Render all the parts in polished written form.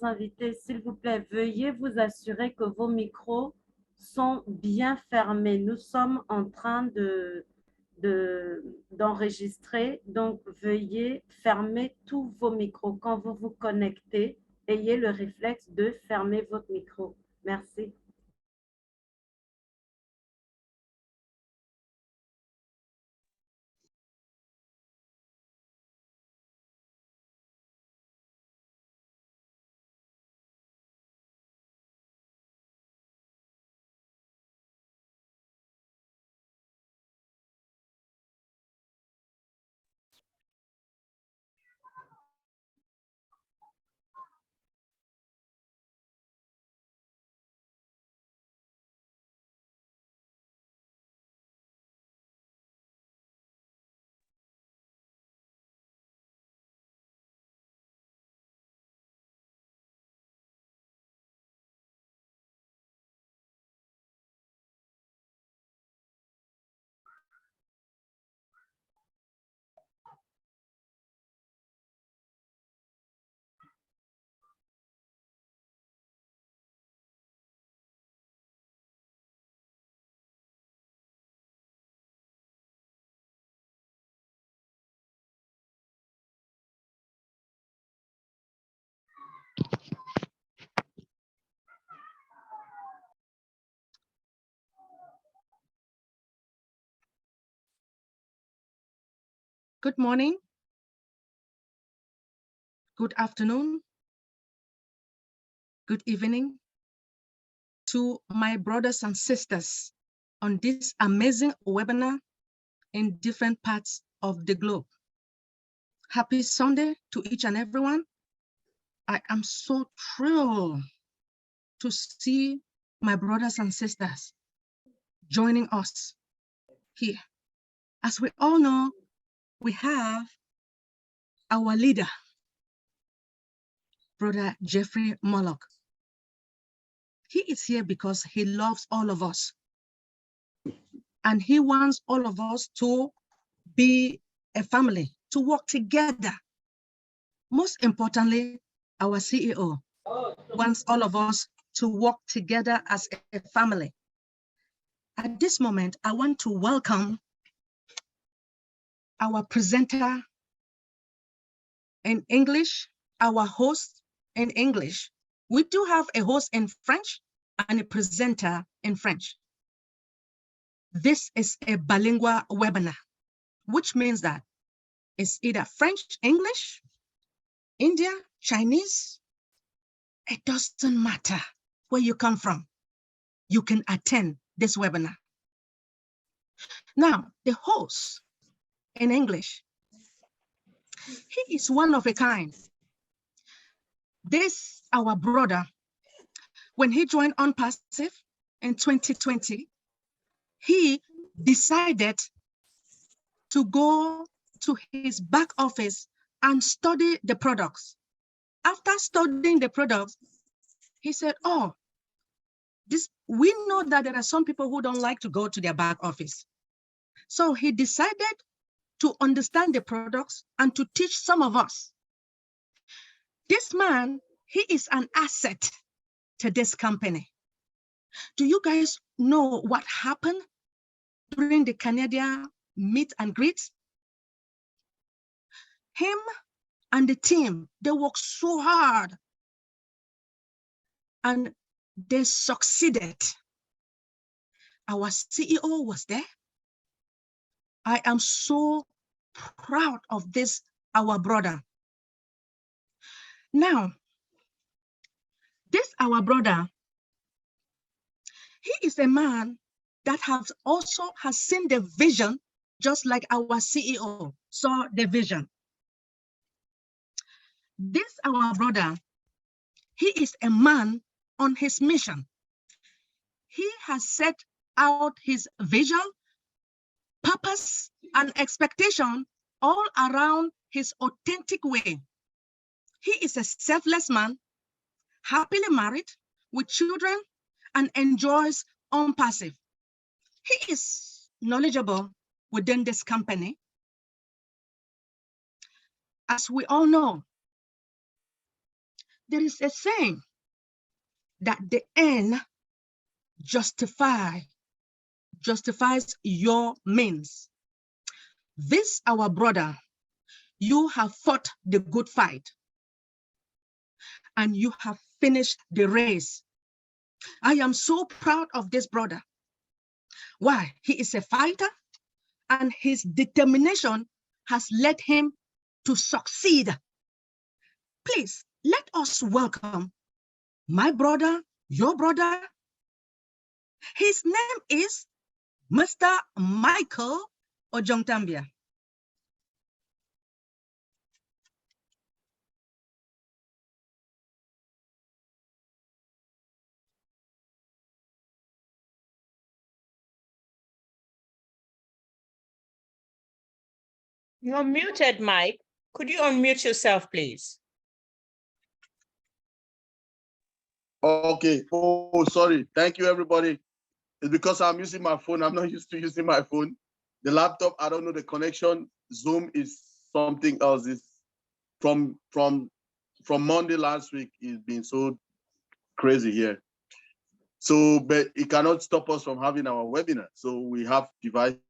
chers invités, s'il vous plaît, veuillez vous assurer que vos micros sont bien fermés. Nous sommes en train d'enregistrer, donc veuillez fermer tous vos micros. Quand vous vous connectez, ayez le réflexe de fermer votre micro. Merci. Good morning, good afternoon, good evening to my brothers and sisters on this amazing webinar in different parts of the globe. Happy Sunday to each and everyone. I am so thrilled to see my brothers and sisters joining us here. As we all know, we have our leader, Brother Jeffrey Morlock. He is here because he loves all of us. And he wants all of us to be a family, to work together. Most importantly, our CEO wants all of us to work together as a family. At this moment, I want to welcome our presenter in English, our host in English. We do have a host in French and a presenter in French. This is a bilingual webinar, which means that it's either French, English, India, Chinese. It doesn't matter where you come from. You can attend this webinar. Now, the host in English, he is one of a kind. This, our brother, when he joined OnPassive in 2020, he decided to go to his back office and study the products. After studying the products, he said, oh, we know that there are some people who don't like to go to their back office. So he decided to understand the products and to teach some of us. This man, he is an asset to this company. Do you guys know what happened during the Canadian meet and greet? Him and the team, they worked so hard and they succeeded. Our CEO was there. I am so proud of this, our brother. Now, this, our brother, he is a man that has seen the vision, just like our CEO saw the vision. This, our brother, he is a man on his mission. He has set out his vision, purpose, and expectation all around his authentic way. He is a selfless man, happily married with children, and enjoys OnPassive. He is knowledgeable within this company. As we all know, there is a saying that the end justifies your means. This, our brother, you have fought the good fight and you have finished the race. I am so proud of this brother. Why? He is a fighter and his determination has led him to succeed. Please, let us welcome my brother, your brother. His name is Mr. Michael Ojongtambia. You're muted, Mike. Could you unmute yourself, please? Okay. Oh, sorry. Thank you, everybody. It's because I'm using my phone. I'm not used to using my phone. The laptop, I don't know the connection. Zoom is something else. It's from Monday last week. It's been so crazy here. So, but it cannot stop us from having our webinar. So we have devices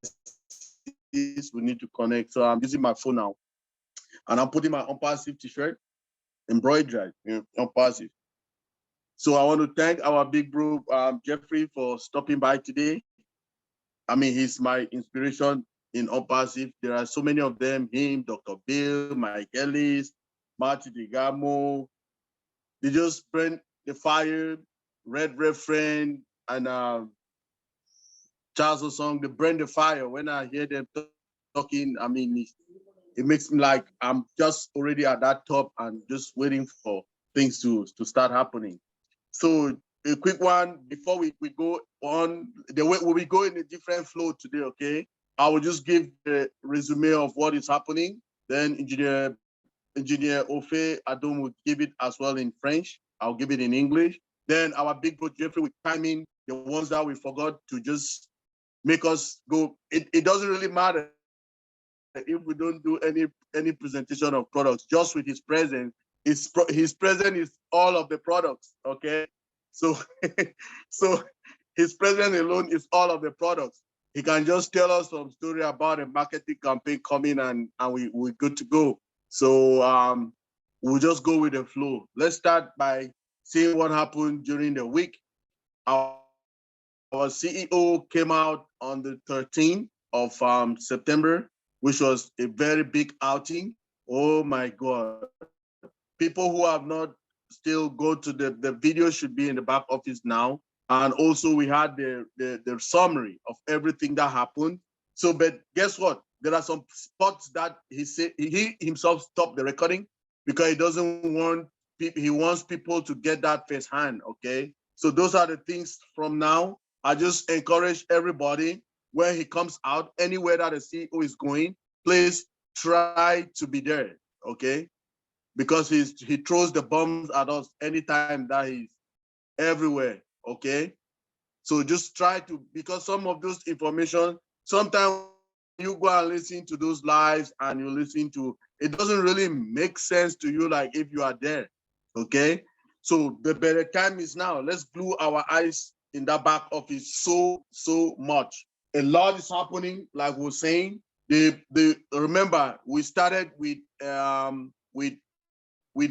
we need to connect. So I'm using my phone now, and I'm putting my Unpassive t-shirt, embroidered, Unpassive. So I want to thank our big bro, Jeffrey, for stopping by today. I mean, he's my inspiration in Unpassive. There are so many of them, him, Dr. Bill, Mike Ellis, Marty DeGamo. They just bring the fire, Red Friend, and Charles Osong, they bring the fire. When I hear them talking, I mean, it makes me like I'm just already at that top and just waiting for things to start happening. So a quick one before we go on, the way we go in a different flow today, okay? I will just give the resume of what is happening. Then Engineer Ofe Adom will give it as well in French. I'll give it in English. Then our big bro Jeffrey will chime in the ones that we forgot to just make us go. It doesn't really matter if we don't do any presentation of products. Just with his presence, his presence is all of the products. Okay, so so his presence alone is all of the products. He can just tell us some story about a marketing campaign coming, and we're good to go. So we'll just go with the flow. Let's start by seeing what happened during the week. Our CEO came out on the 13th of September, which was a very big outing. Oh my God. People who have not still go to the video should be in the back office now. And also we had the summary of everything that happened. So, but guess what? There are some spots that he said he himself stopped the recording because he doesn't want people, he wants people to get that firsthand, okay? So those are the things from now. I just encourage everybody when he comes out, anywhere that the CEO is going, please try to be there, okay? Because he throws the bombs at us anytime that he's everywhere, okay? So just try to, because some of those information, sometimes you go and listen to those lives and you listen to, it doesn't really make sense to you like if you are there, okay? So the better time is now. Let's glue our eyes in that back office so much. A lot is happening, like we're saying. Remember, we started with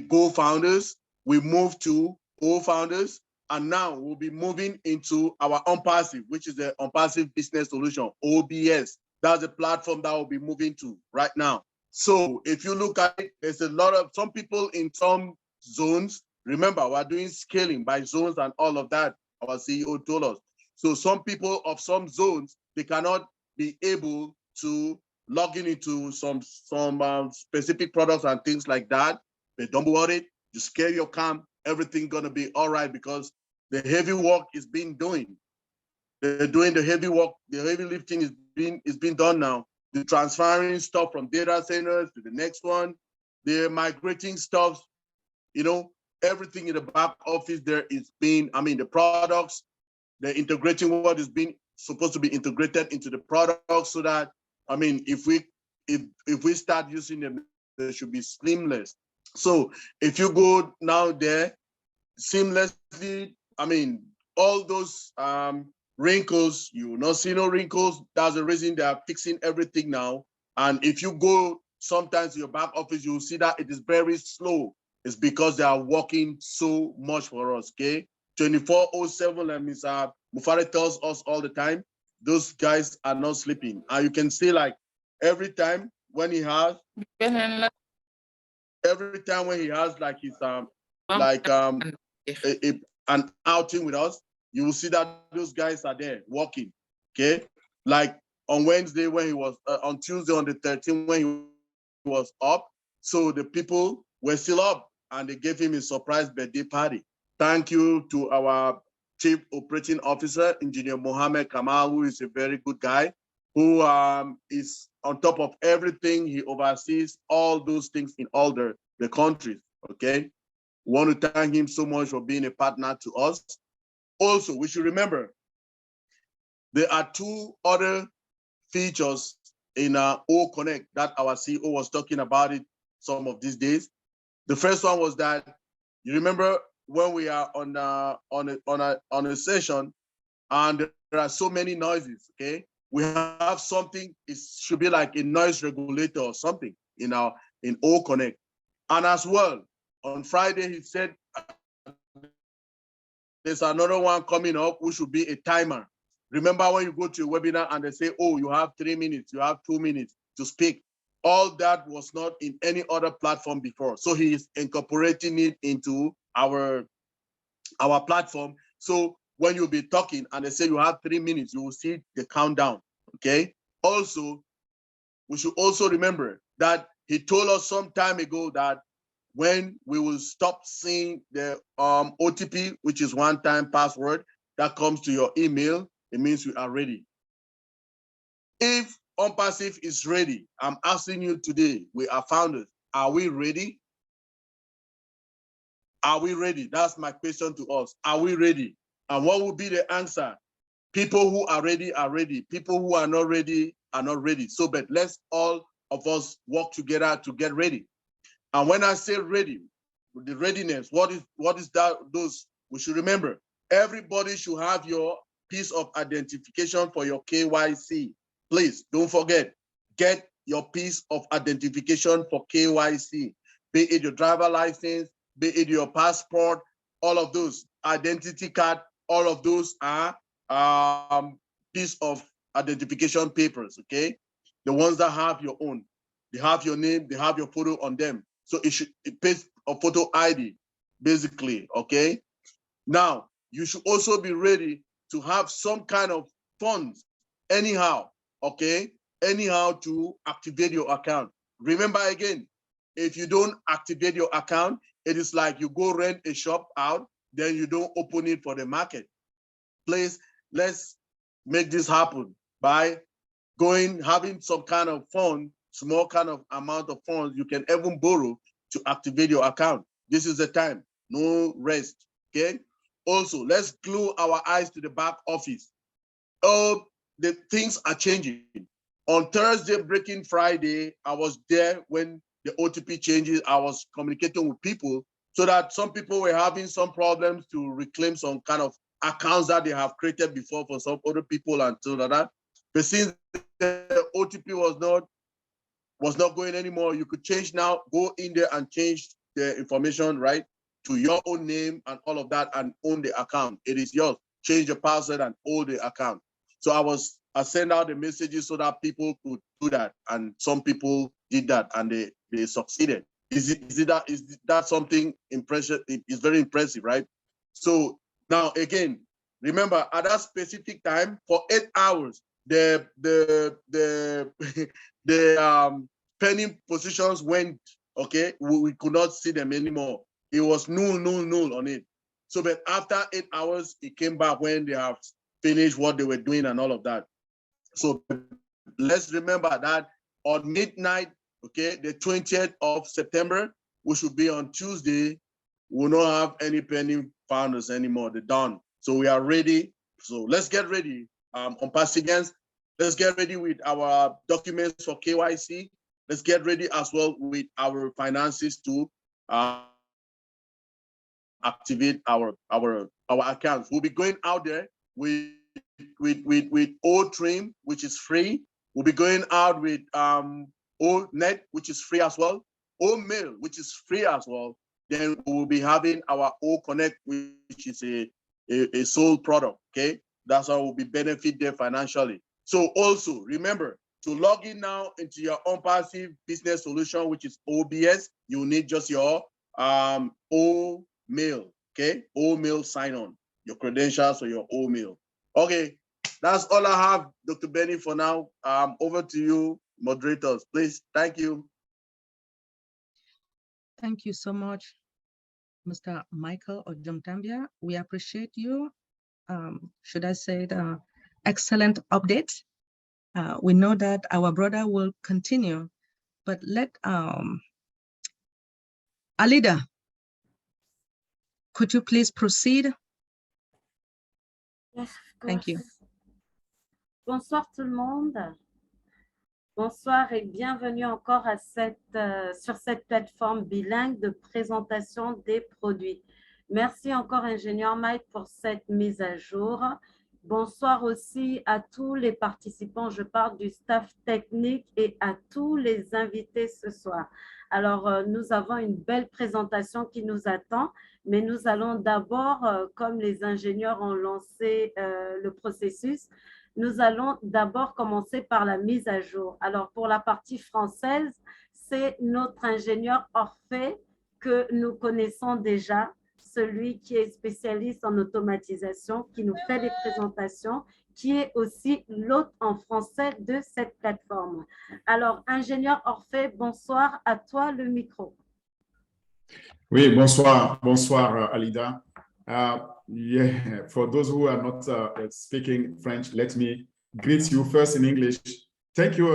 Go Founders, we moved to O Founders, and now we'll be moving into our Unpassive, which is the Unpassive Business Solution, OBS. That's the platform that we'll be moving to right now. So if you look at it, there's a lot of, some people in some zones, remember, we're doing scaling by zones and all of that, our CEO told us. So some people of some zones, they cannot be able to log into some specific products and things like that. But don't worry, you scale your camp, everything's gonna be all right because the heavy work is being done. They're doing the heavy work, the heavy lifting is being done now. They're transferring stuff from data centers to the next one. They're migrating stuff, you know, everything in the back office there is being, I mean, the products, they're integrating what is being supposed to be integrated into the product so that, I mean, if we start using them, they should be seamless. So if you go now there seamlessly, I mean, all those wrinkles, you will not see no wrinkles. That's the reason they are fixing everything now. And if you go sometimes to your back office, you will see that it is very slow. It's because they are working so much for us, okay? 24/7, and Mr. Mufare tells us all the time, those guys are not sleeping. And you can see like every time when he has like his like an outing with us, you will see that those guys are there working. Okay, like on Wednesday when he was on Tuesday on the 13th when he was up, so the people were still up and they gave him a surprise birthday party. Thank you to our Chief Operating Officer, Engineer Mohammed Kamal, who is a very good guy, who is on top of everything. He oversees all those things in all the countries, okay? We want to thank him so much for being a partner to us. Also, we should remember, there are two other features in O Connect that our CEO was talking about it some of these days. The first one was that, you remember when we are on a session and there are so many noises, okay? We have something, it should be like a noise regulator or something in O Connect. And as well, on Friday, he said, there's another one coming up, which should be a timer. Remember when you go to a webinar and they say, oh, you have 3 minutes, you have 2 minutes to speak. All that was not in any other platform before. So he is incorporating it into our platform. So when you'll be talking and they say you have 3 minutes, you will see the countdown, okay? Also, we should also remember that he told us some time ago that when we will stop seeing the OTP, which is one-time password that comes to your email, it means we are ready. If OnPassive is ready, I'm asking you today, we are founders, are we ready? Are we ready? That's my question to us. Are we ready? And what will be the answer? People who are ready are ready. People who are not ready are not ready. So, but let's all of us work together to get ready. And when I say ready, the readiness, what is that? Those we should remember. Everybody should have your piece of identification for your KYC. Please don't forget, get your piece of identification for KYC, be it your driver license, be it your passport, all of those, identity card, all of those are piece of identification papers, okay? The ones that have your own, they have your name, they have your photo on them. So it pays a photo ID, basically, okay? Now, you should also be ready to have some kind of funds, anyhow, okay? Anyhow to activate your account. Remember again, if you don't activate your account, it is like you go rent a shop out, then you don't open it for the market. Please, let's make this happen by having some kind of fund, small kind of amount of funds you can even borrow to activate your account. This is the time, no rest, okay? Also, let's glue our eyes to the back office. Oh, the things are changing. On Thursday, Breaking Friday, I was there when the OTP changes. I was communicating with people so that some people were having some problems to reclaim some kind of accounts that they have created before for some other people and so that. But since the OTP was not going anymore, you could change now, go in there and change the information, right, to your own name and all of that and own the account. It is yours. Change the password and own the account. So I sent out the messages so that people could do that, and some people did that and they succeeded. Is that something impressive? It's very impressive, right? So now again, remember at that specific time for 8 hours, the the penny positions went, okay, we could not see them anymore. It was null on it. So, but after 8 hours, it came back when they have finished what they were doing and all of that. So let's remember that on midnight, okay, the 20th of September, we should be on Tuesday. We will not have any penny founders anymore. They're done. So we are ready. So let's get ready on Pasigans. Let's get ready with our documents for KYC. Let's get ready as well with our finances to activate our accounts. We'll be going out there with O Trim, which is free. We'll be going out with O Net, which is free as well. O Mail, which is free as well. Then we will be having our O Connect, which is a sold product. Okay, that's how we'll be benefit there financially. So also remember to log in now into your own passive business solution, which is OBS. You need just your O Mail, okay? O Mail sign on, your credentials or your O Mail. Okay, that's all I have, Dr. Benny, for now. Over to you, moderators, please. Thank you. Thank you so much, Mr. Michael Ojomtambia. We appreciate you. Should I say the excellent update? We know that our brother will continue, but let Alida, could you please proceed? Yes, Thank you. Bonsoir tout le monde. Bonsoir et bienvenue encore à sur cette plateforme bilingue de présentation des produits. Merci encore, ingénieur Mike, pour cette mise à jour. Bonsoir aussi à tous les participants, je parle du staff technique et à tous les invités ce soir. Alors, nous avons une belle présentation qui nous attend, mais nous allons d'abord, comme les ingénieurs ont lancé le processus, nous allons d'abord commencer par la mise à jour. Alors, pour la partie française, c'est notre ingénieur Orphée que nous connaissons déjà, celui qui est spécialiste en automatisation, qui nous fait des présentations, qui est aussi l'hôte en français de cette plateforme. Alors, ingénieur Orphée, bonsoir, à toi le micro. Oui, bonsoir, Alida. Yeah, for those who are not speaking French, let me greet you first in English. Thank you,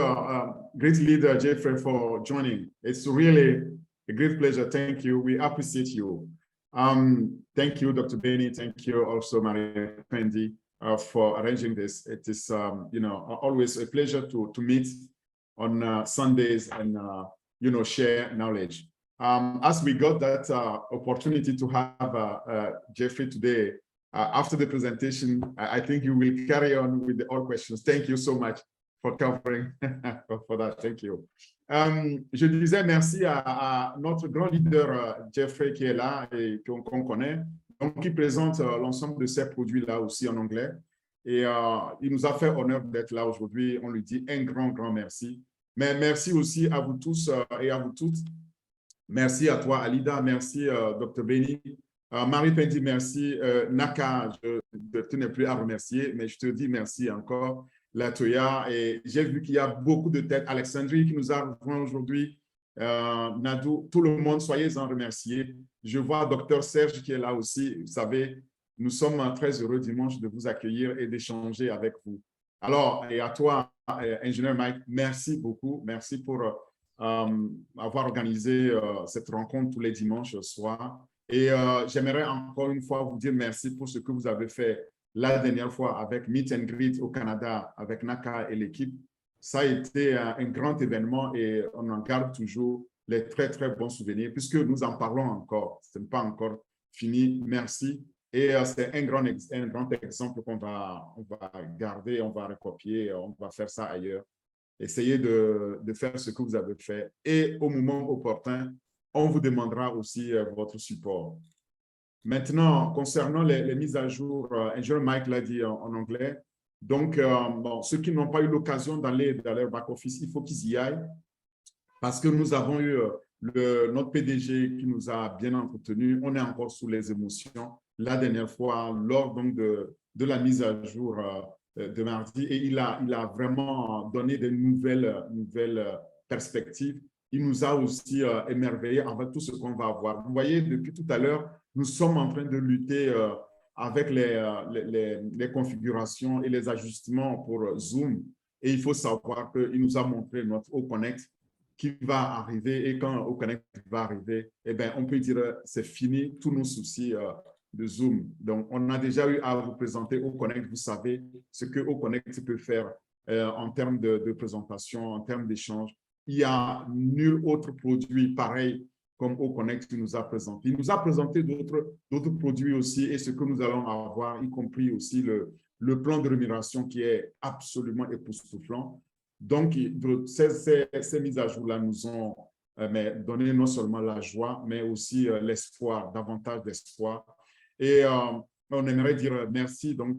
great leader Jeffrey, for joining. It's really a great pleasure. Thank you. We appreciate you. Thank you, Dr. Benny. Thank you also, Maria Pendi, for arranging this. It is, always a pleasure to meet on Sundays and, share knowledge. As we got that opportunity to have Jeffrey today, after the presentation, I think you will carry on with all questions. Thank you so much for covering for that. Thank you. Je disais merci à notre grand leader Jeffrey qui est là et qu'on connaît, donc qui présente l'ensemble de ces produits-là aussi en anglais. Et il nous a fait honneur d'être là aujourd'hui. On lui dit un grand merci. Mais merci aussi à vous tous et à vous toutes. Merci à toi, Alida. Merci, Dr. Benny. Marie Pendi, merci. Naka, tu n'es plus à remercier, mais je te dis merci encore. Latoya, et j'ai vu qu'il y a beaucoup de têtes. Alexandrie qui nous a rejoint aujourd'hui. Nadou, tout le monde, soyez-en remerciés. Je vois Dr. Serge qui est là aussi. Vous savez, nous sommes très heureux dimanche de vous accueillir et d'échanger avec vous. Alors, et à toi, ingénieur Mike, merci beaucoup. Merci pour avoir organisé cette rencontre tous les dimanches soir. Et j'aimerais encore une fois vous dire merci pour ce que vous avez fait la dernière fois avec Meet and Greet au Canada, avec Naka et l'équipe. Ça a été un grand événement et on en garde toujours les très bons souvenirs puisque nous en parlons encore. Ce n'est pas encore fini. Merci. Et c'est un grand exemple qu'on va garder, on va recopier, on va faire ça ailleurs. Essayez de faire ce que vous avez fait. Et au moment opportun, on vous demandera aussi votre support. Maintenant, concernant les mises à jour, ingénieur Mike l'a dit en anglais. Donc, ceux qui n'ont pas eu l'occasion d'aller dans leur back-office, il faut qu'ils y aillent parce que nous avons eu notre PDG qui nous a bien entretenus. On est encore sous les émotions. La dernière fois, lors donc, de la mise à jour de mardi, et il a vraiment donné de nouvelles perspectives. Il nous a aussi émerveillés avec tout ce qu'on va avoir. Vous voyez, depuis tout à l'heure, nous sommes en train de lutter avec les configurations et les ajustements pour Zoom. Et il faut savoir qu'il nous a montré notre O-Connect qui va arriver. Et quand O-Connect va arriver, eh bien, on peut dire c'est fini, tous nos soucis de Zoom. Donc, on a déjà eu à vous présenter O-Connect. Vous savez ce que O-Connect peut faire en termes de présentation, en termes d'échange. Il n'y a nul autre produit pareil comme au Connect qui nous a présenté. Il nous a présenté d'autres produits aussi et ce que nous allons avoir, y compris aussi le plan de rémunération qui est absolument époustouflant. Donc, ces mises à jour-là nous ont donné non seulement la joie, mais aussi l'espoir, davantage d'espoir. Et on aimerait dire merci donc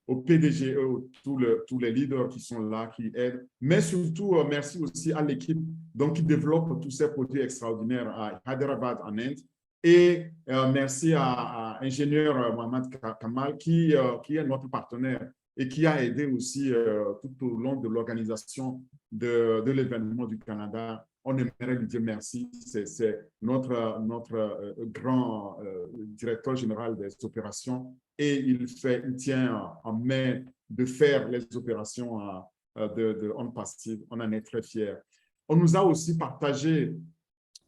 au PDG, tous les leaders qui sont là, qui aident, mais surtout merci aussi à l'équipe donc, qui développe tous ces produits extraordinaires à Hyderabad en Inde. Et merci à ingénieur Mohamed Kamal qui est notre partenaire et qui a aidé aussi tout au long de l'organisation de l'événement du Canada. On aimerait lui dire merci. C'est notre grand directeur général des opérations et il tient en main de faire les opérations de On Passive. On en est très fiers. On nous a aussi partagé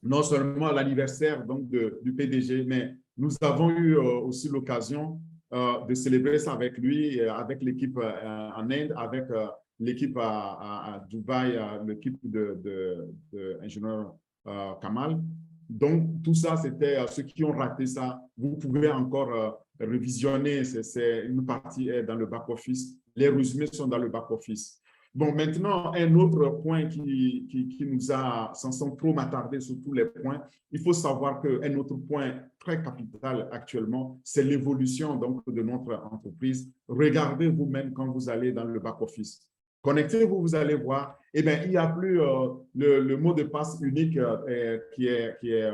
non seulement l'anniversaire du PDG, mais nous avons eu aussi l'occasion de célébrer ça avec lui, avec l'équipe en Inde, avec l'équipe à Dubaï, l'équipe de ingénieur Kamal. Donc, tout ça, c'était ceux qui ont raté ça. Vous pouvez encore revisionner. C'est une partie est dans le back-office. Les résumés sont dans le back-office. Bon, maintenant, un autre point qui nous a, sans trop m'attarder sur tous les points, il faut savoir qu'un autre point très capital actuellement, c'est l'évolution donc de notre entreprise. Regardez vous-même quand vous allez dans le back-office. Connectez-vous, vous allez voir, eh bien, il n'y a plus le mot de passe unique qui est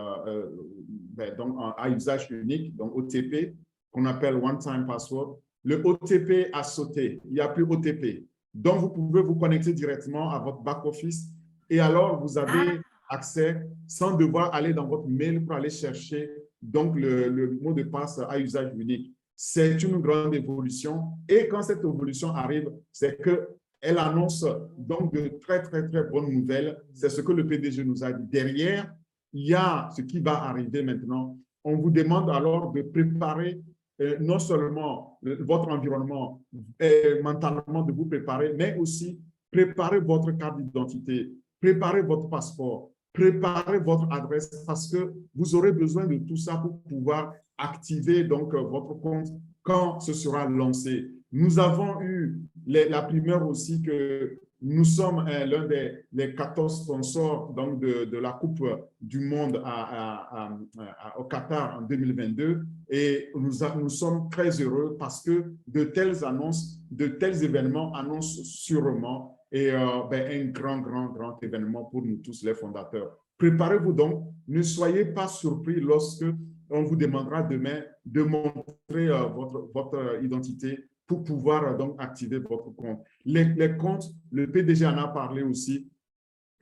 donc à usage unique, donc OTP, qu'on appelle One Time Password. Le OTP a sauté, il n'y a plus OTP. Donc, vous pouvez vous connecter directement à votre back-office et alors vous avez accès sans devoir aller dans votre mail pour aller chercher donc le mot de passe à usage unique. C'est une grande évolution et quand cette évolution arrive, c'est qu'elle annonce donc de très, très, très bonnes nouvelles. C'est ce que le PDG nous a dit. Derrière, il y a ce qui va arriver maintenant. On vous demande alors de préparer non seulement votre environnement, mentalement de vous préparer, mais aussi préparer votre carte d'identité, préparer votre passeport, préparer votre adresse parce que vous aurez besoin de tout ça pour pouvoir activer donc votre compte quand ce sera lancé. Nous avons eu la primeur aussi que nous sommes l'un des 14 sponsors donc de la Coupe du Monde au Qatar en 2022 et nous sommes très heureux parce que de telles annonces, de tels événements annoncent sûrement un grand événement pour nous tous les fondateurs. Préparez-vous donc, ne soyez pas surpris lorsque on vous demandera demain de montrer votre identité pour pouvoir donc activer votre compte. Les comptes, le PDG en a parlé aussi.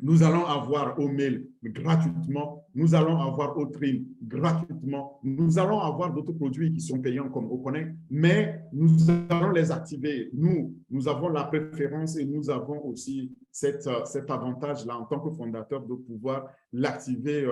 Nous allons avoir au mail gratuitement, nous allons avoir au trim gratuitement, nous allons avoir d'autres produits qui sont payants comme au Connect, mais nous allons les activer. Nous avons la préférence et nous avons aussi cet avantage-là en tant que fondateur de pouvoir l'activer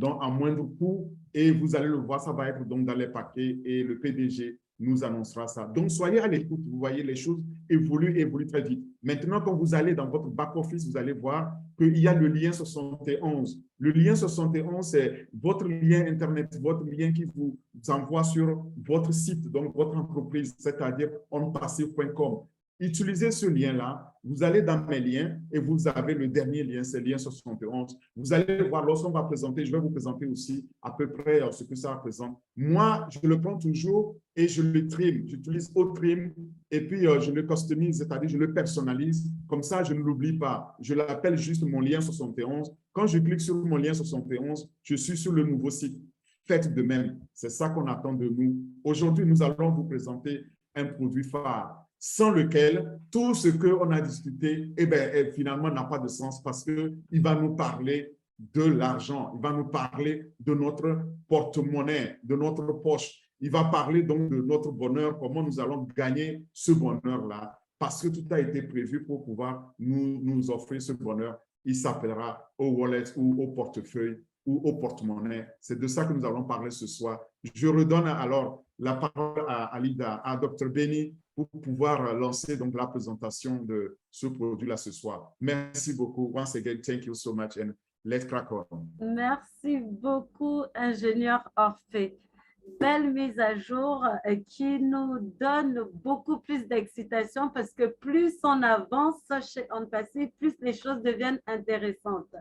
à moindre coût et vous allez le voir, ça va être donc dans les paquets et le PDG nous annoncera ça. Donc, soyez à l'écoute, vous voyez les choses évoluent très vite. Maintenant, quand vous allez dans votre back-office, vous allez voir qu'il y a le lien 71. Le lien 71, c'est votre lien Internet, votre lien qui vous envoie sur votre site, donc votre entreprise, c'est-à-dire onpassive.com. Utilisez ce lien-là, vous allez dans mes liens et vous avez le dernier lien, c'est le lien 71. Vous allez voir, lorsqu'on va présenter, je vais vous présenter aussi à peu près ce que ça représente. Moi, je le prends toujours et je le trim. J'utilise au trim et puis je le customise, c'est-à-dire je le personnalise. Comme ça, je ne l'oublie pas. Je l'appelle juste mon lien 71. Quand je clique sur mon lien 71, je suis sur le nouveau site. Faites de même. C'est ça qu'on attend de nous. Aujourd'hui, nous allons vous présenter un produit phare sans lequel tout ce qu'on a discuté, finalement, n'a pas de sens parce qu'il va nous parler de l'argent, il va nous parler de notre porte-monnaie, de notre poche. Il va parler donc de notre bonheur, comment nous allons gagner ce bonheur-là, parce que tout a été prévu pour pouvoir nous offrir ce bonheur. Il s'appellera au wallet ou au portefeuille ou au porte-monnaie. C'est de ça que nous allons parler ce soir. Je redonne alors la parole à Alida, à Dr. Benny, pour pouvoir lancer donc la présentation de ce produit-là ce soir. Merci beaucoup. Once again, thank you so much and let's crack on. Merci beaucoup, ingénieur Orphée. Belle mise à jour qui nous donne beaucoup plus d'excitation parce que plus on avance chez OnPassive, plus les choses deviennent intéressantes.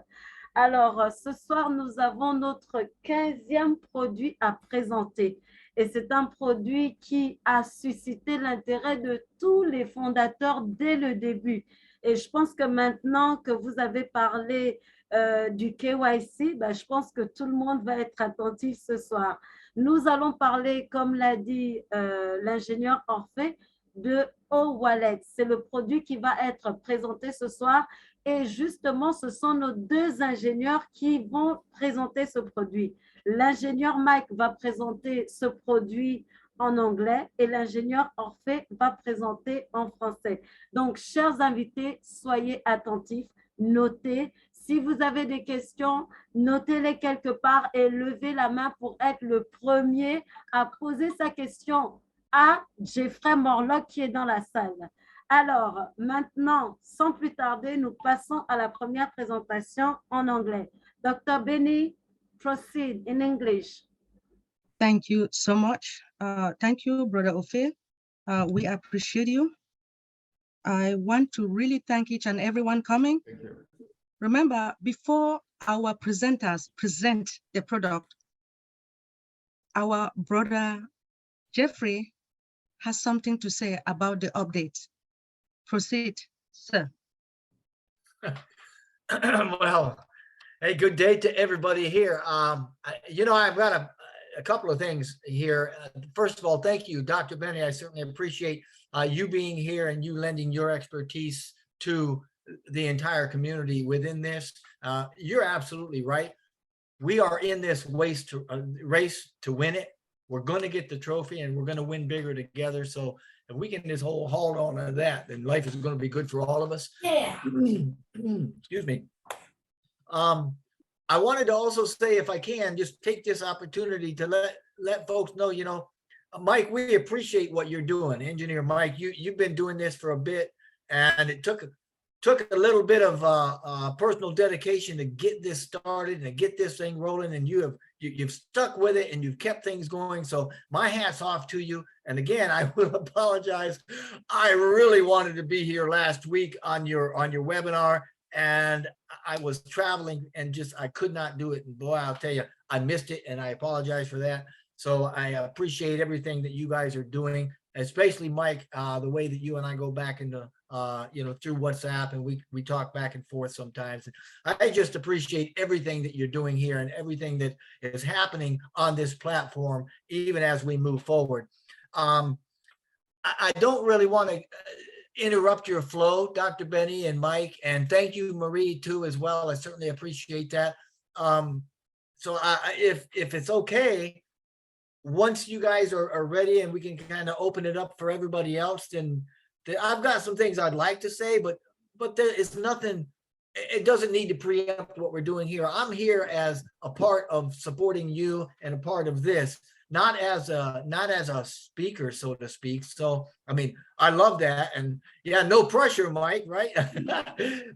Alors, ce soir, nous avons notre 15e produit à présenter. Et c'est un produit qui a suscité l'intérêt de tous les fondateurs dès le début. Et je pense que maintenant que vous avez parlé du KYC, ben, je pense que tout le monde va être attentif ce soir. Nous allons parler, comme l'a dit l'ingénieur Orphée, de O-Wallet. C'est le produit qui va être présenté ce soir. Et justement, ce sont nos deux ingénieurs qui vont présenter ce produit. L'ingénieur Mike va présenter ce produit en anglais et l'ingénieur Orphée va présenter en français. Donc, chers invités, soyez attentifs, notez. Si vous avez des questions, notez-les quelque part et levez la main pour être le premier à poser sa question à Jeffrey Morlock qui est dans la salle. Alors, maintenant, sans plus tarder, nous passons à la première présentation en anglais. Dr. Benny, proceed in English. Thank you so much. Thank you, Brother Ofe. We appreciate you. I want to really thank each and everyone coming. Thank you. Remember, before our presenters present the product, our brother Jeffrey has something to say about the update. Proceed, sir. Well, hey, good day to everybody here. I've got a couple of things here. First of all, thank you, Dr. Benny. I certainly appreciate you being here and you lending your expertise to the entire community within this. You're absolutely right. We are in this race to win it. We're going to get the trophy and we're going to win bigger together. So if we can just hold on to that, then life is going to be good for all of us. Yeah. Excuse me. I wanted to also say, if I can, just take this opportunity to let folks know, Mike, we appreciate what you're doing. Engineer Mike, you've been doing this for a bit, and it took a little bit of personal dedication to get this started and to get this thing rolling, and you've stuck with it and you've kept things going. So my hat's off to you. And again, I will apologize. I really wanted to be here last week on your webinar, and I was traveling and I could not do it. And boy, I'll tell you, I missed it, and I apologize for that. So I appreciate everything that you guys are doing, especially Mike, the way that you and I go back into through WhatsApp, and we talk back and forth sometimes. I just appreciate everything that you're doing here and everything that is happening on this platform, even as we move forward. I don't really want to interrupt your flow, Dr. Benny and Mike, and thank you, Marie, too, as well. I certainly appreciate that. So if it's okay, once you guys are ready and we can kind of open it up for everybody else, then I've got some things I'd like to say, but there is nothing. It doesn't need to preempt what we're doing here. I'm here as a part of supporting you and a part of this, not as a speaker, so to speak. So, I mean, I love that, and yeah, no pressure, Mike, right?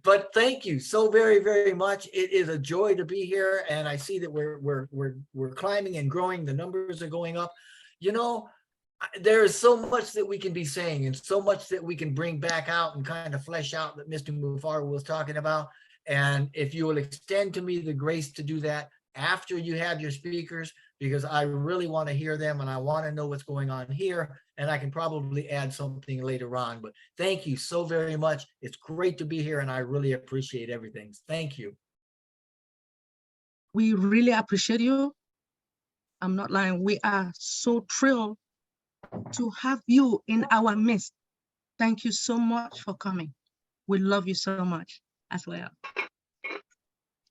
But thank you so very, very much. It is a joy to be here, and I see that we're climbing and growing. The numbers are going up. There is so much that we can be saying and so much that we can bring back out and kind of flesh out that Mr. Mufar was talking about. And if you will extend to me the grace to do that after you have your speakers, because I really want to hear them and I want to know what's going on here, and I can probably add something later on. But thank you so very much. It's great to be here, and I really appreciate everything. Thank you. We really appreciate you. I'm not lying. We are so thrilled to have you in our midst. Thank you so much for coming. We love you so much as well.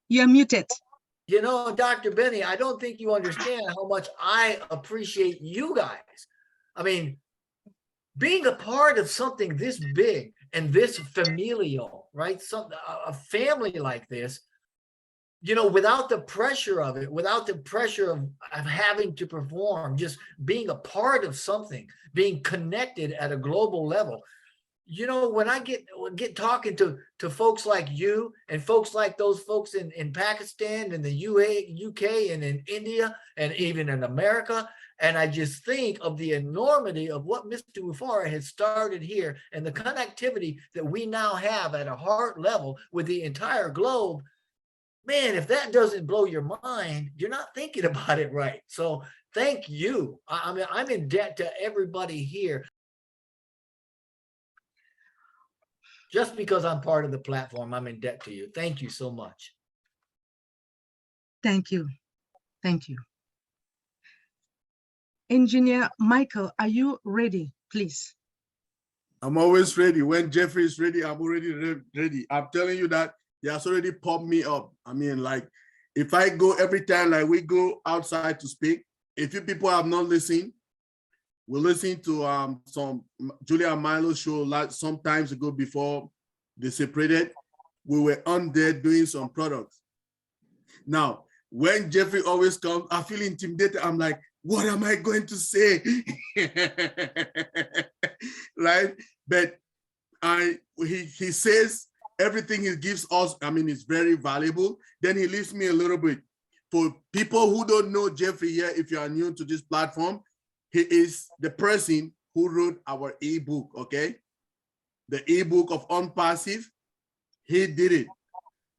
You're muted. Dr. Benny, I don't think you understand how much I appreciate you guys. I mean, being a part of something this big and this familial, right? A family like this, without the pressure of it, without the pressure of having to perform, just being a part of something, being connected at a global level. you know, when I get talking to folks like you and folks like those folks in Pakistan and the UK and in India and even in America, and I just think of the enormity of what Mr. Mufara has started here and the connectivity that we now have at a heart level with the entire globe. Man, if that doesn't blow your mind, you're not thinking about it right. So thank you. I mean, I'm in debt to everybody here. Just because I'm part of the platform, I'm in debt to you. Thank you so much. Thank you. Thank you. Engineer Michael, are you ready, please? I'm always ready. When Jeffrey is ready, I'm already ready. I'm telling you that he has already pumped me up. I mean, like, if I go every time, like we go outside to speak, if you people have not listened, we listened to some Julia and Milo show like some times ago before they separated. We were on there doing some products. Now, when Jeffrey always comes, I feel intimidated. I'm like, what am I going to say? Right? But he says everything he gives us, I mean, it's very valuable. Then he leaves me a little bit. For people who don't know Jeffrey here, if you are new to this platform, he is the person who wrote our ebook, okay? The ebook of Unpassive, he did it.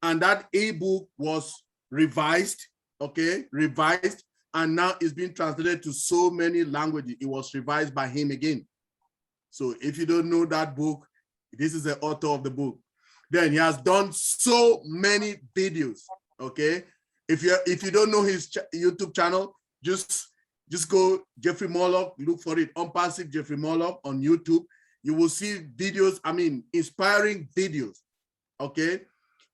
And that ebook was revised, okay? Revised, and now it's been translated to so many languages. It was revised by him again. So if you don't know that book, this is the author of the book. Then he has done so many videos, okay? If you don't know his YouTube channel, just go Jeffrey Morlock, look for it, Unpassive Jeffrey Morlock on YouTube. You will see videos, I mean, inspiring videos, okay?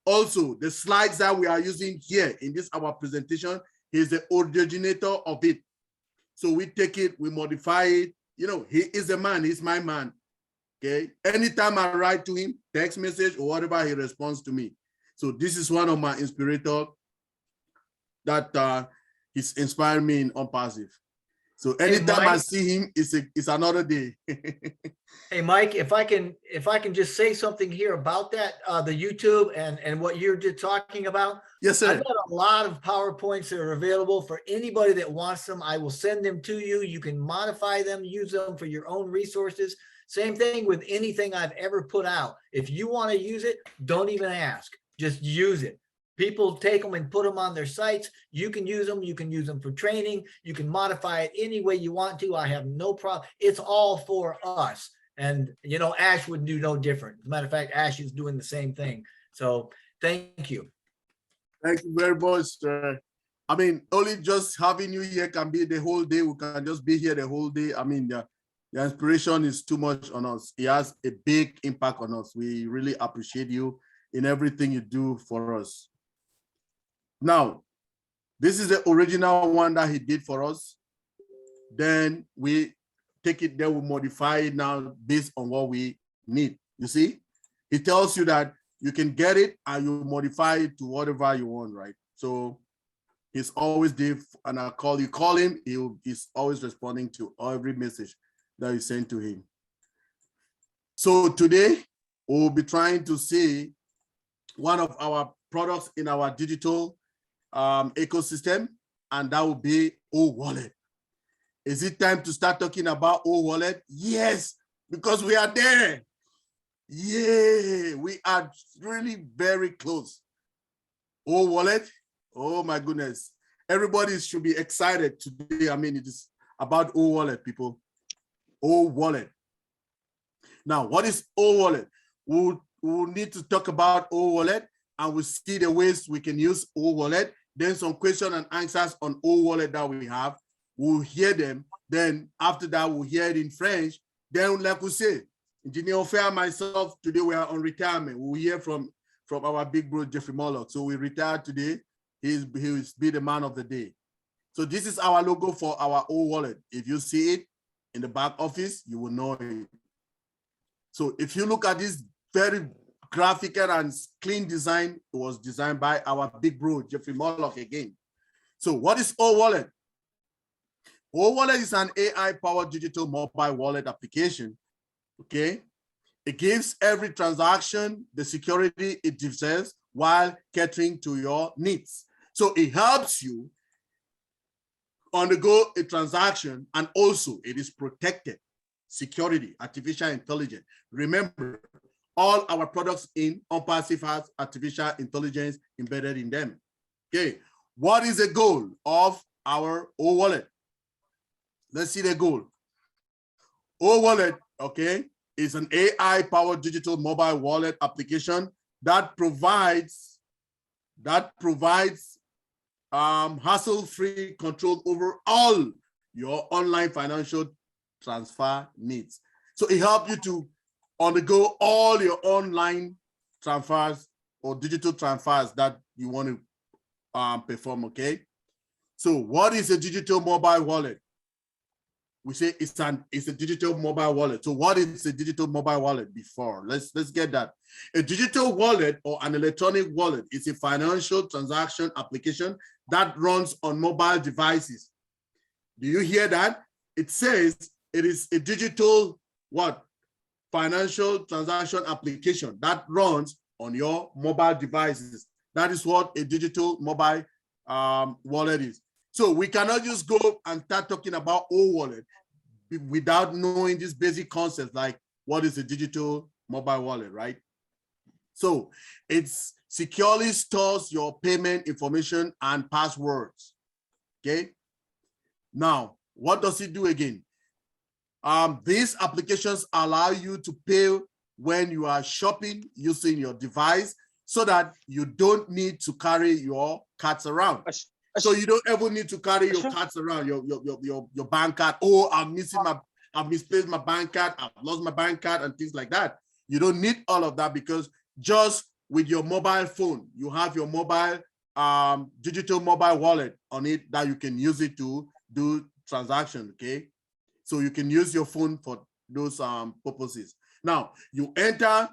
Also, the slides that we are using here in this our presentation, he's the originator of it. So we take it, we modify it. You know, he is a man, he's my man, okay? Anytime I write to him, text message or whatever, he responds to me. So this is one of my inspirators that he's inspired me in Unpassive. So anytime I see him, it's another day. Hey, Mike, if I can just say something here about that, the YouTube and what you're just talking about. Yes, sir. I've got a lot of PowerPoints that are available for anybody that wants them. I will send them to you. You can modify them, use them for your own resources. Same thing with anything I've ever put out. If you want to use it, don't even ask. Just use it. People take them and put them on their sites. You can use them. You can use them for training. You can modify it any way you want to. I have no problem. It's all for us. And, you know, Ash would do no different. As a matter of fact, Ash is doing the same thing. So thank you. Thank you very much, sir. I mean, only just having you here can be the whole day. We can just be here the whole day. I mean, the inspiration is too much on us. It has a big impact on us. We really appreciate you in everything you do for us. Now, this is the original one that he did for us. Then we take it, then we modify it now based on what we need. You see, he tells you that you can get it and you modify it to whatever you want, right? So he's always there, and you call him, he's always responding to every message that you send to him. So today we'll be trying to see one of our products in our digital ecosystem, and that will be O-Wallet. Is it time to start talking about O-Wallet? Yes, because we are there. Yeah, we are really very close. O-Wallet, oh my goodness. Everybody should be excited today. I mean, it is about O-Wallet, people. O-Wallet. Now, what is O-Wallet? We'll need to talk about O-Wallet, and we'll see the ways we can use O-Wallet. Then some question and answers on O-Wallet that we have. We'll hear them. Then after that, we'll hear it in French. Then, like we say, Engineer Ofer and myself, today we are on retirement. We'll hear from our big bro, Jeffrey Morlock. So we retired today. He will be the man of the day. So this is our logo for our O-Wallet. If you see it in the back office, you will know it. So if you look at this very graphical and clean design, it was designed by our big bro, Jeffrey Morlock again. So what is O-Wallet? O-Wallet is an AI-powered digital mobile wallet application, okay? It gives every transaction the security it deserves while catering to your needs. So it helps you undergo a transaction, and also it is protected. Security, artificial intelligence. Remember, all our products in OnPassive has artificial intelligence embedded in them. Okay, what is the goal of our O-Wallet? Let's see the goal. O-Wallet, okay, is an AI-powered digital mobile wallet application that provides hassle-free control over all your online financial transfer needs. So it helps you to undergo all your online transfers or digital transfers that you want to perform, okay? So what is a digital mobile wallet? We say it's a digital mobile wallet. So what is a digital mobile wallet before? Let's get that. A digital wallet or an electronic wallet is a financial transaction application that runs on mobile devices. Do you hear that? It says it is a digital what? Financial transaction application that runs on your mobile devices. That is what a digital mobile wallet is. So we cannot just go and start talking about O-Wallet without knowing these basic concepts like what is a digital mobile wallet, right? So it securely stores your payment information and passwords, okay? Now, what does it do again? These applications allow you to pay when you are shopping using your device so that you don't need to carry your cards around. So you don't ever need to carry your cards around, your bank card. Oh, I've misplaced my bank card, I've lost my bank card and things like that. You don't need all of that because just with your mobile phone, you have your mobile digital mobile wallet on it that you can use it to do transactions, okay? So you can use your phone for those purposes. Now, you enter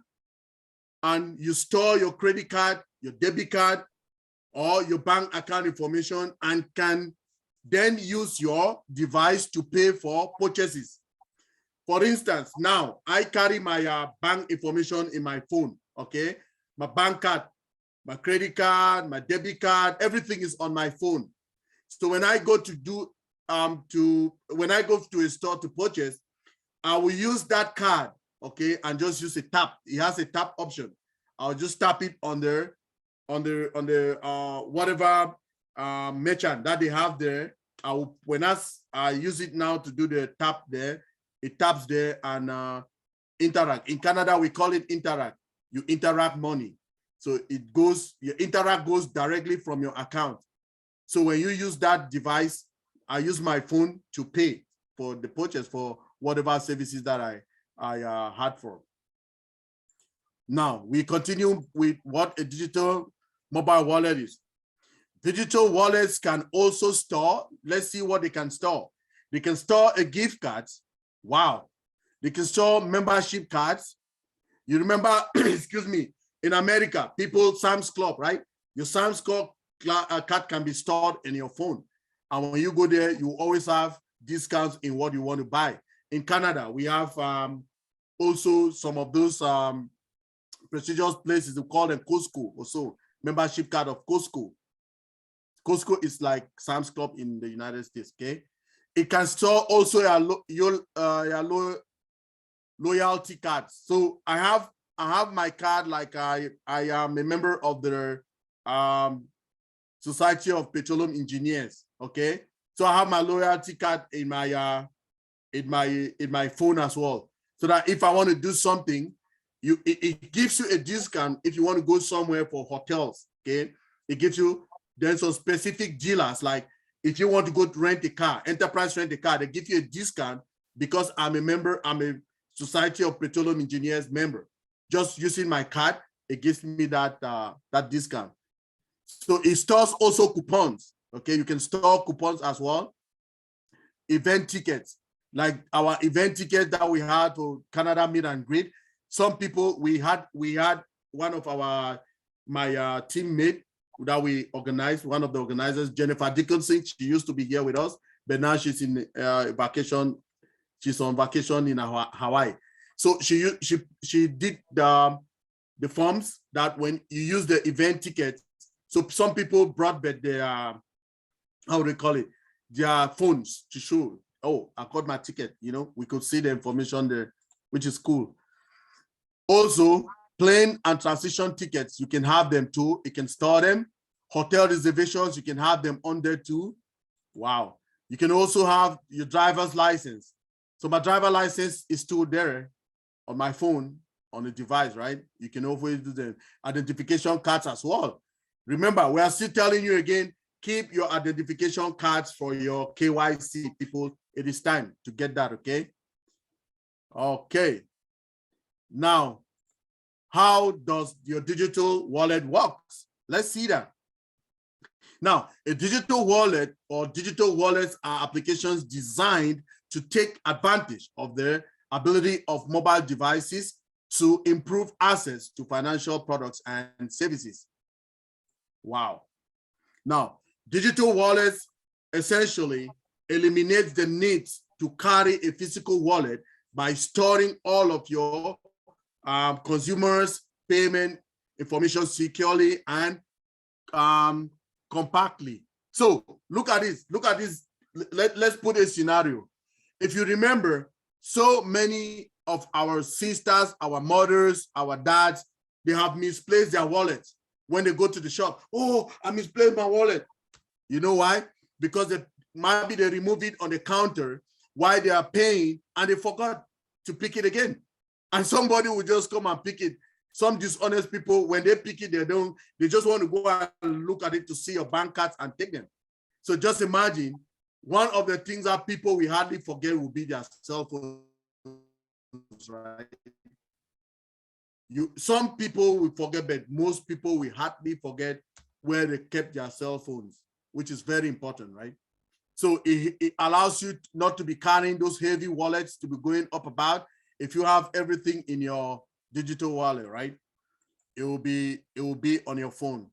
and you store your credit card, your debit card, or your bank account information and can then use your device to pay for purchases. For instance, now I carry my bank information in my phone, okay? My bank card, my credit card, my debit card, everything is on my phone. So when I go to when I go to a store to purchase, I will use that card, okay, and just use a tap. It has a tap option. I'll just tap it on the whatever merchant that they have there. When I use it now to do the tap there, it taps there and interact. In Canada, we call it interact. You interact money. So it goes, your interact goes directly from your account. So when you use that device, I use my phone to pay for the purchase for whatever services that I had for. Now we continue with what a digital mobile wallet is. Digital wallets can also store, let's see what they can store. They can store a gift card. Wow. They can store membership cards. You remember, excuse me, in America, people, Sam's Club, right? Your Sam's Club card can be stored in your phone. And when you go there, you always have discounts in what you want to buy. In Canada, we have also some of those prestigious places, we call them Costco, also membership card of Costco. Costco is like Sam's Club in the United States, okay? It can store also your loyalty cards. So I have my card, like I am a member of the Society of Petroleum Engineers, okay? So I have my loyalty card in my phone as well. So that if I want to do something, it gives you a discount if you want to go somewhere for hotels, okay? It gives you then some specific dealers, like if you want to go to rent a car, enterprise rent a car, they give you a discount because I'm a member, I'm a Society of Petroleum Engineers member. Just using my card, it gives me that discount. So it stores also coupons, okay? You can store coupons as well. Event tickets, like our event tickets that we had for Canada Meet and Greet. Some people, we had one of my teammate that we organized, one of the organizers, Jennifer Dickinson. She used to be here with us, but now she's in vacation. She's on vacation in Hawaii. So she did the forms that when you use the event ticket, so some people brought back their, how do they call it, their phones to show, oh, I got my ticket, you know, we could see the information there, which is cool. Also, plane and transition tickets, you can have them too. You can store them. Hotel reservations, you can have them on there too. Wow. You can also have your driver's license. So my driver license is still there on my phone, on the device, right? You can always do the identification cards as well. Remember, we are still telling you again, keep your identification cards for your KYC people. It is time to get that, okay? Okay. Now, how does your digital wallet works? Let's see that. Now, a digital wallet or digital wallets are applications designed to take advantage of the ability of mobile devices to improve access to financial products and services. Wow. Now, digital wallets essentially eliminate the need to carry a physical wallet by storing all of your consumers' payment information securely and compactly. So look at this. Look at this. Let's put a scenario. If you remember, so many of our sisters, our mothers, our dads, they have misplaced their wallets when they go to the shop. Oh, I misplaced my wallet. You know why? Because they remove it on the counter while they are paying and they forgot to pick it again. And somebody will just come and pick it. Some dishonest people, when they pick it, they just want to go and look at it to see your bank cards and take them. So just imagine, one of the things that people will hardly forget will be their cell phones, right? Some people will forget, but most people will hardly forget where they kept their cell phones, which is very important, right? So it allows you not to be carrying those heavy wallets to be going up about. If you have everything in your digital wallet, right? It will be on your phone.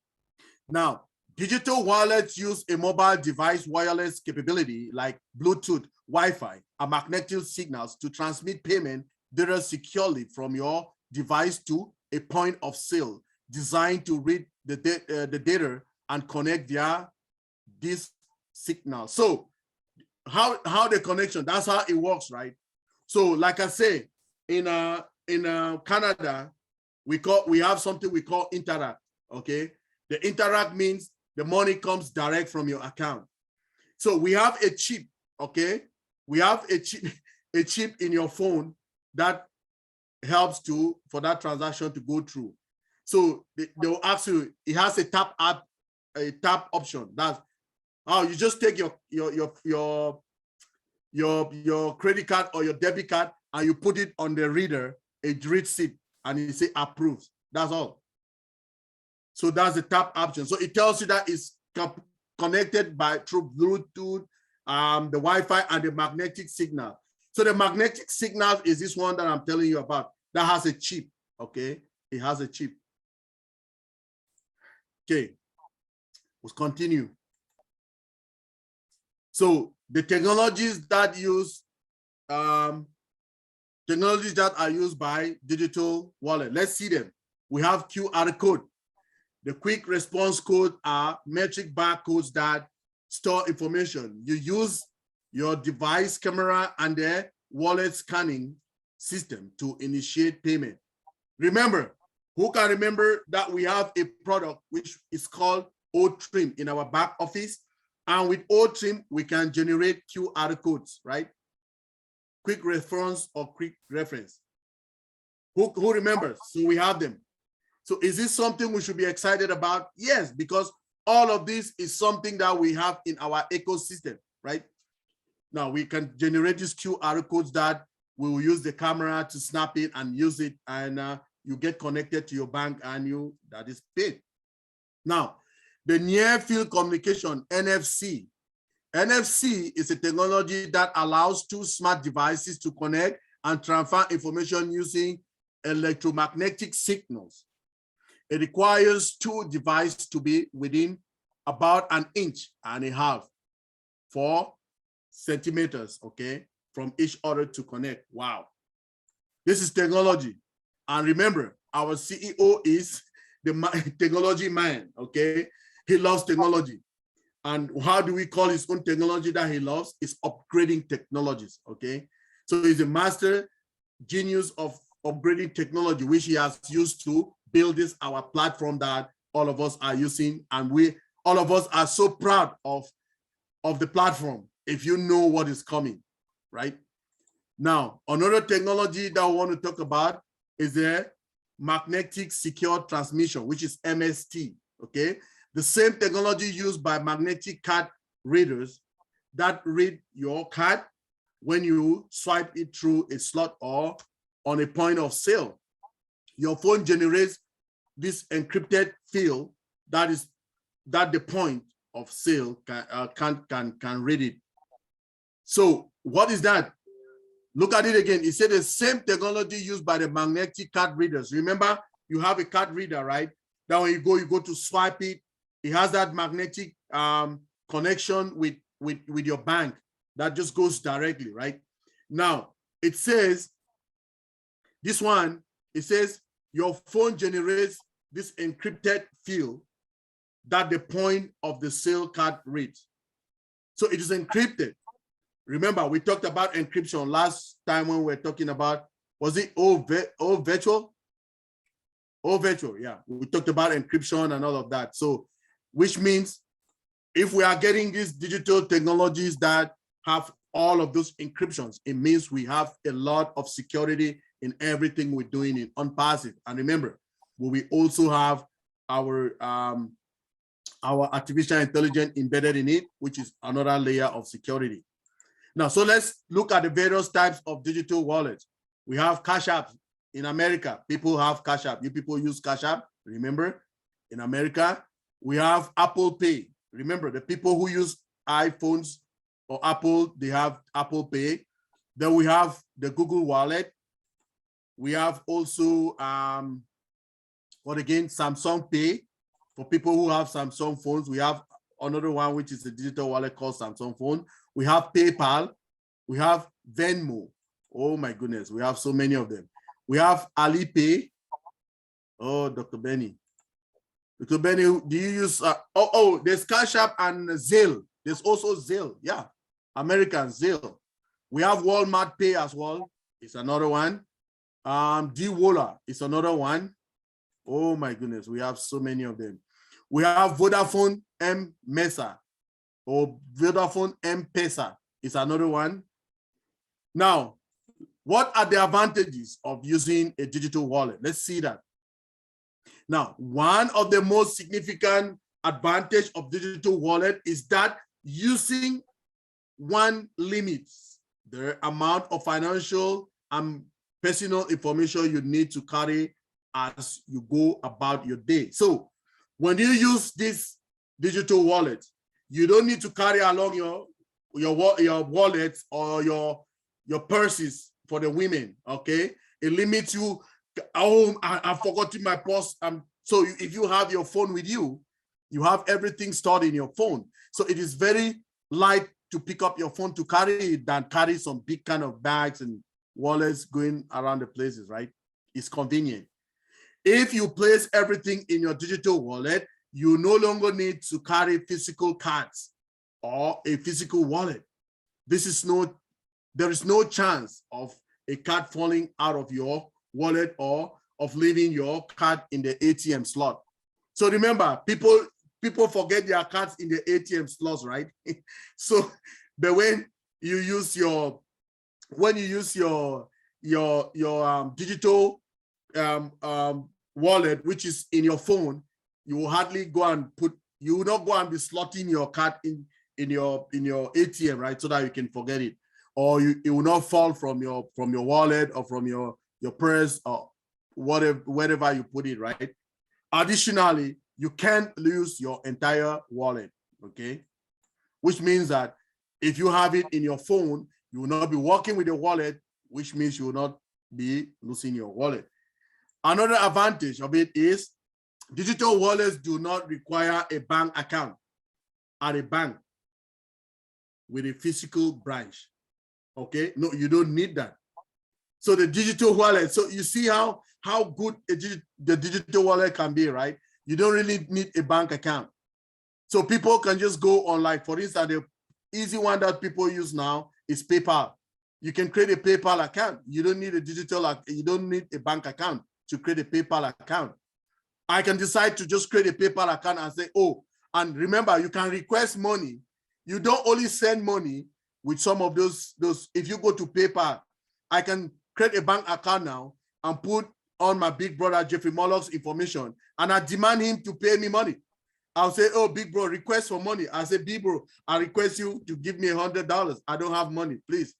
Now, digital wallets use a mobile device wireless capability like Bluetooth, Wi-Fi, and magnetic signals to transmit payment data securely from your device to a point of sale designed to read the data and connect via this signal. So how the connection, that's how it works, right? So like I say, in Canada, we have something we call Interact, okay? The Interact means the money comes direct from your account. So we have a chip, okay? We have a chip in your phone that helps for that transaction to go through. So they'll ask you, it has a tap option. That's how you just take your credit card or your debit card and you put it on the reader, it reads it and you say approves. That's all. So that's the tap option. So it tells you that it's connected through Bluetooth, the Wi-Fi, and the magnetic signal. So the magnetic signal is this one that I'm telling you about that has a chip, okay? It has a chip. Okay, let's continue. So the technologies that are used by digital wallet, let's see them. We have QR code. The quick response code are metric barcodes that store information. You use your device camera and the wallet scanning system to initiate payment. Remember, who can remember that we have a product which is called O-Trim in our back office? And with O-Trim, we can generate QR codes, right? Quick response or quick reference. Who remembers? So we have them. So is this something we should be excited about? Yes, because all of this is something that we have in our ecosystem, right? Now we can generate these QR codes that we will use the camera to snap it and use it, and you get connected to your bank and that is paid. Now, the near field communication, NFC. NFC is a technology that allows two smart devices to connect and transfer information using electromagnetic signals. It requires two devices to be within about 1.5 inches, 4 centimeters, okay, from each other to connect. Wow. This is technology. And remember, our CEO is the technology man, okay? He loves technology. And how do we call his own technology that he loves? It's upgrading technologies, okay? So he's a master genius of upgrading technology, which he has used to build this, our platform that all of us are using. And all of us are so proud of the platform if you know what is coming, right? Now, another technology that I want to talk about is the magnetic secure transmission, which is MST, okay? The same technology used by magnetic card readers that read your card when you swipe it through a slot or on a point of sale. Your phone generates this encrypted field that the point of sale can read it. So what is that? Look at it again. It said the same technology used by the magnetic card readers. Remember, you have a card reader, right? Now when you go to swipe it, it has that magnetic connection with your bank that just goes directly, right? Now, it says, this one, it says your phone generates this encrypted field that the point of the sale card reads. So it is encrypted. Remember, we talked about encryption last time when we were talking about, was it virtual? Virtual, yeah. We talked about encryption and all of that. So, which means if we are getting these digital technologies that have all of those encryptions, it means we have a lot of security in everything we're doing on passive. And remember, we also have our artificial intelligence embedded in it, which is another layer of security. Now, so let's look at the various types of digital wallets. We have Cash App in America. People have Cash App. You people use Cash App, remember? In America, we have Apple Pay. Remember, the people who use iPhones or Apple, they have Apple Pay. Then we have the Google Wallet. We have also, Samsung Pay. For people who have Samsung phones, we have another one, which is a digital wallet called Samsung Phone. We have PayPal. We have Venmo. Oh my goodness, we have so many of them. We have Alipay. Oh, Dr. Benny. Dr. Benny, do you use, there's Cash App and Zelle. There's also Zelle, yeah, American Zelle. We have Walmart Pay as well. It's another one. D-Wola is another one. Oh my goodness, we have so many of them. We have Vodafone M-Mesa or Vodafone M-Pesa is another one. Now, what are the advantages of using a digital wallet? Let's see that. Now, one of the most significant advantage of digital wallet is that using one limits the amount of financial and personal information you need to carry as you go about your day. So when you use this digital wallet, you don't need to carry along your wallet or your purses for the women, okay? It limits you. Oh, I've forgotten my purse. So if you have your phone with you, you have everything stored in your phone. So it is very light to pick up your phone to carry it than carry some big kind of bags and wallets going around the places, right? It's convenient. If you place everything in your digital wallet, you no longer need to carry physical cards or a physical wallet. There is no chance of a card falling out of your wallet or of leaving your card in the ATM slot. So remember, people forget their cards in the ATM slots, right? So, but when you use your digital wallet, which is in your phone, you will hardly go and you will not go and be slotting your card in your ATM, right? So that you can forget it, or it will not fall from your wallet or from your purse or wherever you put it, right? Additionally, you can't lose your entire wallet, okay? Which means that if you have it in your phone, you will not be walking with your wallet, which means you will not be losing your wallet. Another advantage of it is digital wallets do not require a bank account at a bank with a physical branch, okay? No, you don't need that. So the digital wallet, so you see how good the digital wallet can be, right? You don't really need a bank account. So people can just go online. For instance, the easy one that people use now is PayPal. You can create a PayPal account. You don't need you don't need a bank account to create a PayPal account. I can decide to just create a PayPal account and say, oh, and remember, you can request money. You don't only send money with some of those, if you go to PayPal, I can create a bank account now and put on my big brother, Jeffrey Morlock's information, and I demand him to pay me money. I'll say, oh, big bro, request for money. I say, big bro, I request you to give me $100. I don't have money, please.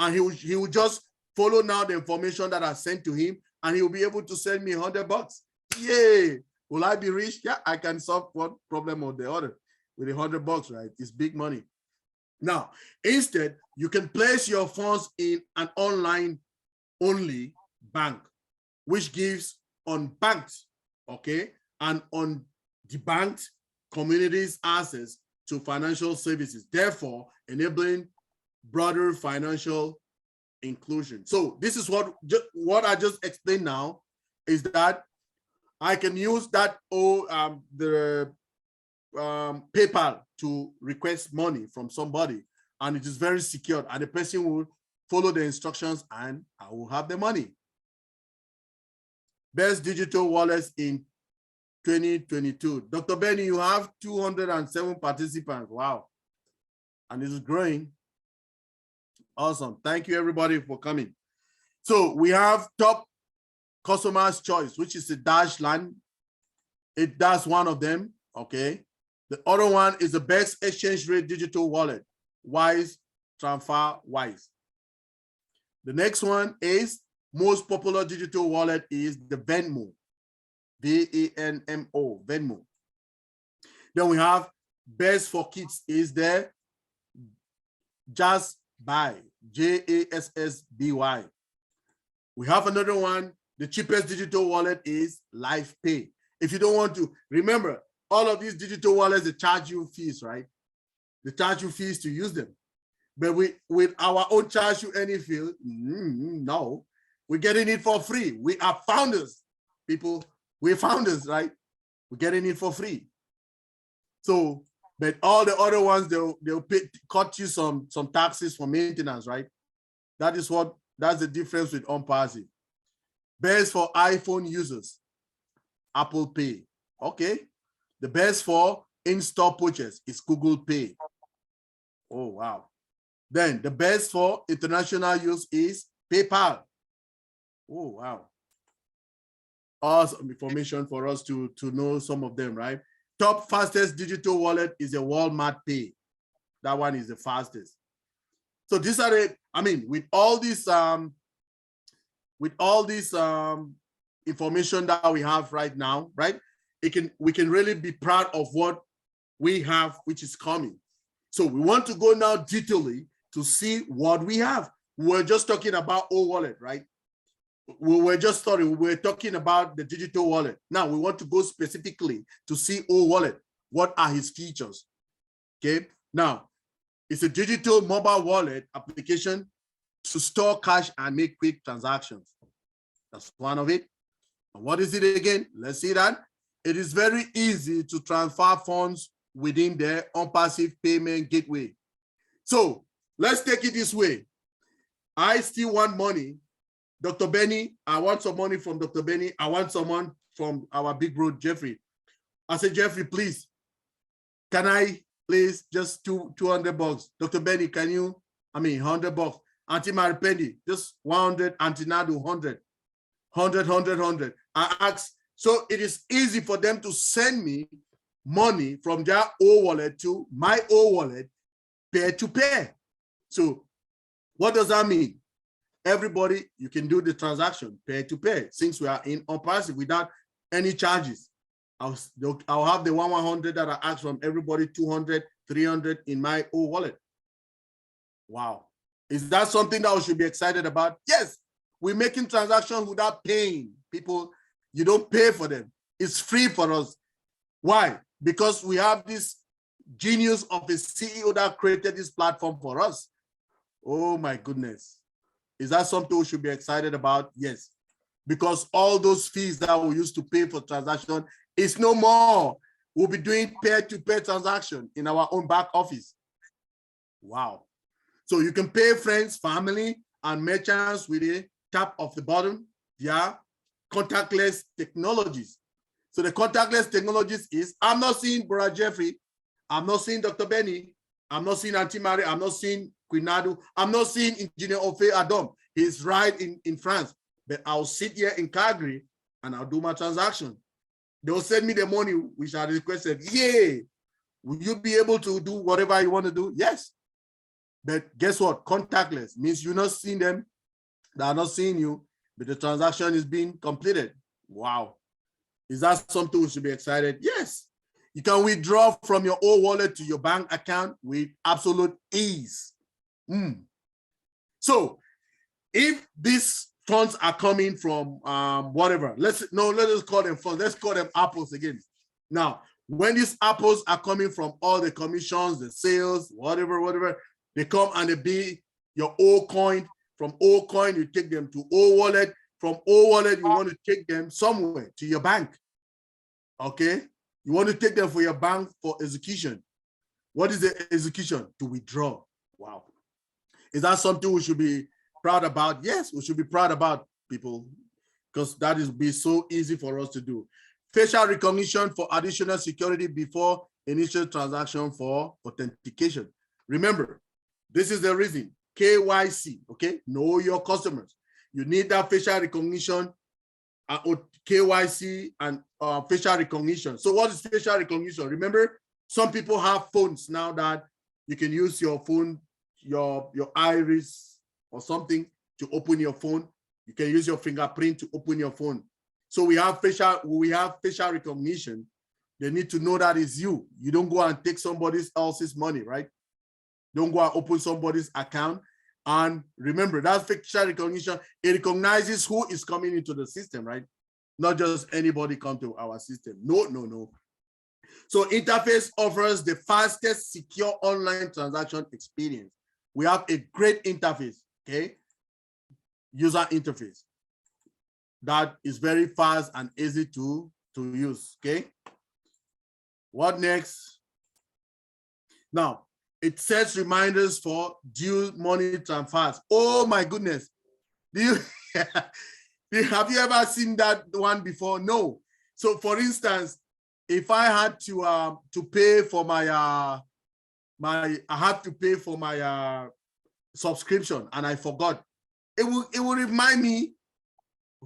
And he will just follow now the information that I sent to him, and he will be able to send me $100. Yay! Will I be rich? Yeah, I can solve one problem or the other with $100, right? It's big money. Now, instead, you can place your funds in an online-only bank, which gives unbanked, okay, and undebanked communities access to financial services, therefore enabling broader financial inclusion. So this is what I just explained now, is that I can use that PayPal to request money from somebody, and it is very secure, and the person will follow the instructions and I will have the money. Best digital wallets in 2022. Dr. Benny, you have 207 participants. Wow. And this is growing. Awesome. Thank you, everybody, for coming. So we have top customer's choice, which is the Dashland. That's one of them. Okay. The other one is the best exchange rate digital wallet, Wise, TransferWise. The next one is most popular digital wallet is the Venmo, V-E-N-M-O, Venmo. Then we have best for kids is the Jassby, Jassby. We have another one. The cheapest digital wallet is LifePay. If you don't want to, remember, all of these digital wallets, they charge you fees, right? They charge you fees to use them. But with our own charge you any fee, no, we're getting it for free. We are founders, people. We're founders, right? We're getting it for free. So, but all the other ones, they'll cut you some taxes for maintenance, right? That's the difference with OnPassive. Best for iPhone users, Apple Pay. Okay. The best for in-store purchase is Google Pay. Oh, wow. Then the best for international use is PayPal. Oh, wow. Awesome information for us to know some of them, right? Top fastest digital wallet is a Walmart Pay. That one is the fastest. So these are with all this information that we have right now, right? We can really be proud of what we have, which is coming. So we want to go now detailedly to see what we have. We're just talking about wallet, right? We were talking about the digital wallet. Now we want to go specifically to see wallet. What are his features? Okay. Now, it's a digital mobile wallet application to store cash and make quick transactions. That's one of it. And what is it again? Let's see that. It is very easy to transfer funds within the OnPassive payment gateway. So let's take it this way. I still want money. Dr. Benny, I want some money from Dr. Benny. I want someone from our big bro, Jeffrey. I said, Jeffrey, please, can I please just $200? Dr. Benny, can you, $100. Auntie Mary Penny, just 100, Auntie Nadu, 100. 100. I ask, so it is easy for them to send me money from their old wallet to my old wallet, peer to peer. So what does that mean? Everybody, you can do the transaction peer to peer since we are in OnPassive without any charges. I'll have the 100 that I asked from everybody, 200, 300 in my old wallet. Wow. Is that something that we should be excited about? Yes. We're making transactions without paying people. You don't pay for them. It's free for us. Why? Because we have this genius of a CEO that created this platform for us. Oh my goodness. Is that something we should be excited about? Yes. Because all those fees that we used to pay for transaction is no more. We'll be doing peer-to-peer transaction in our own back office. Wow. So you can pay friends, family, and merchants with a tap of the button via contactless technologies. So the contactless technologies is, I'm not seeing Brother Jeffrey, I'm not seeing Dr. Benny, I'm not seeing Auntie Marie, I'm not seeing Queen Nadu, I'm not seeing Engineer Ofe Adam. He's right in France, but I'll sit here in Calgary and I'll do my transaction. They'll send me the money which I requested. Yay! Will you be able to do whatever you want to do? Yes. But guess what? Contactless means you're not seeing them, they are not seeing you, but the transaction is being completed. Wow. Is that something we should be excited? Yes. You can withdraw from your old wallet to your bank account with absolute ease. So if these funds are coming from whatever, let us call them funds. Let's call them apples again. Now, when these apples are coming from all the commissions, the sales, whatever, they come and they be your old coin. From old coin, you take them to old wallet. From old wallet, you want to take them somewhere to your bank. Okay? You want to take them for your bank for execution. What is the execution? To withdraw. Wow. Is that something we should be proud about? Yes, we should be proud about, people, because that is be so easy for us to do. Facial recognition for additional security before initial transaction for authentication. Remember, this is the reason. KYC, okay? Know your customers. You need that facial recognition, KYC and facial recognition. So what is facial recognition? Remember, some people have phones now that you can use your phone, your iris or something to open your phone. You can use your fingerprint to open your phone. So we have facial recognition. They need to know that it's you. You don't go and take somebody else's money, right? Don't go and open somebody's account. And remember, that facial recognition, it recognizes who is coming into the system, right? Not just anybody come to our system. No. So Interface offers the fastest, secure online transaction experience. We have a great interface, okay? User interface that is very fast and easy to use, okay? What next? Now, it sets reminders for due money transfers. Oh my goodness. Have you ever seen that one before? No. So for instance, if I had to pay for my subscription and I forgot, it will remind me.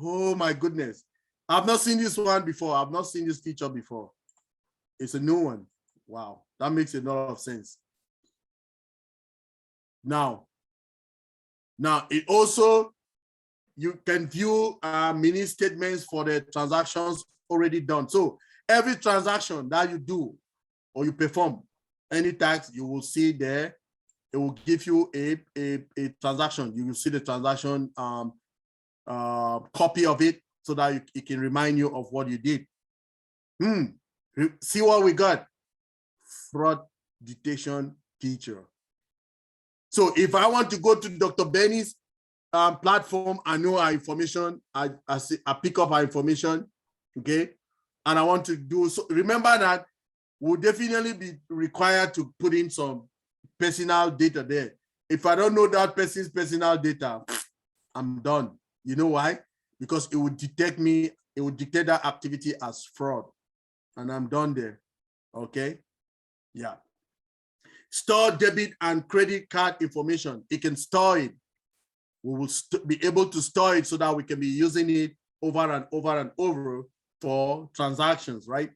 Oh my goodness. I've not seen this one before. I've not seen this feature before. It's a new one. Wow, that makes a lot of sense. Now it also, you can view mini statements for the transactions already done. So every transaction that you do or you perform, any tax, you will see there, it will give you a transaction. You will see the transaction copy of it so that it can remind you of what you did. See what we got? Fraud detection feature. So if I want to go to Dr. Benny's platform, I know our information, I pick up our information, okay? And I want to do, so remember that we'll definitely be required to put in some personal data there. If I don't know that person's personal data, I'm done. You know why? Because it would detect me, it would detect that activity as fraud. And I'm done there, okay? Yeah. Store debit and credit card information. It can store it. We will be able to store it so that we can be using it over and over and over for transactions, right?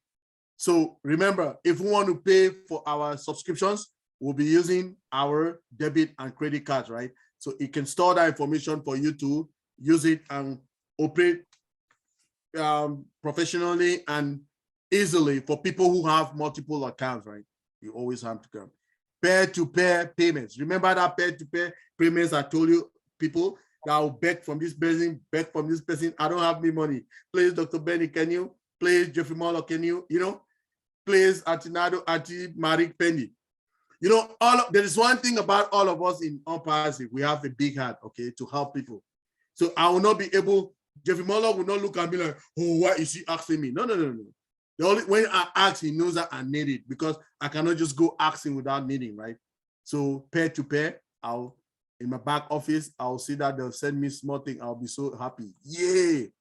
So remember, if we want to pay for our subscriptions, we'll be using our debit and credit cards, right? So it can store that information for you to use it and operate professionally and easily for people who have multiple accounts, right? You always have to come. Peer-to-peer payments. Remember that peer-to-peer payments I told you, people that will beg from this person, I don't have any money. Please, Dr. Benny, can you? Please, Jeffrey Morlock, can you? You know, please, Auntie Nado, Auntie Marie Penny. You know, there is one thing about all of us in On-Passive. We have a big heart, okay, to help people. So I will not be able, Jeffrey Morlock will not look at me like, oh, why is he asking me? No. The only when I ask, he knows that I need it, because I cannot just go asking without needing, right? So pair to pair, in my back office, I'll see that they'll send me small thing. I'll be so happy. Yay!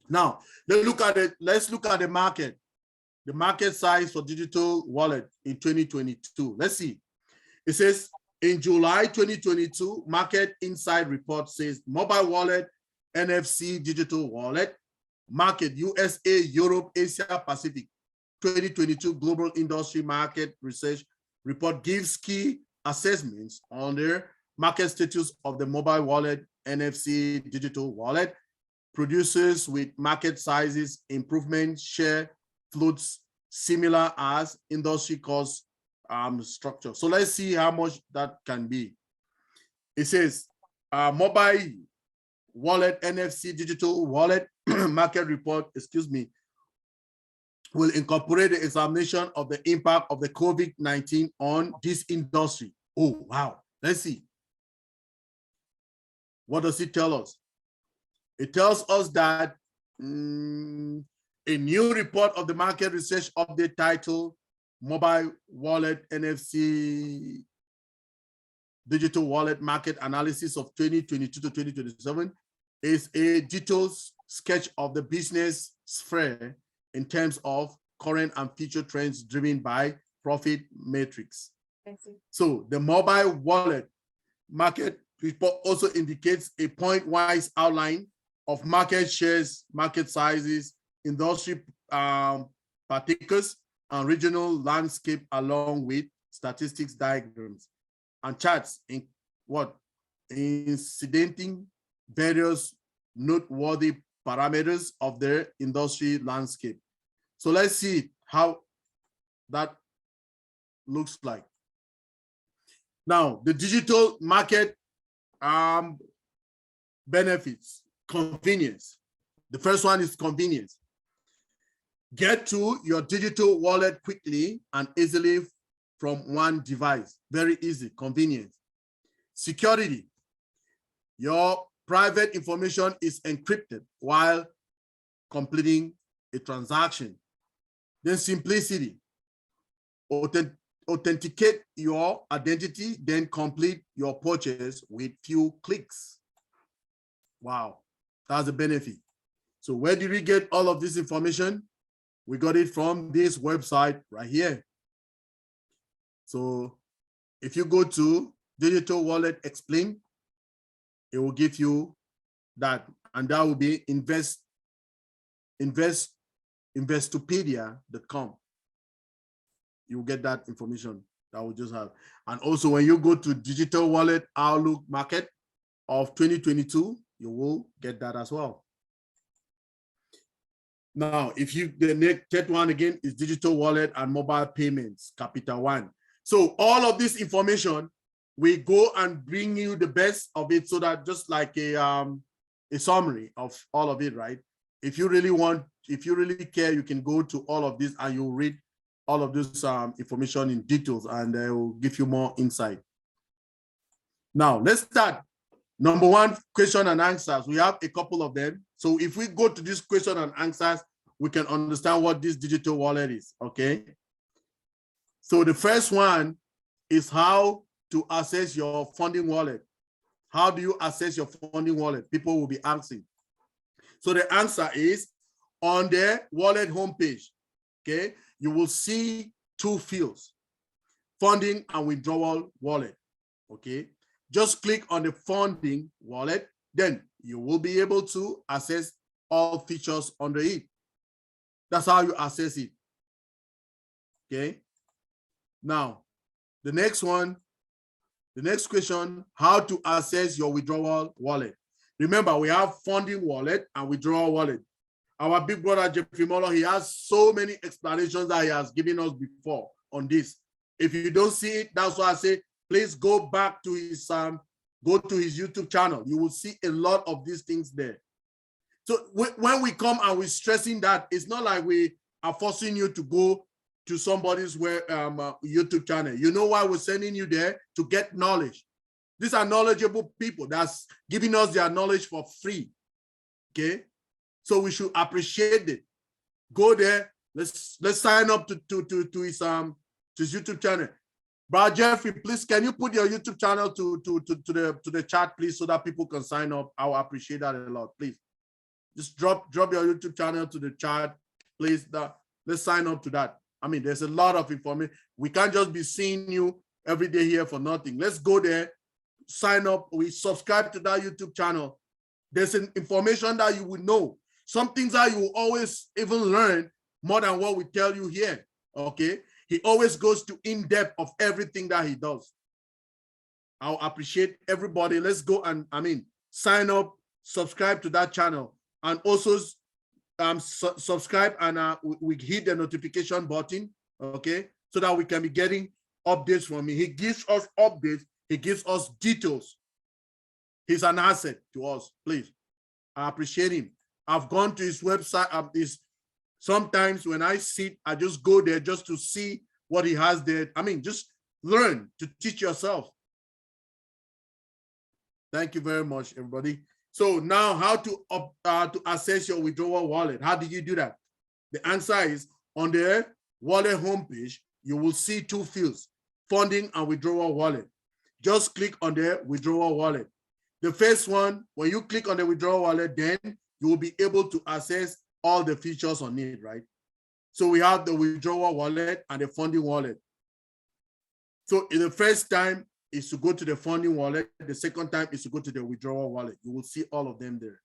Now let's look at it. Let's look at the market. The market size for digital wallet in 2022. Let's see. It says in July 2022, Market Insight report says mobile wallet, NFC digital wallet, market USA, Europe, Asia, Pacific. 2022 Global Industry Market Research report gives key assessments on the market status of the mobile wallet, NFC digital wallet, producers with market sizes, improvement, share, floats similar as industry cost structure. So let's see how much that can be. It says mobile wallet, NFC digital wallet market report, will incorporate the examination of the impact of the COVID-19 on this industry. Oh, wow. Let's see. What does it tell us? It tells us that a new report of the market research update titled Mobile Wallet NFC Digital Wallet Market Analysis of 2022 to 2027 is a detailed sketch of the business sphere in terms of current and future trends driven by profit metrics. So the mobile wallet market report also indicates a point-wise outline of market shares, market sizes, industry particulars, and regional landscape, along with statistics diagrams and charts in incidenting various noteworthy parameters of their industry landscape. So let's see how that looks like. Now, the digital market benefits, convenience. The first one is convenience. Get to your digital wallet quickly and easily from one device. Very easy, convenience. Security. Your private information is encrypted while completing a transaction. Then simplicity. Authenticate your identity, then complete your purchase with few clicks. Wow, that's a benefit. So where did we get all of this information? We got it from this website right here. So if you go to Digital Wallet Explain, it will give you that, and that will be investopedia.com. You will get that information that we just have. And also when you go to Digital Wallet Outlook Market of 2022, you will get that as well. Now, if you, the next third one again is digital wallet and mobile payments, Capital One. So all of this information, we go and bring you the best of it, so that just like a summary of all of it, right? If you really want, if you really care, you can go to all of this and you'll read all of this information in details, and they will give you more insight. Now, let's start. Number one, question and answers. We have a couple of them. So if we go to this question and answers, we can understand what this digital wallet is, okay? So the first one is how to access your funding wallet. How do you access your funding wallet? People will be asking. So the answer is on the wallet homepage, okay? You will see two fields, funding and withdrawal wallet, okay? Just click on the funding wallet, then you will be able to access all features under it. That's how you access it, okay? Now, the next one, the next question, how to access your withdrawal wallet. Remember, we have funding wallet and withdrawal wallet. Our big brother, Jeffrey Morlock, he has so many explanations that he has given us before on this. If you don't see it, that's why I say, please go back to his YouTube channel. You will see a lot of these things there. So when we come and we're stressing that, it's not like we are forcing you to go to somebody's YouTube channel. You know why we're sending you there? To get knowledge. These are knowledgeable people that's giving us their knowledge for free. Okay, so we should appreciate it. Go there. Let's sign up to his YouTube channel. Brother Jeffrey, please can you put your YouTube channel to the chat, please, so that people can sign up? I will appreciate that a lot. Please, just drop your YouTube channel to the chat, please. Let's sign up to that. I mean, there's a lot of information. We can't just be seeing you every day here for nothing. Let's go there, sign up. We subscribe to that YouTube channel. There's an information that you will know. Some things that you will always even learn more than what we tell you here. Okay. He always goes to in-depth of everything that he does. I'll appreciate everybody. Let's go and sign up, subscribe to that channel, and also subscribe and we hit the notification button, okay, so that we can be getting updates from him. He gives us updates. He gives us details. He's an asset to us. Please, I appreciate him. I've gone to his website. Sometimes when I sit, I just go there just to see what he has there. Just learn to teach yourself. Thank you very much, everybody. So now, how to access your withdrawal wallet? How do you do that? The answer is on the wallet homepage. You will see two fields: funding and withdrawal wallet. Just click on the withdrawal wallet. The first one, when you click on the withdrawal wallet, then you will be able to access all the features on it, right? So we have the withdrawal wallet and the funding wallet. So in the first time is to go to the funding wallet. The second time is to go to the withdrawal wallet. You will see all of them there.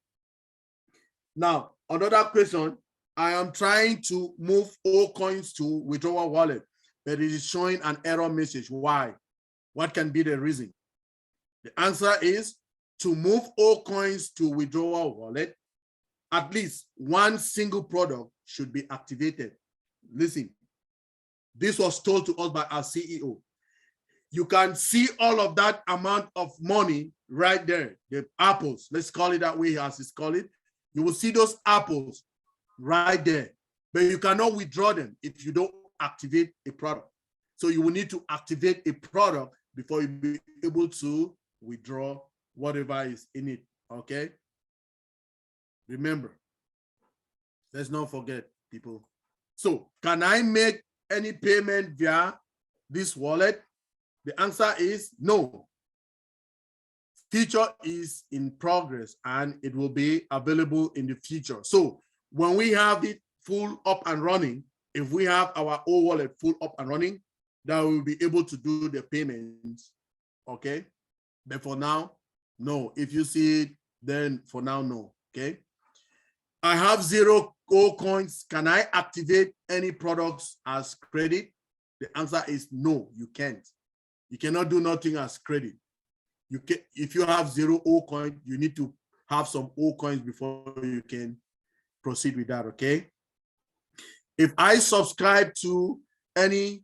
Now, another question, I am trying to move all coins to withdrawal wallet, but it is showing an error message. Why? What can be the reason? The answer is to move all coins to withdrawal wallet, at least one single product should be activated. Listen, this was told to us by our CEO. You can see all of that amount of money right there, the apples, let's call it that way as it's called it. You will see those apples right there, but you cannot withdraw them if you don't activate a product. So you will need to activate a product before you be able to withdraw whatever is in it, okay? Remember, let's not forget, people. So can I make any payment via this wallet? The answer is no. Feature is in progress and it will be available in the future. So when we have it full up and running, if we have our old wallet full up and running, that we'll be able to do the payments, okay? But for now, no. If you see it, then for now, no, okay? I have 0 gold coins. Can I activate any products as credit? The answer is no, you can't. You cannot do nothing as credit. You can, if you have 0 old coin, you need to have some old coins before you can proceed with that, okay? If I subscribe to any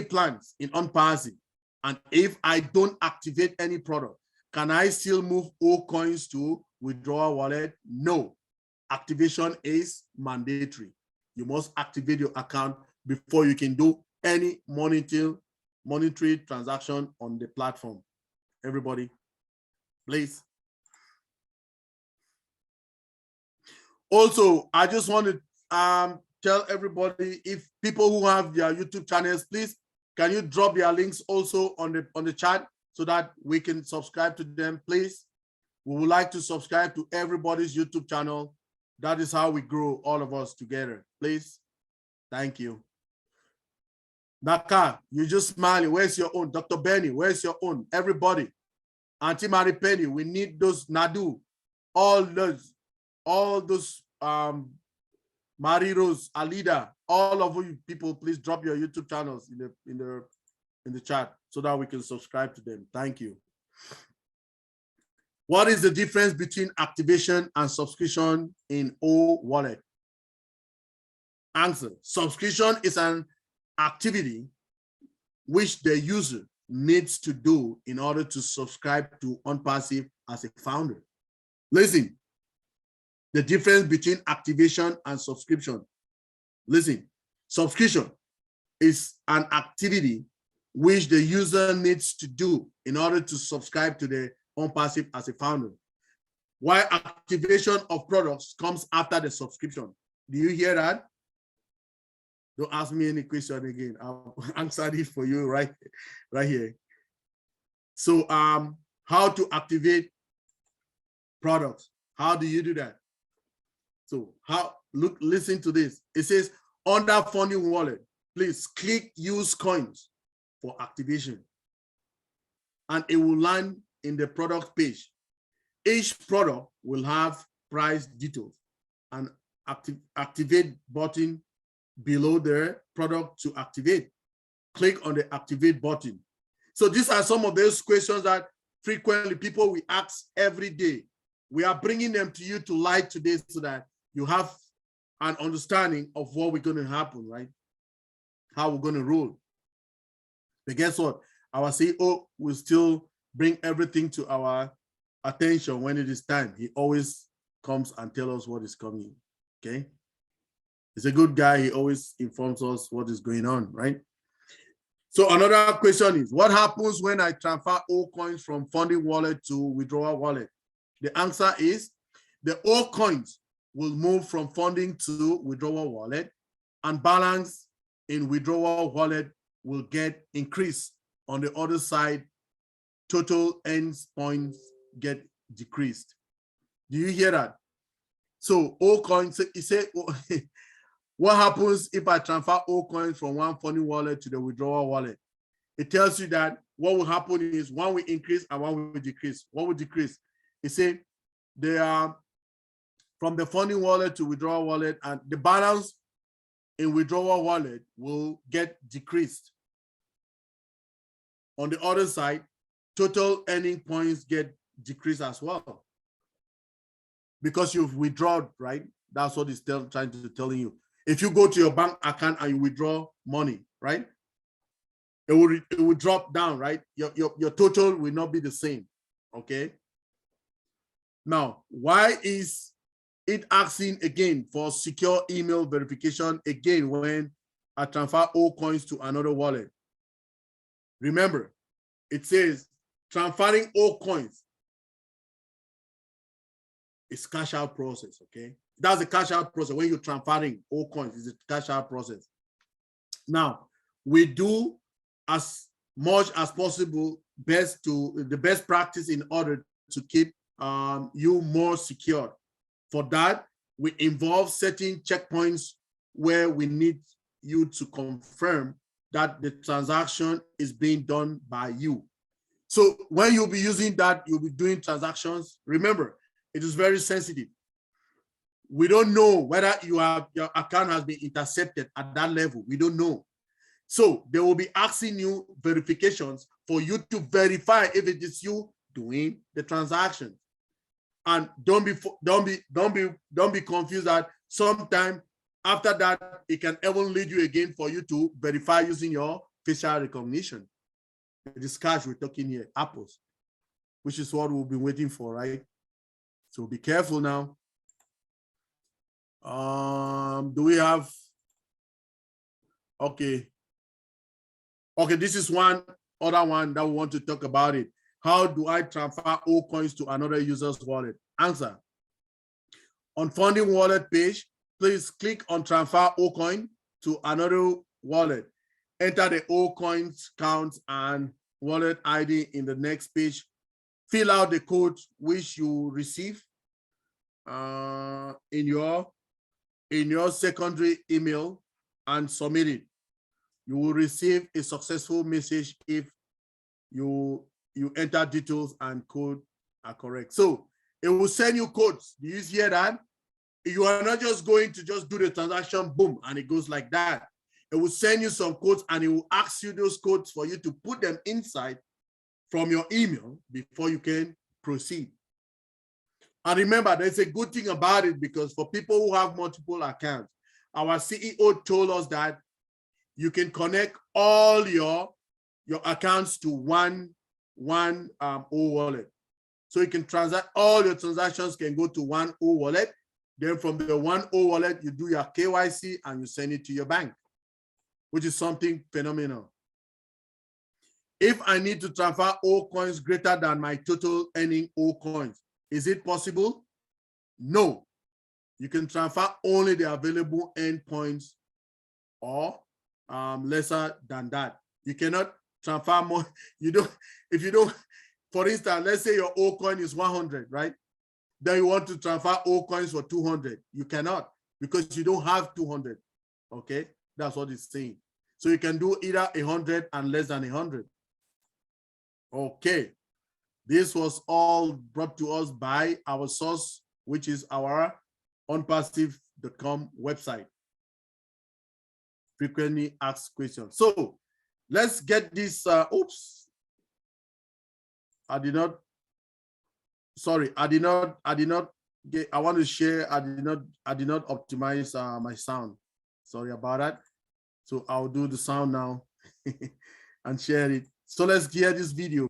plans in OnPassif, and if I don't activate any product, can I still move old coins to withdrawal wallet? No. Activation is mandatory. You must activate your account before you can do any monetary transaction on the platform. Everybody, please. Also, I just want to tell everybody, if people who have their YouTube channels, please, can you drop their links also on the chat so that we can subscribe to them, please? We would like to subscribe to everybody's YouTube channel. That is how we grow, all of us together. Please. Thank you. Naka, you just smiling. Where's your own? Dr. Benny, where's your own? Everybody. Auntie Mary Penny, we need those Nadu. All those Marie Rose, Alida, all of you people, please drop your YouTube channels in the chat so that we can subscribe to them. Thank you. What is the difference between activation and subscription in O Wallet? Answer: subscription is an activity which the user needs to do in order to subscribe to OnPassif as a founder. Listen, the difference between activation and subscription. Listen, Subscription is an activity which the user needs to do in order to subscribe to the OnPassive as a founder. While activation of products comes after the subscription. Do you hear that? Don't ask me any question again. I'll answer it for you right here. So how to activate products? How do you do that? So listen to this. It says under funding wallet, please click use coins for activation. And it will land in the product page. Each product will have price details and activate button below the product to activate. Click on the activate button. So these are some of those questions that frequently people will ask every day. We are bringing them to you to light today so that you have an understanding of what we're going to happen, right? How we're going to roll. But guess what? Our CEO will still bring everything to our attention when it is time. He always comes and tells us what is coming, okay? He's a good guy. He always informs us what is going on, right? So another question is, what happens when I transfer all coins from funding wallet to withdrawal wallet? The answer is the all coins will move from funding to withdrawal wallet, and balance in withdrawal wallet will get increased. On the other side, total ends points get decreased. Do you hear that? So all coins, it said, what happens if I transfer all coins from one funding wallet to the withdrawal wallet? It tells you that what will happen is one will increase and one will decrease. What will decrease? It said they are from the funding wallet to withdrawal wallet, and the balance in withdrawal wallet will get decreased. On the other side, total earning points get decreased as well. Because you've withdrawn, right? That's what it's trying to tell you. If you go to your bank account and you withdraw money, right? It will drop down, right? Your total will not be the same, okay? Now, why is it asking again for secure email verification again when I transfer all coins to another wallet? Remember, it says transferring all coins is cash out process, okay? That's a cash out process. When you're transferring all coins, it's a cash out process. Now, we do as much as possible the best practice in order to keep you more secure. For that, we involve certain checkpoints where we need you to confirm that the transaction is being done by you. So when you'll be using that, you'll be doing transactions. Remember, it is very sensitive. We don't know whether your account has been intercepted at that level. We don't know. So they will be asking you verifications for you to verify if it is you doing the transaction. And don't be confused that sometime after that it can even lead you again for you to verify using your facial recognition. It is cash we're talking here, apples, which is what we'll be waiting for, right? So be careful now. Do we have? Okay, this is one other one that we want to talk about it. How do I transfer all coins to another user's wallet? Answer. On funding wallet page, please click on transfer all coin to another wallet. Enter the all coins count and wallet ID in the next page. Fill out the code which you receive in your secondary email and submit it. You will receive a successful message if you enter details and code are correct. So it will send you codes. Do you hear that? You are not just going to just do the transaction, boom, and it goes like that. It will send you some codes and it will ask you those codes for you to put them inside from your email before you can proceed. And remember, there's a good thing about it, because for people who have multiple accounts, our CEO told us that you can connect all your accounts to one O wallet. So you can transact, all your transactions can go to one O wallet. Then from the one O wallet, you do your KYC and you send it to your bank. which is something phenomenal. If I need to transfer all coins greater than my total earning all coins, is it possible? No. You can transfer only the available earned points or lesser than that. You cannot transfer more. You don't, if you don't, for instance, let's say your old coin is 100, right? Then you want to transfer old coins for 200. You cannot because you don't have 200. Okay, that's what it's saying. So you can do either 100 and less than 100. Okay, this was all brought to us by our source, which is our onpassive.com website. Frequently asked questions. So let's get this. Oops, I did not get. I want to share. I did not optimize my sound. Sorry about that. So I'll do the sound now and share it. So let's hear this video.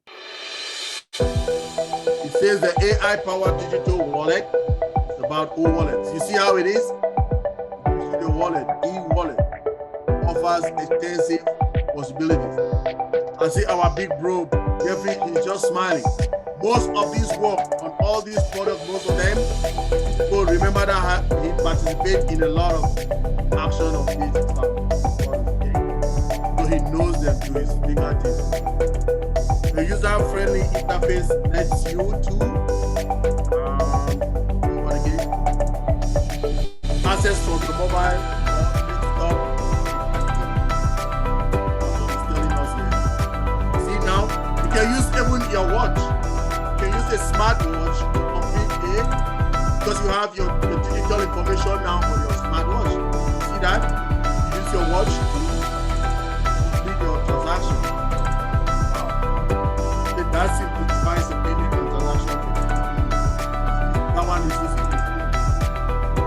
It says the AI-powered digital wallet. It's about e-wallets. You see how it is? The wallet, e-wallet, offers extensive possibilities. I see our big bro, Jeffrey, is just smiling. Most of this work on all these products, most of them, people remember that he participated in a lot of action of this stuff. So he knows them to his fingertips. The user-friendly interface lets you to access from the mobile desktop. See now, you can use even your watch. You can use a smartwatch to complete it because you have your digital information now on your smartwatch. See that? You use your watch to complete your transaction. That simplifies the payment and transaction. That one is using it.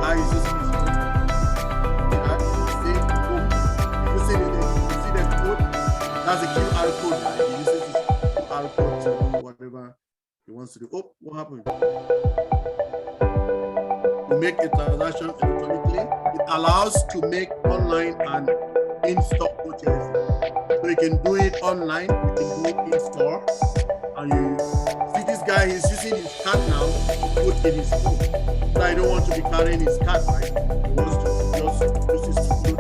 That is using it. You see the code? That's a QR code. Right? He uses this QR code to do whatever he wants to do. Oh, what happened? To make a transaction electronically, it allows to make online and in-store purchases. So you can do it online, you can do it in-store. And you see this guy, he's using his card now to put in his phone. So I don't want to be carrying his card, right? He wants to just use his phone.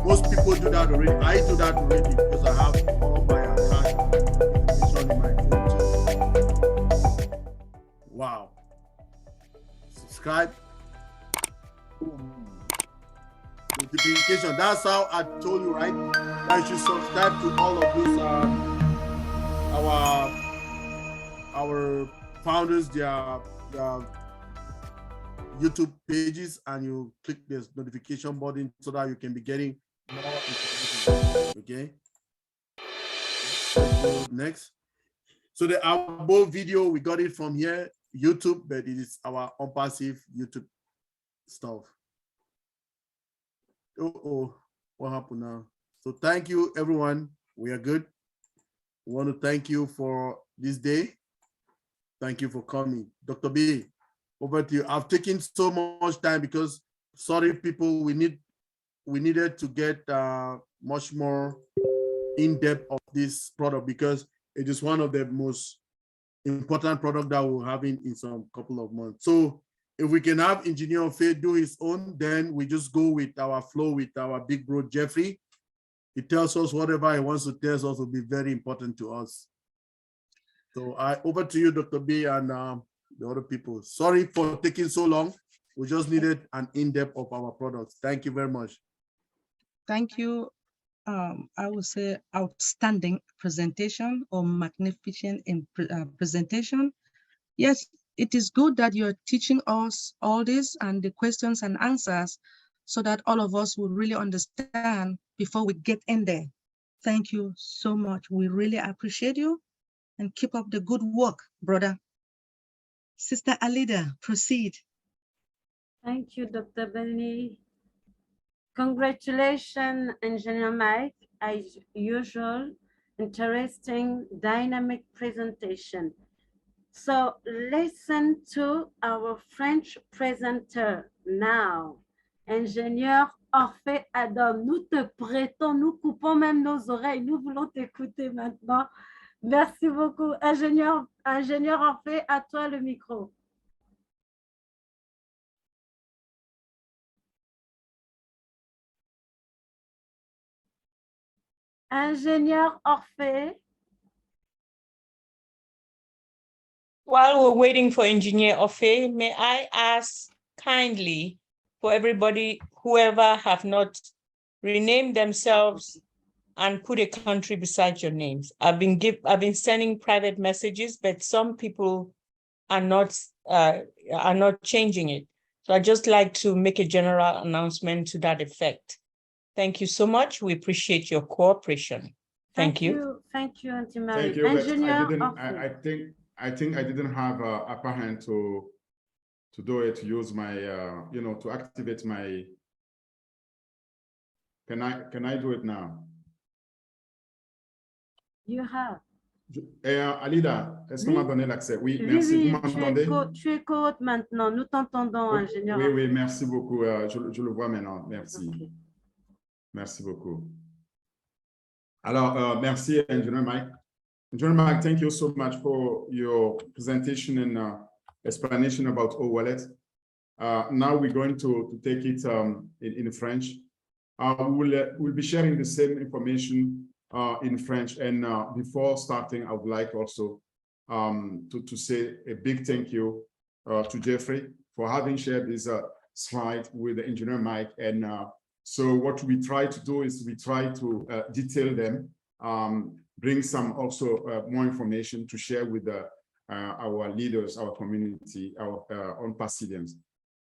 Most people do that already. I do that already because I have all my card information in my phone too. Wow. Subscribe. Boom. Notification. That's how I told you, right? I should subscribe to all of these our founders, their YouTube pages, and you click this notification button so that you can be getting more information. Okay. Next. So the above video, we got it from here, YouTube, but it is our OnPassive YouTube stuff. Oh, what happened now? So thank you, everyone. We are good. We want to thank you for this day. Thank you for coming. Dr. B, over to you. I've taken so much time because, sorry, people, we needed to get much more in-depth of this product because it is one of the most important products that we're having in some couple of months. So if we can have Engineer of Faith do his own, then we just go with our flow with our big bro, Jeffrey. He tells us whatever he wants to tell us will be very important to us. So over to you, Dr. B, and the other people. Sorry for taking so long. We just needed an in-depth of our products. Thank you very much. Thank you. I would say outstanding presentation or magnificent presentation. Yes, it is good that you're teaching us all this and the questions and answers so that all of us will really understand before we get in there. Thank you so much. We really appreciate you and keep up the good work, brother. Sister Alida, proceed. Thank you, Dr. Benny. Congratulations, Engineer Mike, as usual, interesting, dynamic presentation. So listen to our French presenter now, Engineer Orphée Adam, nous te prêtons, nous coupons même nos oreilles, nous voulons t'écouter maintenant. Merci beaucoup. Ingénieur Orphée, à toi le micro. Ingénieur Orphée. While we're waiting for Engineer Ofe, may I ask kindly for everybody, whoever have not renamed themselves and put a country beside your names. I've been sending private messages, but some people are not changing it. So I'd just like to make a general announcement to that effect. Thank you so much. We appreciate your cooperation. Thank you. Thank you, Auntie Marie. Thank you, but Ingénieur I think I didn't have upper hand to do it, to use my, to activate my, can I do it now? You have. Alida, est-ce qu'on Oui. m'a donné l'accès? Oui, Oui, merci. oui, Vous m'entendez? tu es co-hôte maintenant. Nous t'entendons, Oui, ingénieur. oui, merci beaucoup. Je le vois maintenant. Merci. Okay. Merci beaucoup. Alors, merci, Engineer Mike. Engineer Mike, thank you so much for your presentation and explanation about O-Wallet. Now we're going to take it in French. We'll be sharing the same information in French. And before starting, I would like also to say a big thank you to Jeffrey for having shared this slide with the Engineer Mike. And so what we try to do is we try to detail them, bring some also more information to share with our leaders, our community, our own Pacidians.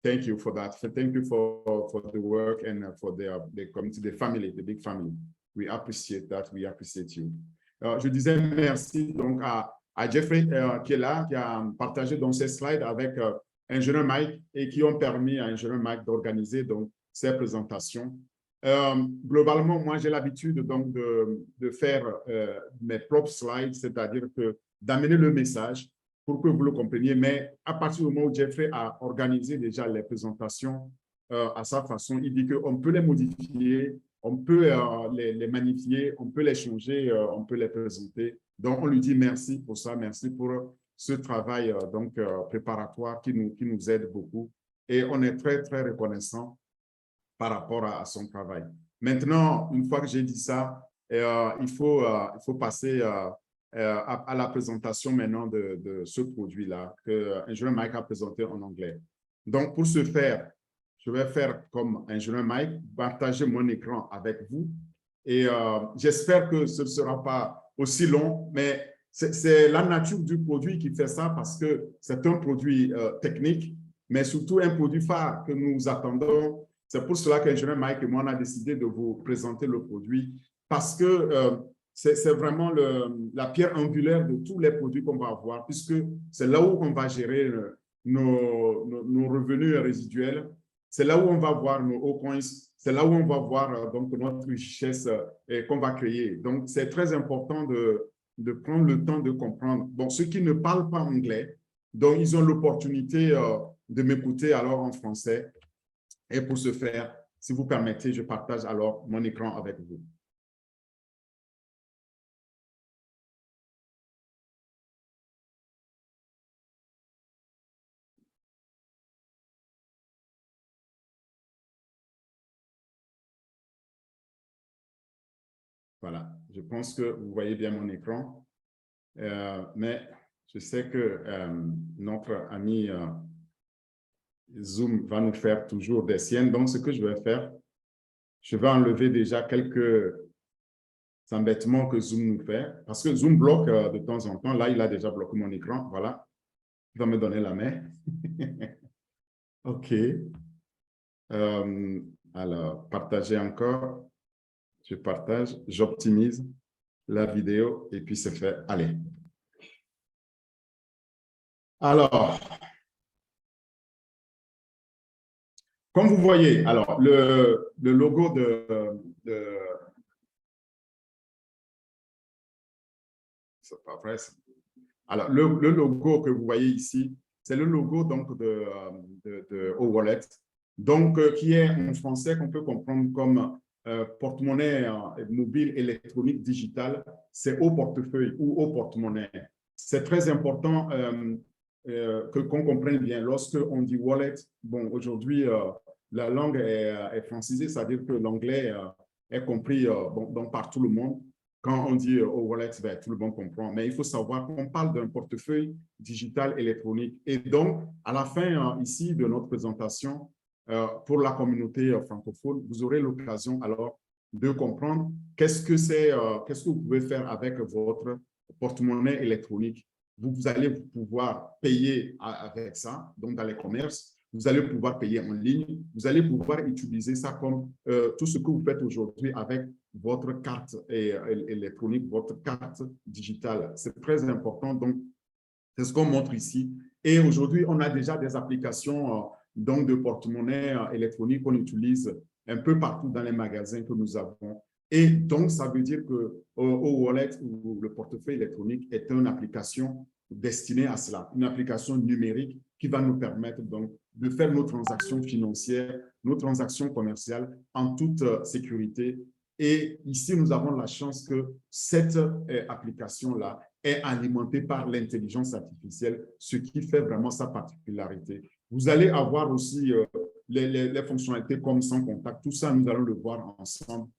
Thank you for that. Thank you for the work and for the community, the family, the big family. We appreciate that. We appreciate you. Je disais merci donc à Jeffrey qui est là, qui a partagé donc ces slides avec Ingénieur Mike et qui ont permis à Ingénieur Mike d'organiser donc ces présentations. Globalement, moi, j'ai l'habitude donc de faire mes propres slides, c'est-à-dire que d'amener le message pour que vous le compreniez, mais à partir du moment où Jeffrey a organisé déjà les présentations à sa façon, il dit qu'on peut les modifier, on peut les magnifier, on peut les changer, on peut les présenter. Donc, on lui dit merci pour ça, merci pour ce travail donc préparatoire qui nous aide beaucoup. Et on est très, très reconnaissant par rapport à son travail. Maintenant, une fois que j'ai dit ça, il faut passer à la présentation maintenant de ce produit-là que Ingénieur Mike a présenté en anglais. Donc, pour ce faire, je vais faire comme Ingénieur Mike, partager mon écran avec vous. Et j'espère que ce ne sera pas aussi long, mais c'est la nature du produit qui fait ça parce que c'est un produit technique, mais surtout un produit phare que nous attendons. C'est pour cela qu'Ingénieur Mike et moi, on a décidé de vous présenter le produit parce que c'est vraiment la pierre angulaire de tous les produits qu'on va avoir, puisque c'est là où on va gérer nos revenus résiduels, c'est là où on va voir nos hauts coins, c'est là où on va voir donc notre richesse qu'on va créer. Donc, c'est très important de prendre le temps de comprendre. Bon, ceux qui ne parlent pas anglais, donc ils ont l'opportunité de m'écouter alors en français. Et pour ce faire, si vous permettez, je partage alors mon écran avec vous. Voilà, je pense que vous voyez bien mon écran, mais je sais que notre ami Zoom va nous faire toujours des siennes. Donc, ce que je vais faire, je vais enlever déjà quelques embêtements que Zoom nous fait, parce que Zoom bloque de temps en temps. Là, il a déjà bloqué mon écran. Voilà, il va me donner la main. OK. Alors, partager encore. Je partage, j'optimise la vidéo et puis c'est fait. Allez. Alors, comme vous voyez, alors le logo c'est pas vrai. Alors, le logo que vous voyez ici, c'est le logo donc de O-Wallet. Donc, qui est en français qu'on peut comprendre comme porte-monnaie mobile électronique digital, c'est au portefeuille ou au porte-monnaie. C'est très important qu'on comprenne bien. Lorsqu'on dit wallet, bon, aujourd'hui, la langue est francisée, c'est-à-dire que l'anglais est compris donc par tout le monde. Quand on dit au wallet, ben, tout le monde comprend. Mais il faut savoir qu'on parle d'un portefeuille digital électronique. Et donc, à la fin ici de notre présentation, pour la communauté francophone, vous aurez l'occasion alors de comprendre qu'est-ce que vous pouvez faire avec votre porte-monnaie électronique. Vous allez pouvoir payer avec ça, donc dans les commerces. Vous allez pouvoir payer en ligne. Vous allez pouvoir utiliser ça comme tout ce que vous faites aujourd'hui avec votre carte électronique, votre carte digitale. C'est très important. Donc, c'est ce qu'on montre ici. Et aujourd'hui, on a déjà des applications donc de porte-monnaie électronique qu'on utilise un peu partout dans les magasins que nous avons. Et donc, ça veut dire que au wallet ou le portefeuille électronique est une application destinée à cela, une application numérique qui va nous permettre donc de faire nos transactions financières, nos transactions commerciales en toute sécurité. Et ici, nous avons la chance que cette application-là est alimentée par l'intelligence artificielle, ce qui fait vraiment sa particularité. Vous allez avoir aussi les fonctionnalités comme sans contact. Tout ça, nous allons le voir ensemble.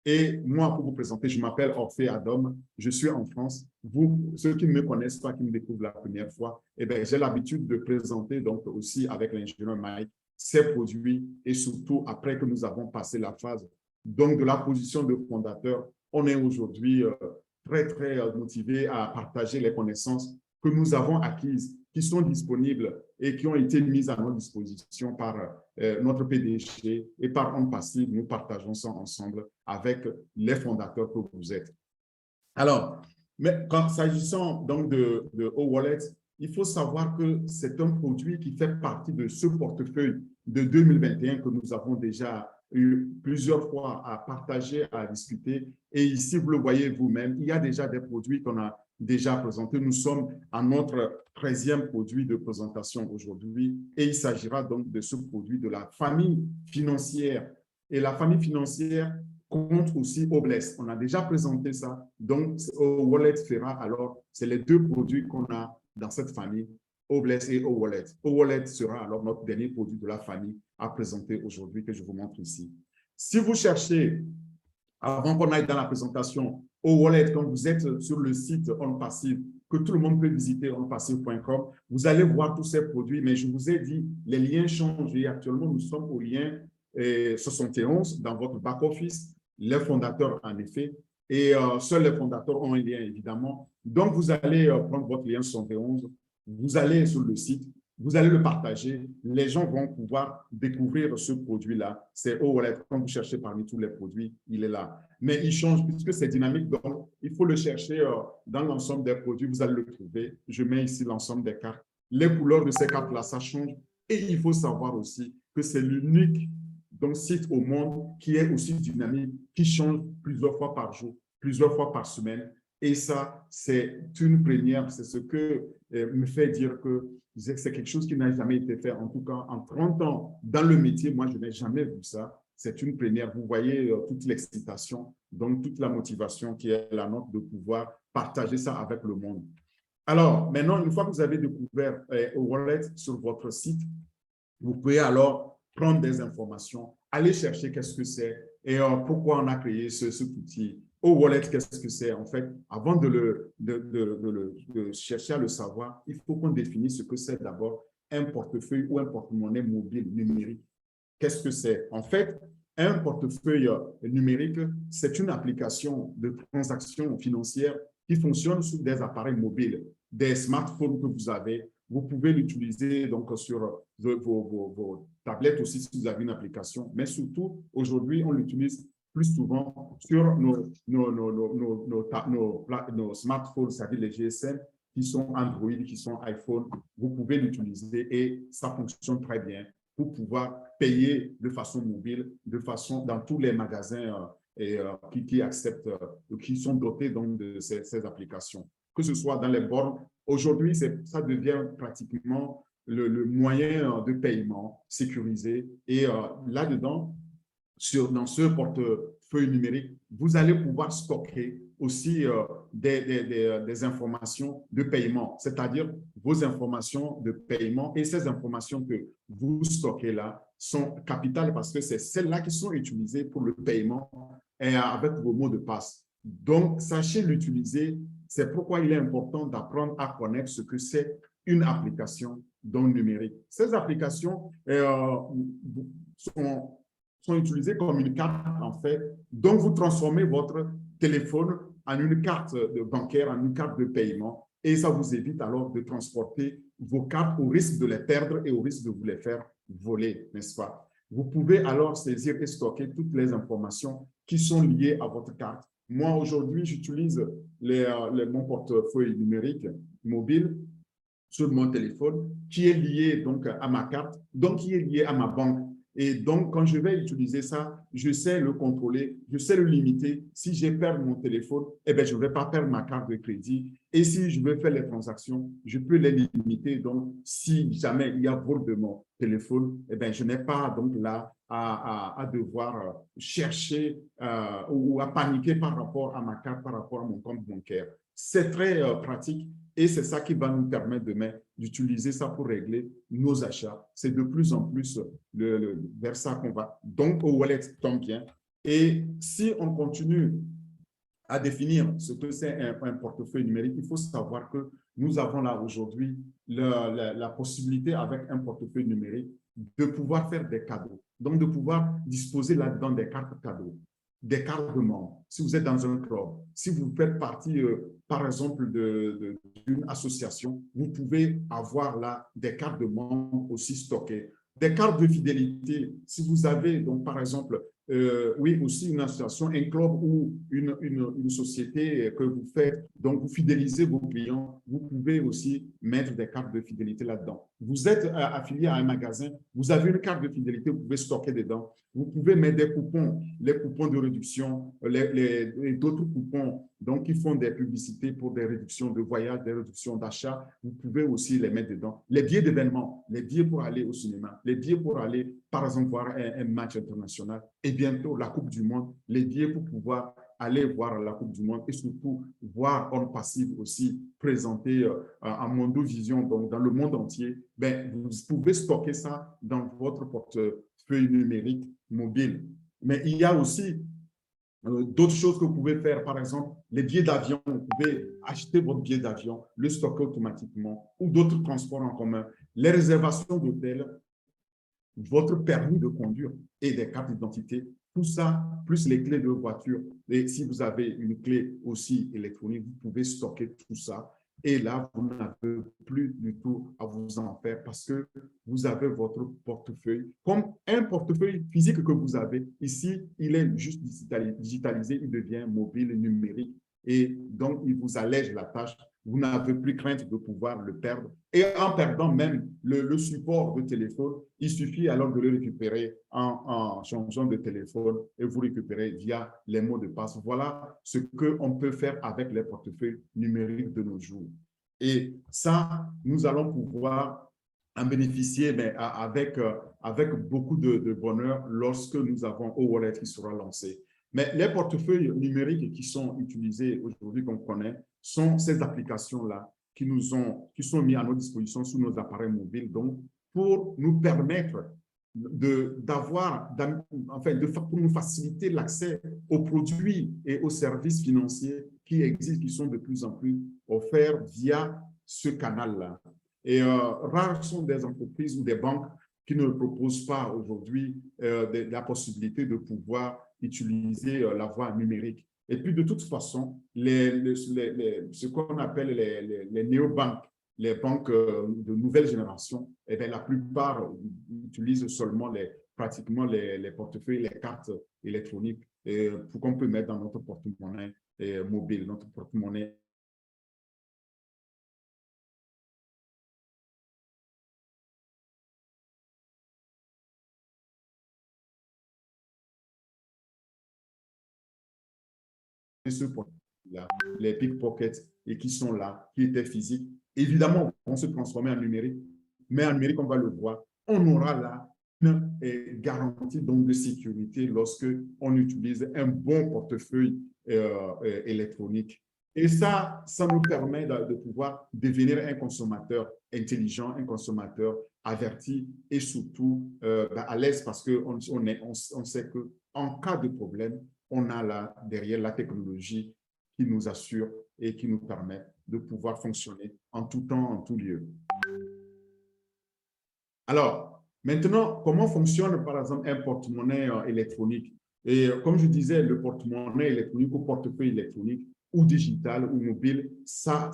Et moi, pour vous présenter, je m'appelle Orphée Adam, je suis en France. Vous, ceux qui ne me connaissent pas, qui me découvrent la première fois, eh bien, j'ai l'habitude de présenter donc aussi avec l'ingénieur Mike ces produits et surtout après que nous avons passé la phase donc de la position de fondateur, on est aujourd'hui très motivé à partager les connaissances que nous avons acquises, qui sont disponibles et qui ont été mises à notre disposition par notre PDG et par On Passive. Nous partageons ça ensemble avec les fondateurs que vous êtes. Alors, mais s'agissant donc de O-Wallet, il faut savoir que c'est un produit qui fait partie de ce portefeuille de 2021 que nous avons déjà eu plusieurs fois à partager, à discuter. Et ici, vous le voyez vous-même, il y a déjà des produits qu'on a déjà présentés. Nous sommes à notre 13e produit de présentation aujourd'hui et il s'agira donc de ce produit de la famille financière. Et la famille financière compte aussi Obless. On a déjà présenté ça. Donc, O-Wallet fera alors, c'est les deux produits qu'on a dans cette famille, Obless et O-Wallet. O-Wallet sera alors notre dernier produit de la famille à présenter aujourd'hui que je vous montre ici. Si vous cherchez, avant qu'on aille dans la présentation, O-Wallet, quand vous êtes sur le site On Passive, que tout le monde peut visiter, onpassive.com, vous allez voir tous ces produits, mais je vous ai dit, les liens changent et actuellement, nous sommes au lien 71 dans votre back-office, les fondateurs en effet, et seuls les fondateurs ont un lien évidemment. Donc, vous allez prendre votre lien 71, vous allez sur le site, vous allez le partager, les gens vont pouvoir découvrir ce produit-là. C'est O-Wallet, quand vous cherchez parmi tous les produits, il est là. Mais il change puisque c'est dynamique, donc il faut le chercher dans l'ensemble des produits, vous allez le trouver. Je mets ici l'ensemble des cartes. Les couleurs de ces cartes-là, ça change. Et il faut savoir aussi que c'est l'unique site au monde qui est aussi dynamique, qui change plusieurs fois par jour, plusieurs fois par semaine. Et ça, c'est une première, c'est ce que me fait dire que c'est quelque chose qui n'a jamais été fait. En tout cas, en 30 ans dans le métier, moi, je n'ai jamais vu ça. C'est une première. Vous voyez toute l'excitation, donc toute la motivation qui est la nôtre de pouvoir partager ça avec le monde. Alors, maintenant, une fois que vous avez découvert O-Wallet sur votre site, vous pouvez alors prendre des informations, aller chercher qu'est-ce que c'est et pourquoi on a créé cet outil. O-Wallet, qu'est-ce que c'est? En fait, avant de chercher à le savoir, il faut qu'on définisse ce que c'est d'abord un portefeuille ou un porte-monnaie mobile numérique. Qu'est-ce que c'est? En fait, un portefeuille numérique, c'est une application de transaction financière qui fonctionne sur des appareils mobiles, des smartphones que vous avez. Vous pouvez l'utiliser donc sur vos tablettes aussi si vous avez une application, mais surtout, aujourd'hui, on l'utilise plus souvent sur nos smartphones, c'est-à-dire les GSM, qui sont Android, qui sont iPhone. Vous pouvez l'utiliser et ça fonctionne très bien pour pouvoir payer de façon mobile, dans tous les magasins qui acceptent, qui sont dotés donc de ces applications. Que ce soit dans les bornes, aujourd'hui, ça devient pratiquement le moyen de paiement sécurisé. Et là-dedans, dans ce portefeuille numérique, vous allez pouvoir stocker aussi des informations de paiement, c'est-à-dire vos informations de paiement. Et ces informations que vous stockez là sont capitales parce que c'est celles-là qui sont utilisées pour le paiement avec vos mots de passe. Donc, sachez l'utiliser. C'est pourquoi il est important d'apprendre à connaître ce que c'est une application dans le numérique. Ces applications sont utilisées comme une carte, en fait, dont vous transformez votre téléphone en une carte bancaire, en une carte de paiement, et ça vous évite alors de transporter vos cartes au risque de les perdre et au risque de vous les faire voler, n'est-ce pas? Vous pouvez alors saisir et stocker toutes les informations qui sont liées à votre carte. Moi, aujourd'hui, j'utilise mon portefeuille numérique mobile sur mon téléphone qui est lié donc à ma carte, donc qui est lié à ma banque. Et donc, quand je vais utiliser ça, je sais le contrôler, je sais le limiter. Si je perds mon téléphone, eh bien, je ne vais pas perdre ma carte de crédit. Et si je veux faire les transactions, je peux les limiter. Donc, si jamais il y a vol de mon téléphone, eh bien, je n'ai pas donc là à devoir chercher ou à paniquer par rapport à ma carte, par rapport à mon compte bancaire. C'est très pratique. Et c'est ça qui va nous permettre demain d'utiliser ça pour régler nos achats. C'est de plus en plus vers ça qu'on va. Donc, au wallet tombe bien. Et si on continue à définir ce que c'est un portefeuille numérique, il faut savoir que nous avons là aujourd'hui la possibilité avec un portefeuille numérique de pouvoir faire des cadeaux. Donc, de pouvoir disposer là-dedans des cartes cadeaux, des cartes de membres. Si vous êtes dans un club, si vous faites partie, par exemple, d'une association, vous pouvez avoir là des cartes de membres aussi stockées. Des cartes de fidélité, si vous avez, donc, par exemple, oui, aussi une association, un club ou une société que vous faites, donc vous fidélisez vos clients, vous pouvez aussi mettre des cartes de fidélité là-dedans. Vous êtes affilié à un magasin, vous avez une carte de fidélité, vous pouvez stocker dedans. Vous pouvez mettre des coupons, les coupons de réduction, d'autres coupons, donc qui font des publicités pour des réductions de voyage, des réductions d'achat. Vous pouvez aussi les mettre dedans. Les billets d'événements, les billets pour aller au cinéma, les billets pour aller, par exemple, voir un match international et bientôt la Coupe du Monde, les billets pour pouvoir aller voir la Coupe du Monde et surtout voir On Passive aussi présenté en Mondovision, donc dans le monde entier. Ben, vous pouvez stocker ça dans votre portefeuille numérique mobile. Mais il y a aussi d'autres choses que vous pouvez faire. Par exemple, les billets d'avion, vous pouvez acheter votre billet d'avion, le stocker automatiquement ou d'autres transports en commun. Les réservations d'hôtels, votre permis de conduire et des cartes d'identité, tout ça, plus les clés de voiture. Et si vous avez une clé aussi électronique, vous pouvez stocker tout ça. Et là, vous n'avez plus du tout à vous en faire parce que vous avez votre portefeuille. Comme un portefeuille physique que vous avez, ici, il est juste digitalisé, il devient mobile, numérique. Et donc, il vous allège la tâche. Vous n'avez plus crainte de pouvoir le perdre. Et en perdant même le support de téléphone, il suffit alors de le récupérer en changeant de téléphone et vous récupérez via les mots de passe. Voilà ce qu'on peut faire avec les portefeuilles numériques de nos jours. Et ça, nous allons pouvoir en bénéficier avec beaucoup de bonheur lorsque nous avons Wallet qui sera lancé. Mais les portefeuilles numériques qui sont utilisés aujourd'hui, qu'on connaît, sont ces applications-là qui sont mises à notre disposition sur nos appareils mobiles, donc pour nous permettre pour nous faciliter l'accès aux produits et aux services financiers qui existent, qui sont de plus en plus offerts via ce canal-là. Et rares sont des entreprises ou des banques qui ne proposent pas aujourd'hui la possibilité de pouvoir utiliser la voie numérique. Et puis, de toute façon, ce qu'on appelle les néobanques, les banques de nouvelle génération, eh bien, la plupart utilisent seulement pratiquement les portefeuilles, les cartes électroniques qu'on peut mettre dans notre porte-monnaie mobile, notre porte-monnaie les pickpockets et qui sont là, qui étaient physiques, évidemment, vont se transformer en numérique mais en numérique, on va le voir, on aura là une garantie donc de sécurité lorsque on utilise un bon portefeuille électronique. Et ça nous permet de pouvoir devenir un consommateur intelligent, un consommateur averti et surtout à l'aise parce qu'on sait qu'en cas de problème, on a là derrière la technologie qui nous assure et qui nous permet de pouvoir fonctionner en tout temps, en tout lieu. Alors, maintenant, comment fonctionne par exemple un porte-monnaie électronique? Et comme je disais, le porte-monnaie électronique ou portefeuille électronique ou digital ou mobile, ça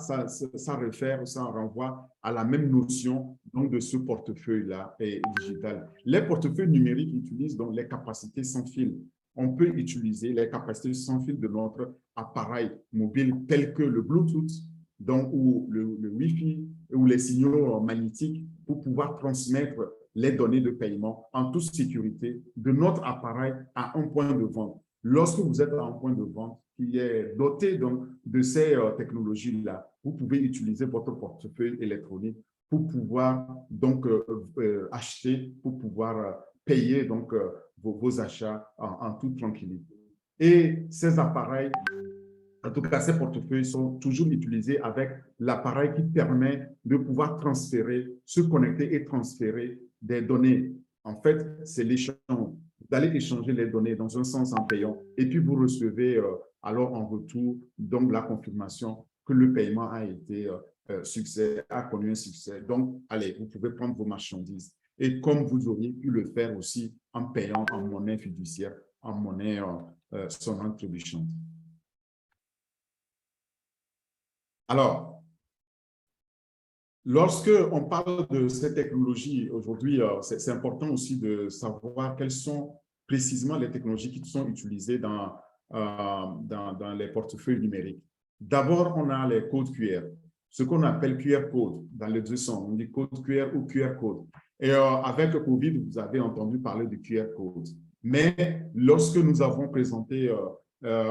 renvoie à la même notion donc, de ce portefeuille-là digital. Les portefeuilles numériques utilisent donc les capacités sans fil. On peut utiliser les capacités sans fil de notre appareil mobile tels que le Bluetooth, donc, ou le Wi-Fi ou les signaux magnétiques pour pouvoir transmettre les données de paiement en toute sécurité de notre appareil à un point de vente. Lorsque vous êtes à un point de vente qui est doté donc, de ces technologies-là, vous pouvez utiliser votre portefeuille électronique pour pouvoir donc acheter, pour pouvoir payer donc vos achats en toute tranquillité. Et ces appareils, en tout cas, ces portefeuilles sont toujours utilisés avec l'appareil qui permet de pouvoir transférer, se connecter et transférer des données. En fait, c'est l'échange. Vous allez échanger les données dans un sens en payant et puis vous recevez alors en retour donc la confirmation que le paiement a été succès, a connu un succès. Donc, allez, vous pouvez prendre vos marchandises. Et comme vous auriez pu le faire aussi en payant en monnaie fiduciaire, en monnaie sonnante trébuchante. Alors, lorsque on parle de ces technologies aujourd'hui, c'est important aussi de savoir quelles sont précisément les technologies qui sont utilisées dans les portefeuilles numériques. D'abord, on a les codes QR, ce qu'on appelle QR code dans les deux sens. On dit code QR ou QR code. Et avec le COVID, vous avez entendu parler du QR code. Mais lorsque nous avons présenté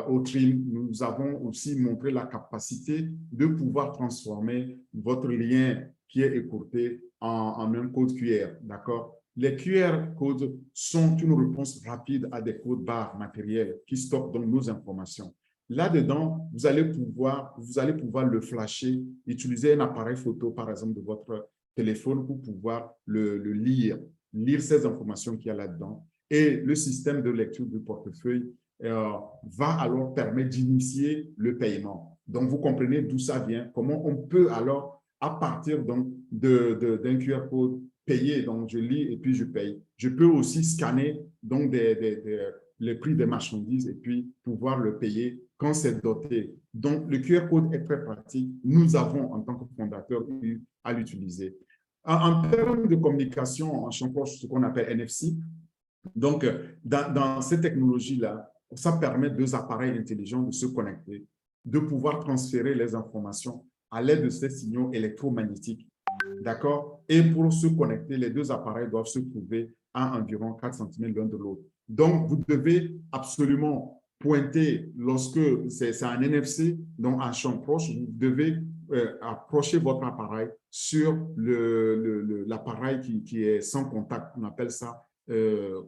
au TRIM, nous avons aussi montré la capacité de pouvoir transformer votre lien qui est écourté en un code QR, d'accord? Les QR codes sont une réponse rapide à des codes barres matériels qui stockent donc nos informations. Là-dedans, vous allez pouvoir le flasher, utiliser un appareil photo, par exemple, de votre téléphone pour pouvoir le lire ces informations qu'il y a là-dedans. Et le système de lecture du portefeuille va alors permettre d'initier le paiement. Donc, vous comprenez d'où ça vient, comment on peut alors, à partir d'un QR code, payer. Donc, je lis et puis je paye. Je peux aussi scanner donc, les prix des marchandises et puis pouvoir le payer quand c'est doté. Donc, le QR code est très pratique. Nous avons, en tant que fondateur, eu à l'utiliser. En termes de communication, en champ proche, ce qu'on appelle NFC, donc, dans cette technologie-là, ça permet deux appareils intelligents de se connecter, de pouvoir transférer les informations à l'aide de ces signaux électromagnétiques. D'accord? Et pour se connecter, les deux appareils doivent se trouver à environ 4 cm l'un de l'autre. Donc, vous devez absolument pointer lorsque c'est un NFC, donc un champ proche, vous devez approcher votre appareil sur l'appareil qui est sans contact. On appelle ça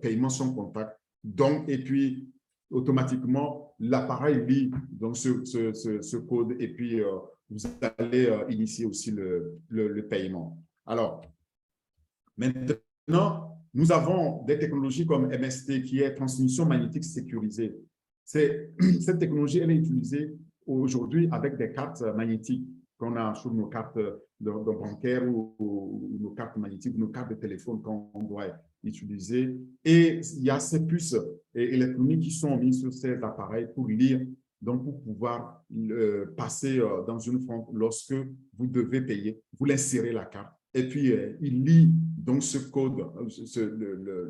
paiement sans contact. Donc, et puis, automatiquement, l'appareil lit donc, ce code et puis vous allez initier aussi le paiement. Alors, maintenant, nous avons des technologies comme MST qui est transmission magnétique sécurisée. Cette technologie, elle est utilisée aujourd'hui avec des cartes magnétiques qu'on a sur nos cartes de bancaires ou nos cartes magnétiques, nos cartes de téléphone qu'on doit utiliser. Et il y a ces puces électroniques qui sont mises sur ces appareils pour lire, donc pour pouvoir passer dans une fente lorsque vous devez payer. Vous l'insérez la carte et puis il lit donc ce code,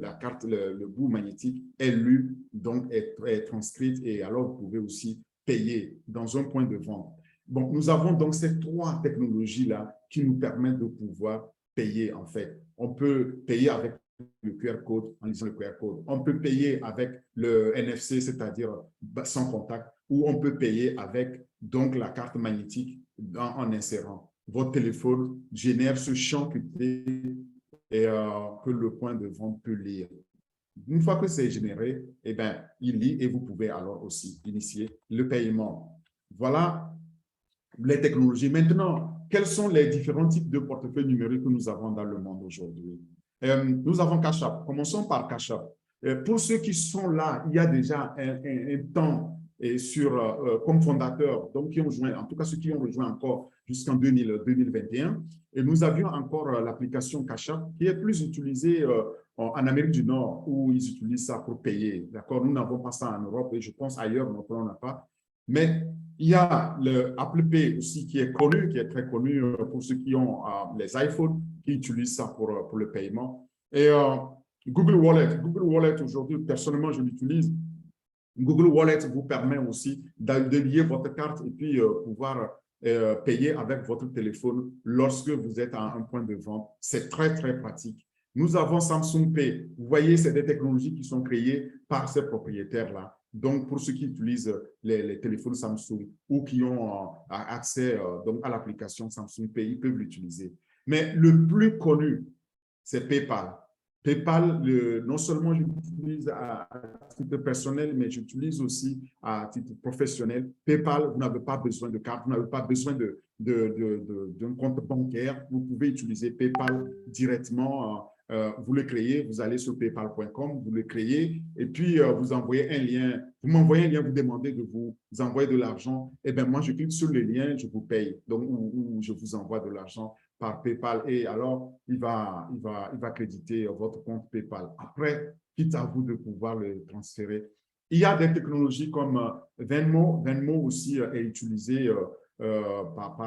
la carte, le bout magnétique est lu, donc est transcrite et alors vous pouvez aussi payer dans un point de vente. Bon, nous avons donc ces trois technologies-là qui nous permettent de pouvoir payer en fait. On peut payer avec le QR code, en lisant le QR code. On peut payer avec le NFC, c'est-à-dire sans contact, ou on peut payer avec donc la carte magnétique en insérant. votre téléphone génère ce champ crypté et, que le point de vente peut lire. Une fois que c'est généré, eh bien, il lit et vous pouvez alors aussi initier le paiement. Voilà les technologies. Maintenant, quels sont les différents types de portefeuilles numériques que nous avons dans le monde aujourd'hui? Nous avons Cash App. Commençons par Cash App. Pour ceux qui sont là, il y a déjà un temps comme fondateurs, donc qui ont joint, en tout cas ceux qui ont rejoint encore jusqu'en 2021. Et nous avions encore l'application Cash App qui est plus utilisée en Amérique du Nord où ils utilisent ça pour payer. D'accord? Nous n'avons pas ça en Europe et je pense ailleurs, on n'a pas. Mais il y a le Apple Pay aussi qui est connu, qui est très connu pour ceux qui ont les iPhones, qui utilisent ça pour le paiement. Et Google Wallet. Google Wallet, aujourd'hui, personnellement, je l'utilise. Google Wallet vous permet aussi de lier votre carte et puis pouvoir payer avec votre téléphone lorsque vous êtes à un point de vente. C'est très, très pratique. Nous avons Samsung Pay. Vous voyez, c'est des technologies qui sont créées par ces propriétaires-là. Donc, pour ceux qui utilisent les téléphones Samsung ou qui ont accès donc à l'application Samsung Pay, ils peuvent l'utiliser. Mais le plus connu, c'est PayPal. PayPal, non seulement je l'utilise à titre personnel, mais j'utilise aussi à titre professionnel. PayPal, vous n'avez pas besoin de carte, vous n'avez pas besoin d'un compte bancaire. Vous pouvez utiliser PayPal directement. Vous le créez, vous allez sur paypal.com, vous le créez et puis vous envoyez un lien. Vous m'envoyez un lien, vous demandez de vous envoyer de l'argent. Eh bien, moi, je clique sur le lien, je vous paye. Donc, ou je vous envoie de l'argent par PayPal et alors il va créditer votre compte PayPal. Après, quitte à vous de pouvoir le transférer. Il y a des technologies comme Venmo. Venmo aussi est utilisé par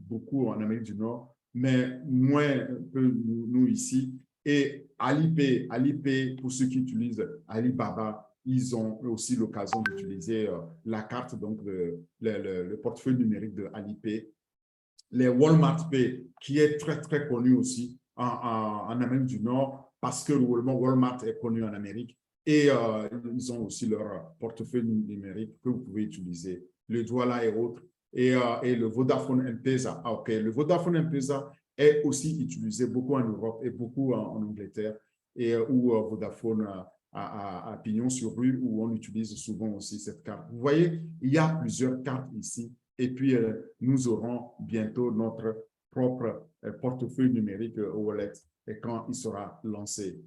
beaucoup en Amérique du Nord, mais moins que nous ici. Et Alipay, pour ceux qui utilisent Alibaba, ils ont aussi l'occasion d'utiliser la carte, donc le portefeuille numérique de Alipay. Les Walmart Pay, qui est très, très connu aussi en Amérique du Nord, parce que Walmart est connu en Amérique. Et ils ont aussi leur portefeuille numérique que vous pouvez utiliser. Le Douala et autres. Et le Vodafone M-Pesa. OK. Le Vodafone M-Pesa est aussi utilisé beaucoup en Europe et beaucoup en Angleterre, et où Vodafone à pignon sur rue, où on utilise souvent aussi cette carte. Vous voyez, il y a plusieurs cartes ici. Et puis, nous aurons bientôt notre propre portefeuille numérique wallet quand il sera lancé.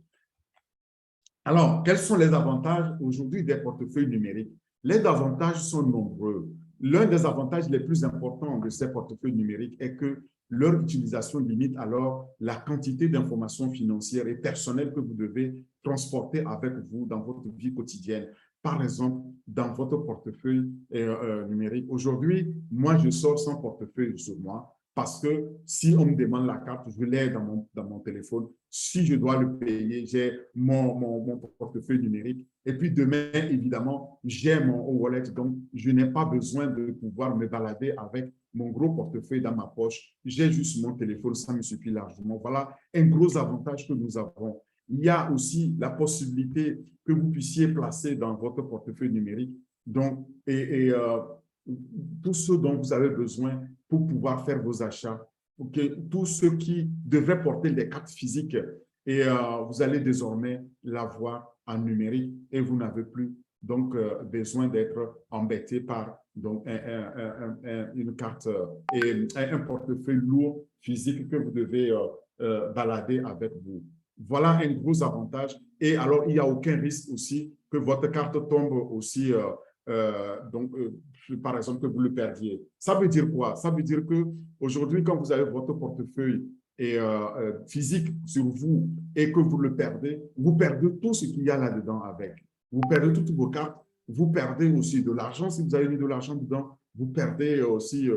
Alors, quels sont les avantages aujourd'hui des portefeuilles numériques? Les avantages sont nombreux. L'un des avantages les plus importants de ces portefeuilles numériques est que leur utilisation limite alors la quantité d'informations financières et personnelles que vous devez transporter avec vous dans votre vie quotidienne. Par exemple, dans votre portefeuille numérique. Aujourd'hui, moi, je sors sans portefeuille sur moi parce que si on me demande la carte, je l'ai dans mon téléphone. Si je dois le payer, j'ai mon portefeuille numérique. Et puis demain, évidemment, j'ai mon wallet. Donc, je n'ai pas besoin de pouvoir me balader avec mon gros portefeuille dans ma poche. J'ai juste mon téléphone, ça me suffit largement. Voilà un gros avantage que nous avons. Il y a aussi la possibilité que vous puissiez placer dans votre portefeuille numérique donc, tout ce dont vous avez besoin pour pouvoir faire vos achats. Okay? Tous ceux qui devraient porter des cartes physiques et vous allez désormais l'avoir en numérique et vous n'avez plus donc besoin d'être embêté par donc, une carte et un portefeuille lourd physique que vous devez balader avec vous. Voilà un gros avantage. Et alors, il n'y a aucun risque aussi que votre carte tombe aussi, par exemple, que vous le perdiez. Ça veut dire quoi? Ça veut dire qu'aujourd'hui, quand vous avez votre portefeuille physique sur vous et que vous perdez tout ce qu'il y a là-dedans avec. Vous perdez toutes vos cartes, vous perdez aussi de l'argent. Si vous avez mis de l'argent dedans, vous perdez aussi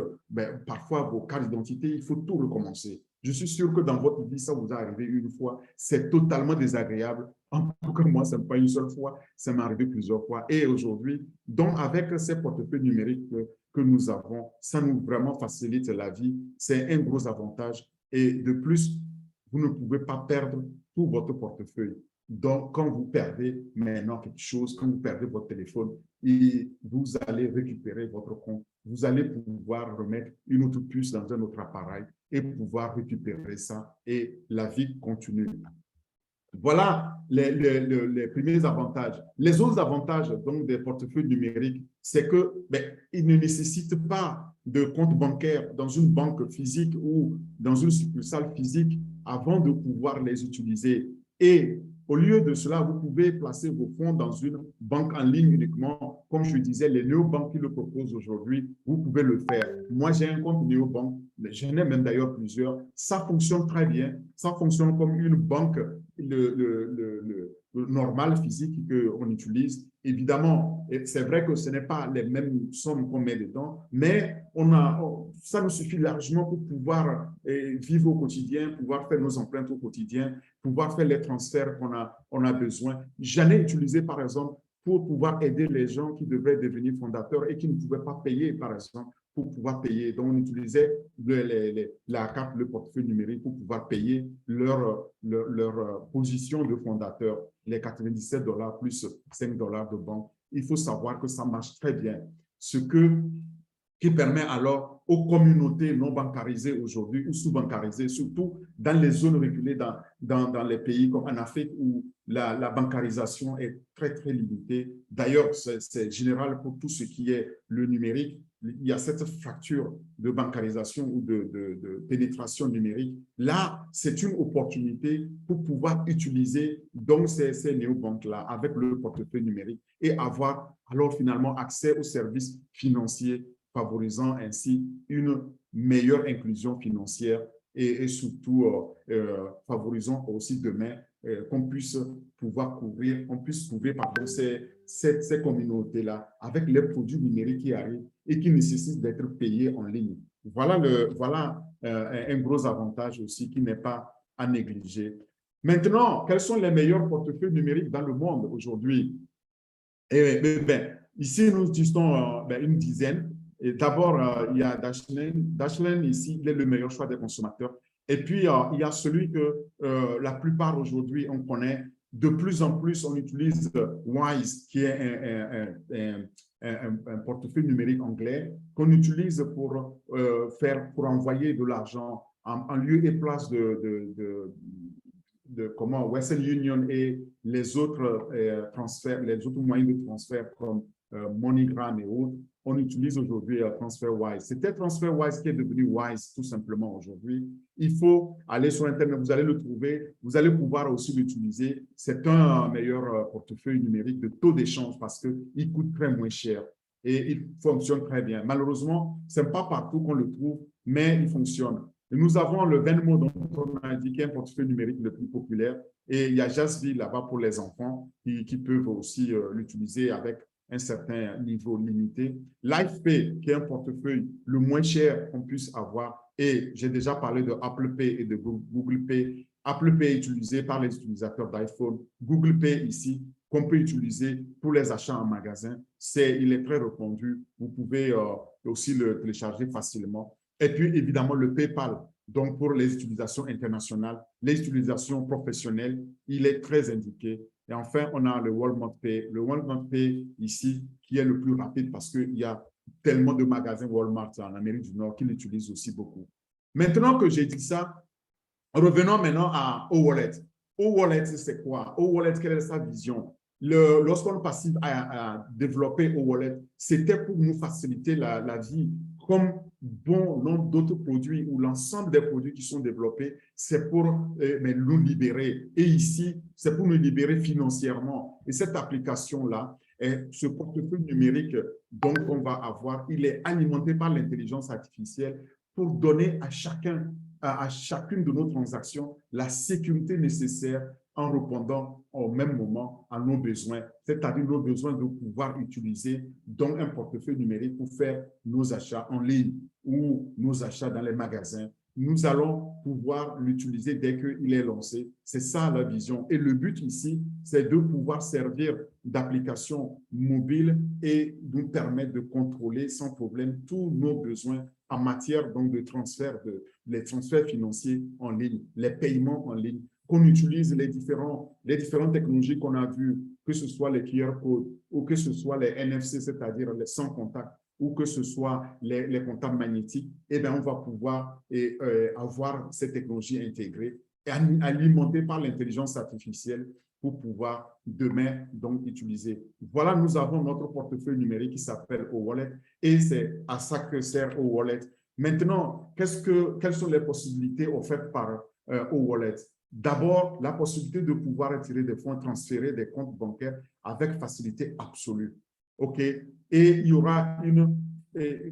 parfois vos cartes d'identité. Il faut tout recommencer. Je suis sûr que dans votre vie, ça vous est arrivé une fois. C'est totalement désagréable. En tout cas, moi, ce n'est pas une seule fois. Ça m'est arrivé plusieurs fois. Et aujourd'hui, donc avec ces portefeuilles numériques que nous avons, ça nous vraiment facilite la vie. C'est un gros avantage. Et de plus, vous ne pouvez pas perdre tout votre portefeuille. Donc, quand vous perdez maintenant quelque chose, quand vous perdez votre téléphone, vous allez récupérer votre compte vous allez pouvoir remettre une autre puce dans un autre appareil et pouvoir récupérer ça et la vie continue. Voilà les premiers avantages. Les autres avantages donc, des portefeuilles numériques, c'est que ils ne nécessitent pas de compte bancaire dans une banque physique ou dans une succursale physique avant de pouvoir les utiliser. Et au lieu de cela, vous pouvez placer vos fonds dans une banque en ligne uniquement. Comme je disais, les néobanques qui le proposent aujourd'hui, vous pouvez le faire. Moi, j'ai un compte néobanque, j'en ai même d'ailleurs plusieurs. Ça fonctionne très bien. Ça fonctionne comme une banque le normal physique qu'on utilise. Évidemment, c'est vrai que ce n'est pas les mêmes sommes qu'on met dedans, mais ça nous suffit largement pour pouvoir vivre au quotidien, pouvoir faire nos empreintes au quotidien, pouvoir faire les transferts qu'on a besoin. J'en ai utilisé, par exemple, pour pouvoir aider les gens qui devraient devenir fondateurs et qui ne pouvaient pas payer, par exemple, pour pouvoir payer. Donc, on utilisait la carte, le portefeuille numérique pour pouvoir payer leur position de fondateur, les $97 plus $5 de banque. Il faut savoir que ça marche très bien. Qui permet alors aux communautés non bancarisées aujourd'hui ou sous-bancarisées, surtout dans les zones reculées, dans les pays comme en Afrique où la bancarisation est très, très limitée. D'ailleurs, c'est général pour tout ce qui est le numérique. Il y a cette fracture de bancarisation ou de pénétration numérique. Là, c'est une opportunité pour pouvoir utiliser donc ces néobanques-là avec le portefeuille numérique et avoir alors finalement accès aux services financiers, favorisant ainsi une meilleure inclusion financière et surtout favorisant aussi demain qu'on puisse couvrir ces communautés-là avec les produits numériques qui arrivent et qui nécessitent d'être payés en ligne. Voilà un gros avantage aussi qui n'est pas à négliger. Maintenant, quels sont les meilleurs portefeuilles numériques dans le monde aujourd'hui? Ici, nous utilisons une dizaine. D'abord, il y a Dashlane. Dashlane, ici, il est le meilleur choix des consommateurs. Et puis, il y a celui que la plupart aujourd'hui, on connaît. De plus en plus, on utilise Wise, qui est un portefeuille numérique anglais qu'on utilise pour envoyer de l'argent en lieu et place comment Western Union et les autres transferts, les autres moyens de transfert comme MoneyGram et autres, on utilise aujourd'hui TransferWise. C'était TransferWise qui est devenu Wise tout simplement aujourd'hui. Il faut aller sur Internet, vous allez le trouver, vous allez pouvoir aussi l'utiliser. C'est un meilleur portefeuille numérique de taux d'échange parce qu'il coûte très moins cher et il fonctionne très bien. Malheureusement, ce n'est pas partout qu'on le trouve, mais il fonctionne. Et nous avons le Venmo dont on a indiqué un portefeuille numérique le plus populaire et il y a Jasby là-bas pour les enfants qui peuvent aussi l'utiliser avec un certain niveau limité. LifePay, qui est un portefeuille le moins cher qu'on puisse avoir, et j'ai déjà parlé de Apple Pay et de Google Pay. Apple Pay est utilisé par les utilisateurs d'iPhone. Google Pay ici, qu'on peut utiliser pour les achats en magasin. Il est très répandu. Vous pouvez aussi le télécharger facilement. Et puis, évidemment, le PayPal. Donc, pour les utilisations internationales, les utilisations professionnelles, il est très indiqué. Et enfin, on a le Walmart Pay. Le Walmart Pay, ici, qui est le plus rapide parce qu'il y a tellement de magasins Walmart en Amérique du Nord qui l'utilisent aussi beaucoup. Maintenant que j'ai dit ça, revenons maintenant à O-Wallet. O-Wallet, c'est quoi? O-Wallet, quelle est sa vision? Lorsqu'on passe à développer O-Wallet, c'était pour nous faciliter la vie. Comme bon nombre d'autres produits ou l'ensemble des produits qui sont développés, c'est pour nous libérer. Et ici, c'est pour nous libérer financièrement. Et cette application-là, ce portefeuille numérique donc on va avoir, il est alimenté par l'intelligence artificielle pour donner à chacune de nos transactions la sécurité nécessaire en répondant au même moment à nos besoins, c'est-à-dire nos besoins de pouvoir utiliser donc un portefeuille numérique pour faire nos achats en ligne ou nos achats dans les magasins. Nous allons pouvoir l'utiliser dès qu'il est lancé. C'est ça la vision. Et le but ici, c'est de pouvoir servir d'application mobile et nous permettre de contrôler sans problème tous nos besoins en matière donc de transfert, les transferts financiers en ligne, les paiements en ligne, qu'on utilise les différentes technologies qu'on a vues, que ce soit les QR codes ou que ce soit les NFC, c'est-à-dire les sans contact, ou que ce soit les comptables magnétiques, eh bien, on va pouvoir avoir cette technologie intégrée et alimentée par l'intelligence artificielle pour pouvoir demain donc utiliser. Voilà, nous avons notre portefeuille numérique qui s'appelle O-Wallet et c'est à ça que sert O-Wallet. Maintenant, quelles sont les possibilités offertes par O-Wallet? D'abord, la possibilité de pouvoir retirer des fonds, transférer des comptes bancaires avec facilité absolue. OK? Et il y aura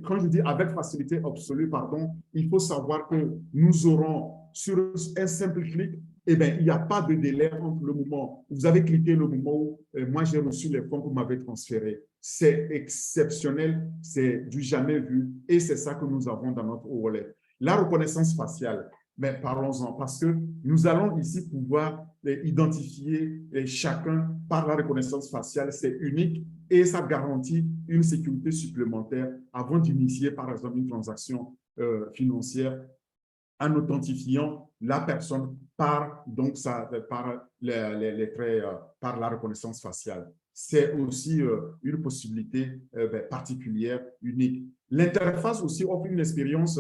quand je dis avec facilité absolue, pardon, il faut savoir que nous aurons sur un simple clic, eh bien, il n'y a pas de délai entre le moment où vous avez cliqué, le moment où moi j'ai reçu les fonds que vous m'avez transférés. C'est exceptionnel, c'est du jamais vu et c'est ça que nous avons dans notre wallet. La reconnaissance faciale, mais parlons-en parce que nous allons ici pouvoir identifier chacun par la reconnaissance faciale, c'est unique et ça garantit une sécurité supplémentaire avant d'initier par exemple une transaction financière en authentifiant la personne par, donc, par les traits, par la reconnaissance faciale. C'est aussi une possibilité particulière, unique. L'interface aussi offre une expérience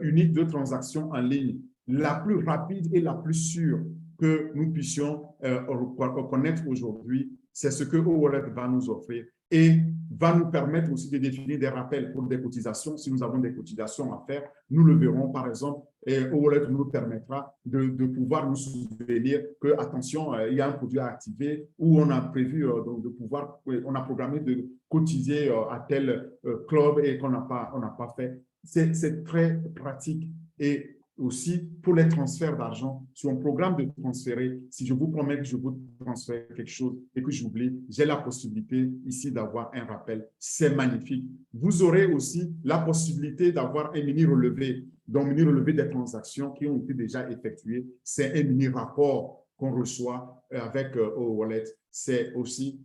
unique de transaction en ligne, la plus rapide et la plus sûre que nous puissions reconnaître aujourd'hui. C'est ce que O-Wallet va nous offrir et va nous permettre aussi de définir des rappels pour des cotisations. Si nous avons des cotisations à faire, nous le verrons par exemple, et O-Wallet nous permettra de pouvoir nous souvenir que, attention, il y a un produit à activer ou on a prévu de pouvoir, on a programmé de cotiser à tel club et qu'on n'a pas fait. C'est très pratique et aussi pour les transferts d'argent, sur un programme de transférer, si je vous promets que je vous transfère quelque chose et que j'oublie, j'ai la possibilité ici d'avoir un rappel. C'est magnifique. Vous aurez aussi la possibilité d'avoir un mini relevé, donc mini relevé des transactions qui ont été déjà effectuées. C'est un mini rapport qu'on reçoit avec O-Wallet. C'est aussi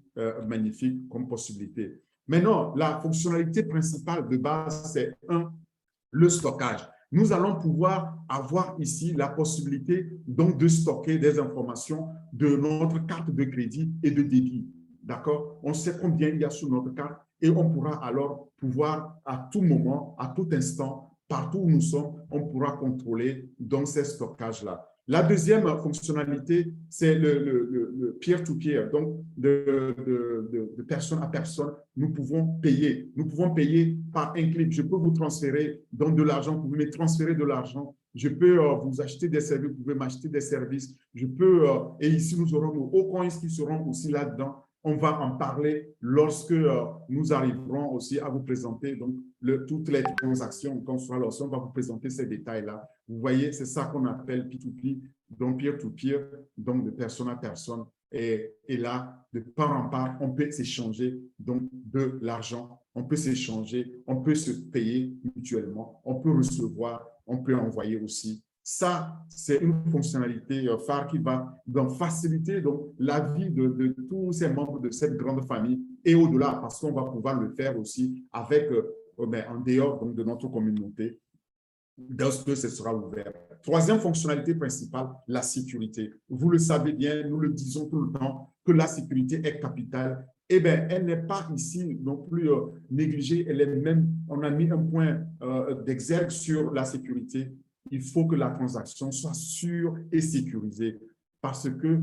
magnifique comme possibilité. Maintenant, la fonctionnalité principale de base, c'est le stockage. Nous allons pouvoir avoir ici la possibilité donc de stocker des informations de notre carte de crédit et de débit. D'accord? On sait combien il y a sur notre carte et on pourra alors pouvoir à tout moment, à tout instant, partout où nous sommes, on pourra contrôler donc ces stockages-là. La deuxième fonctionnalité, c'est le peer-to-peer, donc de personne à personne, nous pouvons payer. Nous pouvons payer par un clic. Je peux vous transférer donc de l'argent, vous pouvez me transférer de l'argent. Je peux vous acheter des services, vous pouvez m'acheter des services. Je peux, et ici, nous aurons nos hauts coins qui seront aussi là-dedans. On va en parler lorsque nous arriverons aussi à vous présenter donc, toutes les transactions qu'on soit là. On va vous présenter ces détails-là. Vous voyez, c'est ça qu'on appelle P2P, donc peer-to-peer, donc de personne à personne. Et là, de part en part, on peut s'échanger donc de l'argent, on peut s'échanger, on peut se payer mutuellement, on peut recevoir, on peut envoyer aussi. Ça, c'est une fonctionnalité phare qui va donc faciliter donc, la vie de tous ces membres de cette grande famille et au-delà, parce qu'on va pouvoir le faire aussi avec, en dehors donc, de notre communauté, lorsque ce sera ouvert. Troisième fonctionnalité principale, la sécurité. Vous le savez bien, nous le disons tout le temps, que la sécurité est capitale. Eh bien, elle n'est pas ici non plus négligée, elle est même, on a mis un point d'exergue sur la sécurité. Il faut que la transaction soit sûre et sécurisée parce que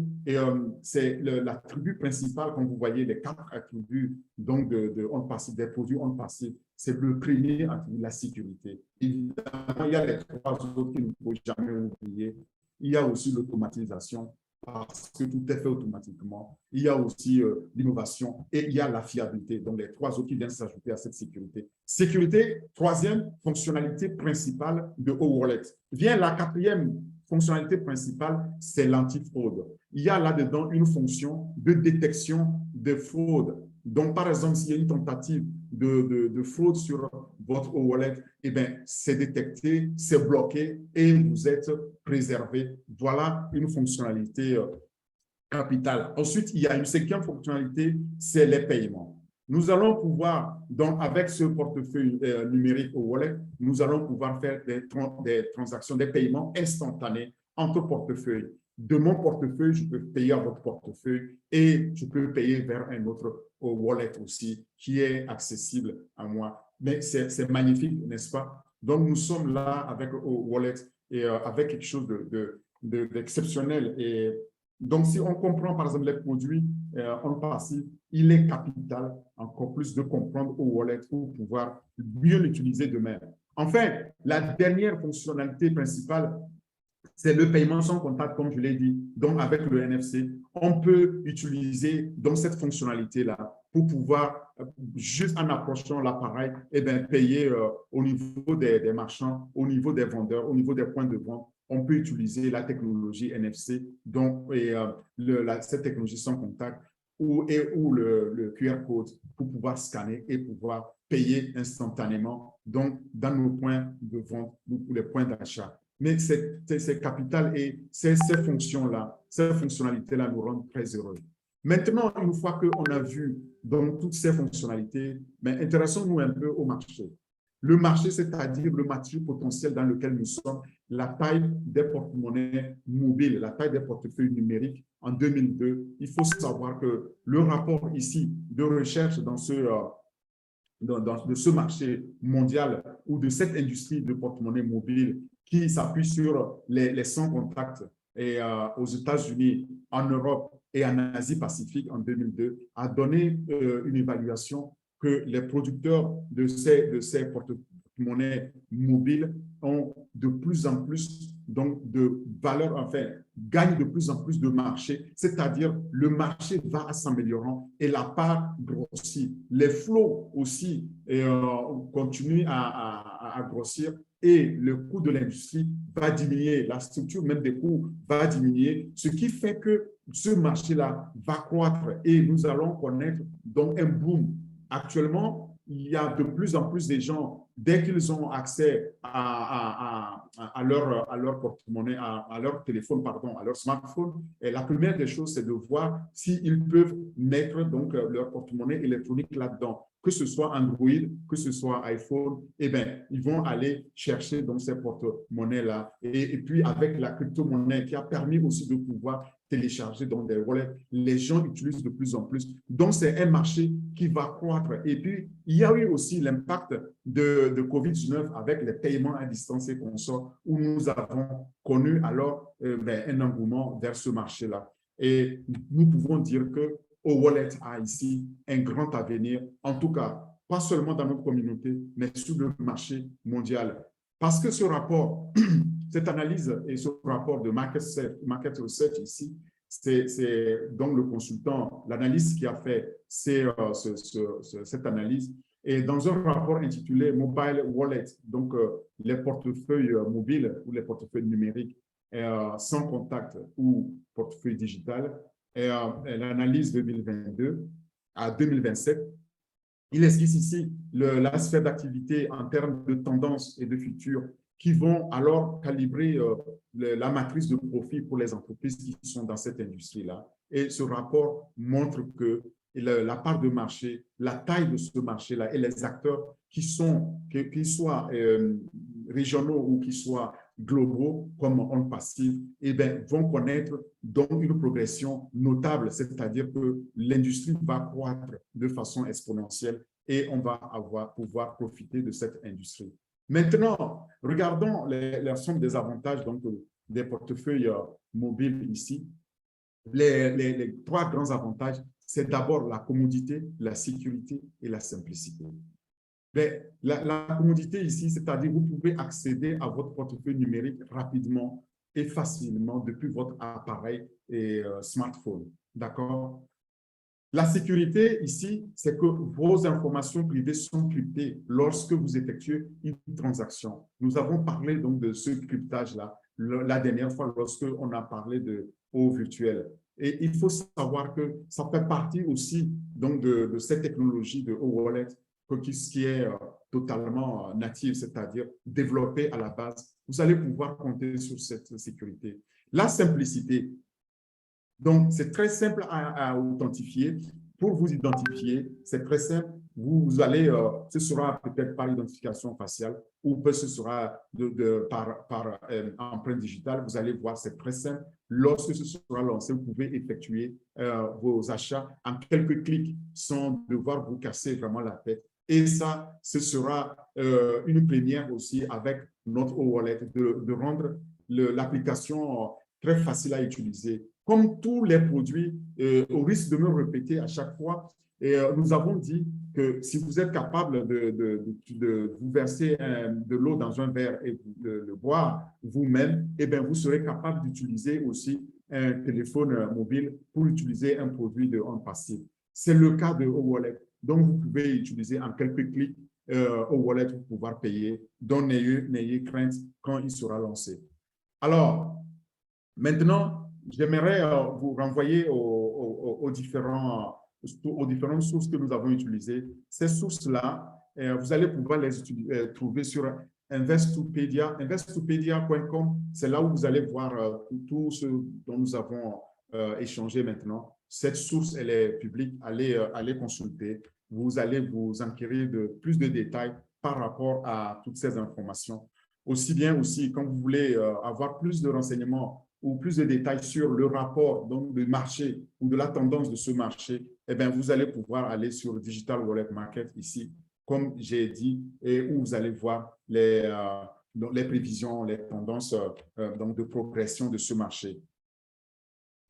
c'est l'attribut principal, comme vous voyez, les 4 attributs donc des produits on passé, c'est le premier attribut, la sécurité. Évidemment, il y a les 3 autres qu'il ne faut jamais oublier. Il y a aussi l'automatisation, parce que tout est fait automatiquement. Il y a aussi l'innovation et il y a la fiabilité. Donc, les 3 autres qui viennent s'ajouter à cette sécurité. Sécurité, troisième fonctionnalité principale de O-Wallet. Vient la 4e fonctionnalité principale, c'est l'antifraude. Il y a là-dedans une fonction de détection de fraude. Donc, par exemple, s'il y a une tentative de fraude sur votre wallet, eh bien, c'est détecté, c'est bloqué et vous êtes préservé. Voilà une fonctionnalité capitale. Ensuite, il y a une 5e fonctionnalité, c'est les paiements. Nous allons pouvoir, donc avec ce portefeuille numérique au wallet, nous allons pouvoir faire des transactions, des paiements instantanés entre portefeuilles. De mon portefeuille, je peux payer à votre portefeuille et je peux payer vers un autre wallet aussi qui est accessible à moi. mais c'est magnifique, n'est-ce pas? Donc, nous sommes là avec Wallet et avec quelque chose d'exceptionnel. Et donc, si on comprend, par exemple, les produits en passif, il est capital, encore plus, de comprendre Wallet pour pouvoir mieux l'utiliser demain. Enfin, la dernière fonctionnalité principale, c'est le paiement sans contact, comme je l'ai dit. Donc, avec le NFC, on peut utiliser donc, cette fonctionnalité-là pour pouvoir, juste en approchant l'appareil, payer au niveau des marchands, au niveau des vendeurs, au niveau des points de vente. On peut utiliser la technologie NFC, donc, cette technologie sans contact ou le QR code pour pouvoir scanner et pouvoir payer instantanément donc, dans nos points de vente ou les points d'achat. Mais c'est capital et ces fonctions-là, ces fonctionnalités-là nous rendent très heureux. Maintenant, une fois qu'on a vu donc, toutes ces fonctionnalités, mais intéressons-nous un peu au marché. Le marché, c'est-à-dire le marché potentiel dans lequel nous sommes, la taille des porte-monnaies mobiles, la taille des portefeuilles numériques en 2002. Il faut savoir que le rapport ici de recherche dans de ce marché mondial ou de cette industrie de porte-monnaie mobile qui s'appuie sur les 100 contacts et, aux États-Unis, en Europe et en Asie-Pacifique en 2002, a donné une évaluation que les producteurs de ces porte-monnaies mobiles ont de plus en plus donc, de valeur, enfin, gagnent de plus en plus de marché, c'est-à-dire le marché va s'améliorant et la part grossit. Les flots aussi continuent à grossir et le coût de l'industrie va diminuer, la structure même des coûts va diminuer, ce qui fait que ce marché-là va croître et nous allons connaître donc un boom. Actuellement, il y a de plus en plus de gens, dès qu'ils ont accès à leur porte-monnaie, à leur téléphone, pardon, à leur smartphone, et la première des choses, c'est de voir s'ils peuvent mettre donc, leur porte-monnaie électronique là-dedans. Que ce soit Android, que ce soit iPhone, eh bien, ils vont aller chercher donc, ces porte-monnaies-là. Et puis, avec la crypto-monnaie qui a permis aussi de pouvoir télécharger dans des wallets, les gens utilisent de plus en plus. Donc, c'est un marché qui va croître. Et puis, il y a eu aussi l'impact de COVID-19 avec les paiements à distance et consorts où nous avons connu alors un engouement vers ce marché-là. Et nous pouvons dire que Wallet a ici un grand avenir, en tout cas, pas seulement dans notre communauté, mais sur le marché mondial. Parce que ce rapport, cette analyse et ce rapport de Market Research ici, c'est donc le consultant, l'analyste qui a fait cette analyse. Et dans un rapport intitulé Mobile Wallet, donc les portefeuilles mobiles ou les portefeuilles numériques sans contact ou portefeuille digital, l'analyse 2022 à 2027, il esquisse ici la sphère d'activité en termes de tendances et de futurs qui vont alors calibrer la matrice de profit pour les entreprises qui sont dans cette industrie-là. Et ce rapport montre que la part de marché, la taille de ce marché-là et les acteurs qui soient régionaux ou qui soient globaux, comme on le passive, eh bien, vont connaître donc une progression notable, c'est-à-dire que l'industrie va croître de façon exponentielle et on va pouvoir profiter de cette industrie. Maintenant, regardons l'ensemble des avantages donc, des portefeuilles mobiles ici. Les trois grands avantages, c'est d'abord la commodité, la sécurité et la simplicité. Mais la commodité ici, c'est-à-dire vous pouvez accéder à votre portefeuille numérique rapidement et facilement depuis votre appareil et smartphone. D'accord? La sécurité ici, c'est que vos informations privées sont cryptées lorsque vous effectuez une transaction. Nous avons parlé donc de ce cryptage-là la dernière fois lorsqu'on a parlé de eau virtuelle. Et il faut savoir que ça fait partie aussi donc de cette technologie de wallet qui est totalement native, c'est-à-dire développée à la base. Vous allez pouvoir compter sur cette sécurité. La simplicité. Donc, c'est très simple à authentifier. Pour vous identifier, c'est très simple. Vous allez, ce sera peut-être par identification faciale ou ce sera par empreinte digitale. Vous allez voir, c'est très simple. Lorsque ce sera lancé, vous pouvez effectuer vos achats en quelques clics sans devoir vous casser vraiment la tête Et ça, ce sera une première aussi avec notre e-wallet, de rendre l'application très facile à utiliser. Comme tous les produits, au risque de me répéter à chaque fois, nous avons dit que si vous êtes capable de vous verser de l'eau dans un verre et de le boire vous-même, eh bien, vous serez capable d'utiliser aussi un téléphone mobile pour utiliser un produit de rente passive. C'est le cas de e-wallet. Donc, vous pouvez utiliser en quelques clics e-wallet pour pouvoir payer. Donc, n'ayez crainte quand il sera lancé. Alors, maintenant, j'aimerais vous renvoyer aux différentes sources que nous avons utilisées. Ces sources-là, vous allez pouvoir les trouver sur Investopedia. Investopedia.com, c'est là où vous allez voir tout ce dont nous avons échangé maintenant. Cette source, elle est publique. Allez consulter. Vous allez vous enquérir de plus de détails par rapport à toutes ces informations. Aussi bien aussi, quand vous voulez avoir plus de renseignements ou plus de détails sur le rapport donc, du marché ou de la tendance de ce marché, eh bien, vous allez pouvoir aller sur Digital Wallet Market ici, comme j'ai dit, et où vous allez voir les prévisions, les tendances donc de progression de ce marché.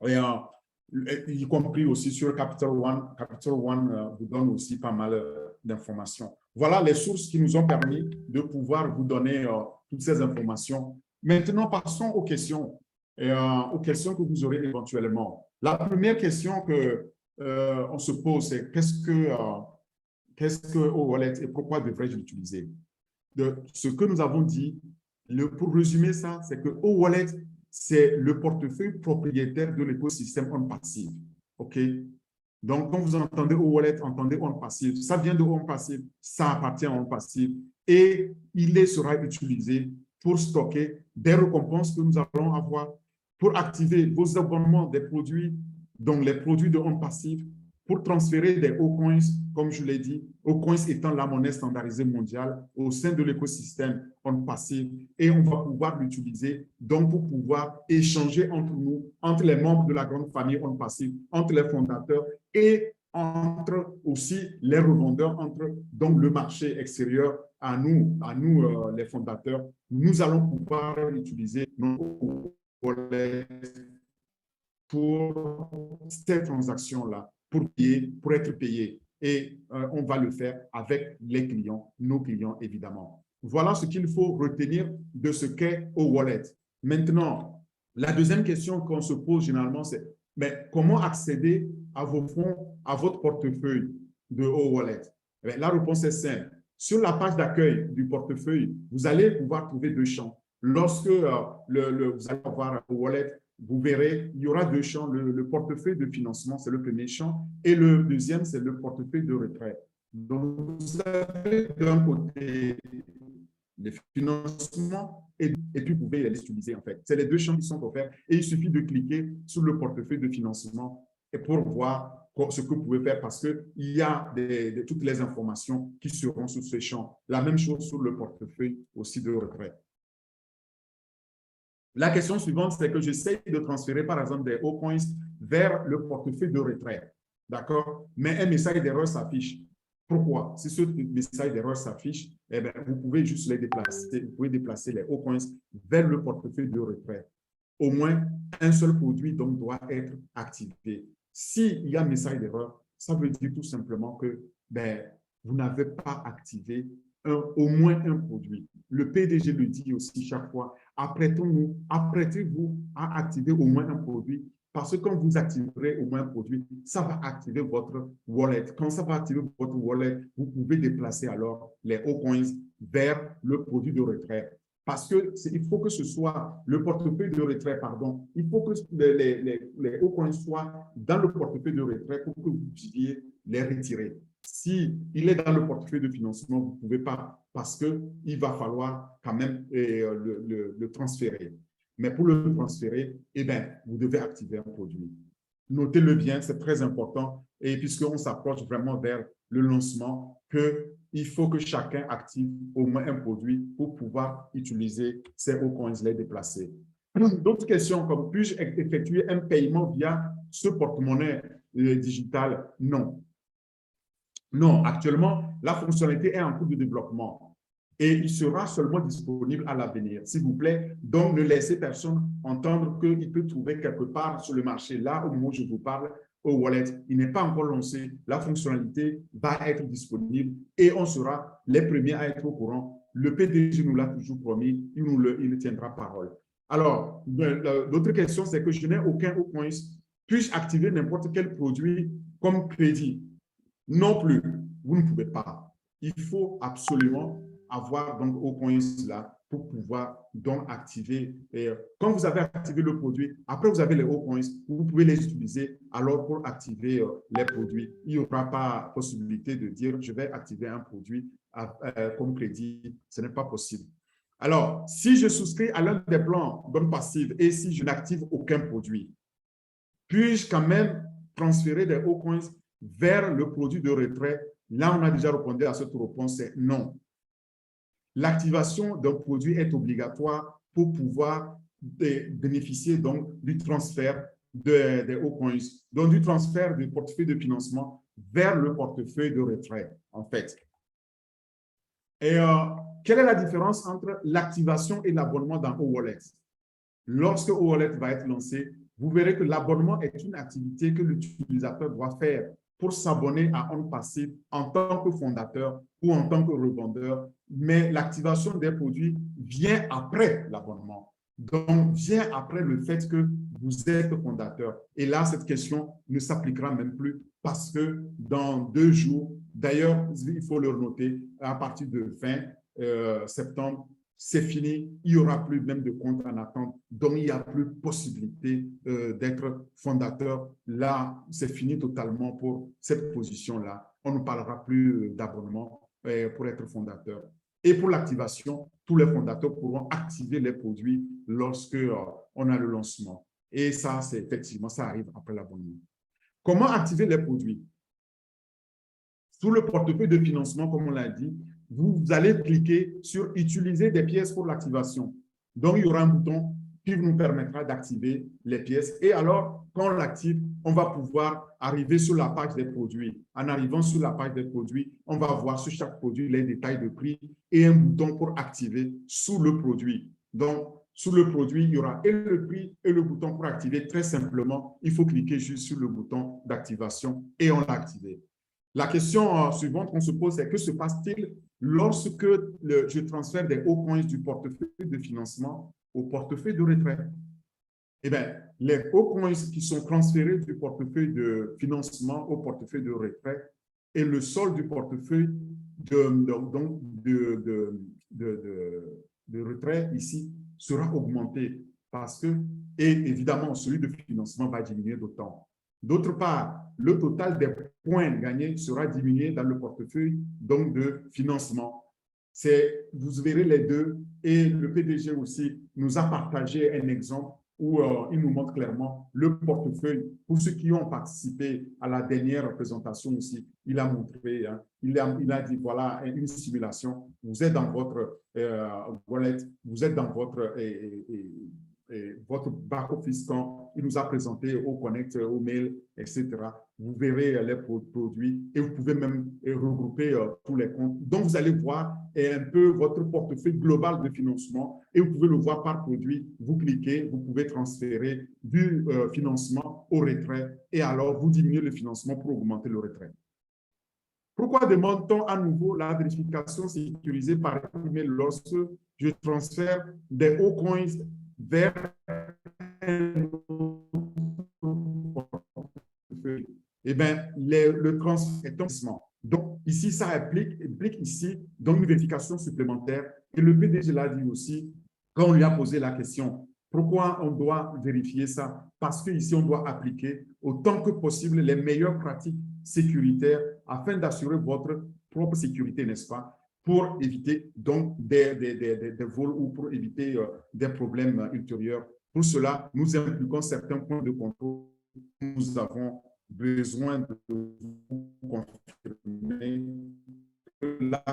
Et, y compris aussi sur Capital One. Capital One vous donne aussi pas mal d'informations. Voilà les sources qui nous ont permis de pouvoir vous donner toutes ces informations. Maintenant, passons aux questions que vous aurez éventuellement. La première question qu'on se pose, c'est qu'est-ce que e-wallet et pourquoi devrais-je l'utiliser? Ce que nous avons dit, pour résumer ça, c'est que e-wallet, c'est le portefeuille propriétaire de l'écosystème on passive. OK? Donc, quand vous entendez e-wallet, entendez on passive. Ça vient de on passive, ça appartient à on passive et il sera utilisé pour stocker des récompenses que nous allons avoir, pour activer vos abonnements des produits, donc les produits de on passive, pour transférer des O-coins, comme je l'ai dit, O-coins étant la monnaie standardisée mondiale au sein de l'écosystème on passive, et on va pouvoir l'utiliser donc pour pouvoir échanger entre nous, entre les membres de la grande famille on passive, entre les fondateurs et entre aussi les revendeurs, entre donc le marché extérieur à nous les fondateurs. Nous allons pouvoir utiliser nos wallets pour ces transactions-là, pour être payé. Et on va le faire avec les clients, nos clients évidemment. Voilà ce qu'il faut retenir de ce qu'est e-wallet. Maintenant, la deuxième question qu'on se pose généralement, c'est mais comment accéder à vos fonds, à votre portefeuille de e-wallet? La réponse est simple. Sur la page d'accueil du portefeuille, vous allez pouvoir trouver deux champs. Lorsque vous allez avoir un e-wallet, vous verrez, il y aura deux champs. Le portefeuille de financement, c'est le premier champ, et le deuxième, c'est le portefeuille de retrait. Donc, vous avez d'un côté les financements et puis vous pouvez les utiliser en fait. C'est les deux champs qui sont offerts et il suffit de cliquer sur le portefeuille de financement et pour voir ce que vous pouvez faire parce qu'il y a toutes les informations qui seront sur ce champ. La même chose sur le portefeuille aussi de retrait. La question suivante, c'est que j'essaie de transférer, par exemple, des O-coins vers le portefeuille de retrait. D'accord? Mais un message d'erreur s'affiche. Pourquoi? Si ce message d'erreur s'affiche, eh bien, vous pouvez juste les déplacer. Vous pouvez déplacer les O-coins vers le portefeuille de retrait. Au moins, un seul produit donc, doit être activé. S'il y a un message d'erreur, ça veut dire tout simplement que vous n'avez pas activé au moins un produit. Le PDG le dit aussi chaque fois, apprêtez-vous à activer au moins un produit parce que quand vous activerez au moins un produit, ça va activer votre wallet. Quand ça va activer votre wallet, vous pouvez déplacer alors les O-coins vers le produit de retrait. Parce qu'il faut que ce soit le portefeuille de retrait, pardon, il faut que les O-coins soient dans le portefeuille de retrait pour que vous puissiez les retirer. Si il est dans le portefeuille de financement, vous ne pouvez pas parce qu'il va falloir quand même le transférer. Mais pour le transférer, eh bien, vous devez activer un produit. Notez-le bien, c'est très important. Et puisqu'on s'approche vraiment vers le lancement, qu'il faut que chacun active au moins un produit pour pouvoir utiliser ces O-coins, les déplacer. D'autres questions comme puis-je effectuer un paiement via ce porte-monnaie digital? Non. Non, actuellement, la fonctionnalité est en cours de développement et il sera seulement disponible à l'avenir. S'il vous plaît, donc ne laissez personne entendre qu'il peut trouver quelque part sur le marché, là au moment où je vous parle, au wallet. Il n'est pas encore lancé. La fonctionnalité va être disponible et on sera les premiers à être au courant. Le PDG nous l'a toujours promis, il tiendra parole. Alors, l'autre question, c'est que je n'ai aucun coin. Puis-je activer n'importe quel produit comme crédit? Non plus, vous ne pouvez pas. Il faut absolument avoir donc au coin là pour pouvoir donc activer. Et quand vous avez activé le produit, après vous avez les hauts coins, vous pouvez les utiliser alors pour activer les produits. Il n'y aura pas possibilité de dire je vais activer un produit comme crédit. Ce n'est pas possible. Alors, si je souscris à l'un des plans donc passifs et si je n'active aucun produit, puis-je quand même transférer des hauts coins vers le produit de retrait? Là, on a déjà répondu à cette réponse, c'est non. L'activation d'un produit est obligatoire pour pouvoir bénéficier donc du transfert des hauts coins, donc du transfert du portefeuille de financement vers le portefeuille de retrait, en fait. Et quelle est la différence entre l'activation et l'abonnement dans O-Wallet? Lorsque O-Wallet va être lancé, vous verrez que l'abonnement est une activité que l'utilisateur doit faire pour s'abonner à un passif en tant que fondateur ou en tant que revendeur, mais l'activation des produits vient après l'abonnement. Donc, vient après le fait que vous êtes fondateur. Et là, cette question ne s'appliquera même plus parce que dans 2 jours, d'ailleurs, il faut le noter, à partir de fin septembre, c'est fini, il n'y aura plus même de compte en attente, donc il n'y a plus possibilité d'être fondateur. Là, c'est fini totalement pour cette position-là. On ne parlera plus d'abonnement pour être fondateur. Et pour l'activation, tous les fondateurs pourront activer les produits lorsque on a le lancement. Et ça, c'est effectivement, ça arrive après l'abonnement. Comment activer les produits? Sous le portefeuille de financement, comme on l'a dit, vous allez cliquer sur « Utiliser des pièces pour l'activation ». Donc, il y aura un bouton qui nous permettra d'activer les pièces. Et alors, quand on l'active, on va pouvoir arriver sur la page des produits. En arrivant sur la page des produits, on va voir sur chaque produit les détails de prix et un bouton pour activer sous le produit. Donc, sous le produit, il y aura et le prix et le bouton pour activer. Très simplement, il faut cliquer juste sur le bouton d'activation et on l'a activé. La question suivante qu'on se pose, c'est que se passe-t-il lorsque je transfère des hauts coins du portefeuille de financement au portefeuille de retrait? Eh bien, les hauts coins qui sont transférés du portefeuille de financement au portefeuille de retrait et le solde du portefeuille de retrait ici sera augmenté parce que, et évidemment, celui de financement va diminuer d'autant. D'autre part, le total des points gagnés sera diminué dans le portefeuille donc de financement. Vous verrez les deux et le PDG aussi nous a partagé un exemple où il nous montre clairement le portefeuille. Pour ceux qui ont participé à la dernière présentation aussi, il a montré, hein, il a dit voilà une simulation. Vous êtes dans votre wallet, vous êtes dans votre votre back-office quand il nous a présenté au Connect, au mail, etc. Vous verrez les produits et vous pouvez même regrouper tous les comptes. Donc, vous allez voir un peu votre portefeuille global de financement et vous pouvez le voir par produit. Vous cliquez, vous pouvez transférer du financement au retrait et alors vous diminuez le financement pour augmenter le retrait. Pourquoi demande-t-on à nouveau la vérification sécurisée par email lorsque je transfère des hauts coins vers un portefeuille? Eh bien, le transfert est un investissement. Donc, ici, ça implique ici donc une vérification supplémentaire. Et le PDG l'a dit aussi, quand on lui a posé la question, pourquoi on doit vérifier ça? Parce qu'ici, on doit appliquer autant que possible les meilleures pratiques sécuritaires afin d'assurer votre propre sécurité, n'est-ce pas? Pour éviter donc des vols ou pour éviter des problèmes ultérieurs. Pour cela, nous impliquons certains points de contrôle. Nous avons besoin de vous confirmer que la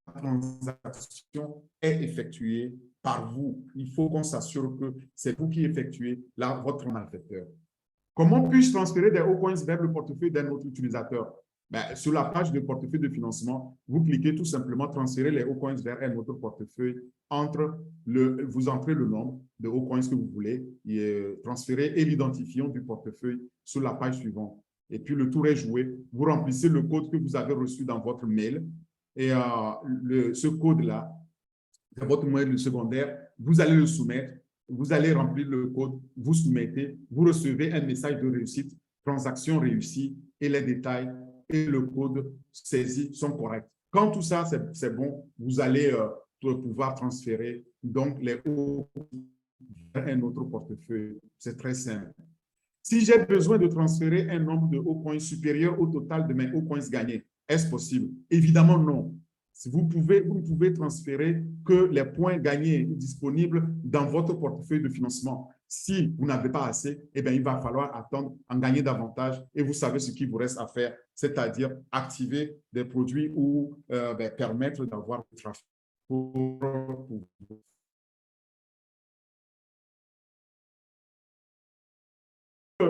transaction est effectuée par vous. Il faut qu'on s'assure que c'est vous qui effectuez votre malfaiteur. Comment puis-je transférer des hauts coins vers le portefeuille d'un autre utilisateur? Ben, sur la page de portefeuille de financement, vous cliquez tout simplement transférer les coins vers un autre portefeuille. Vous entrez le nombre de coins que vous voulez et transférer et l'identifiant du portefeuille sur la page suivante. Et puis, le tour est joué. Vous remplissez le code que vous avez reçu dans votre mail. Et ce code-là, dans votre mail secondaire, vous allez le soumettre. Vous allez remplir le code, vous soumettez, vous recevez un message de réussite, transaction réussie et les détails et le code saisi sont corrects. Quand tout ça, c'est bon, vous allez pouvoir transférer donc les hauts vers un autre portefeuille. C'est très simple. Si j'ai besoin de transférer un nombre de hauts coins supérieur au total de mes hauts coins gagnés, est-ce possible? Évidemment, non. Vous ne pouvez transférer que les points gagnés disponibles dans votre portefeuille de financement. Si vous n'avez pas assez, eh bien, il va falloir attendre, en gagner davantage et vous savez ce qu'il vous reste à faire, c'est-à-dire activer des produits ou permettre d'avoir du trafic.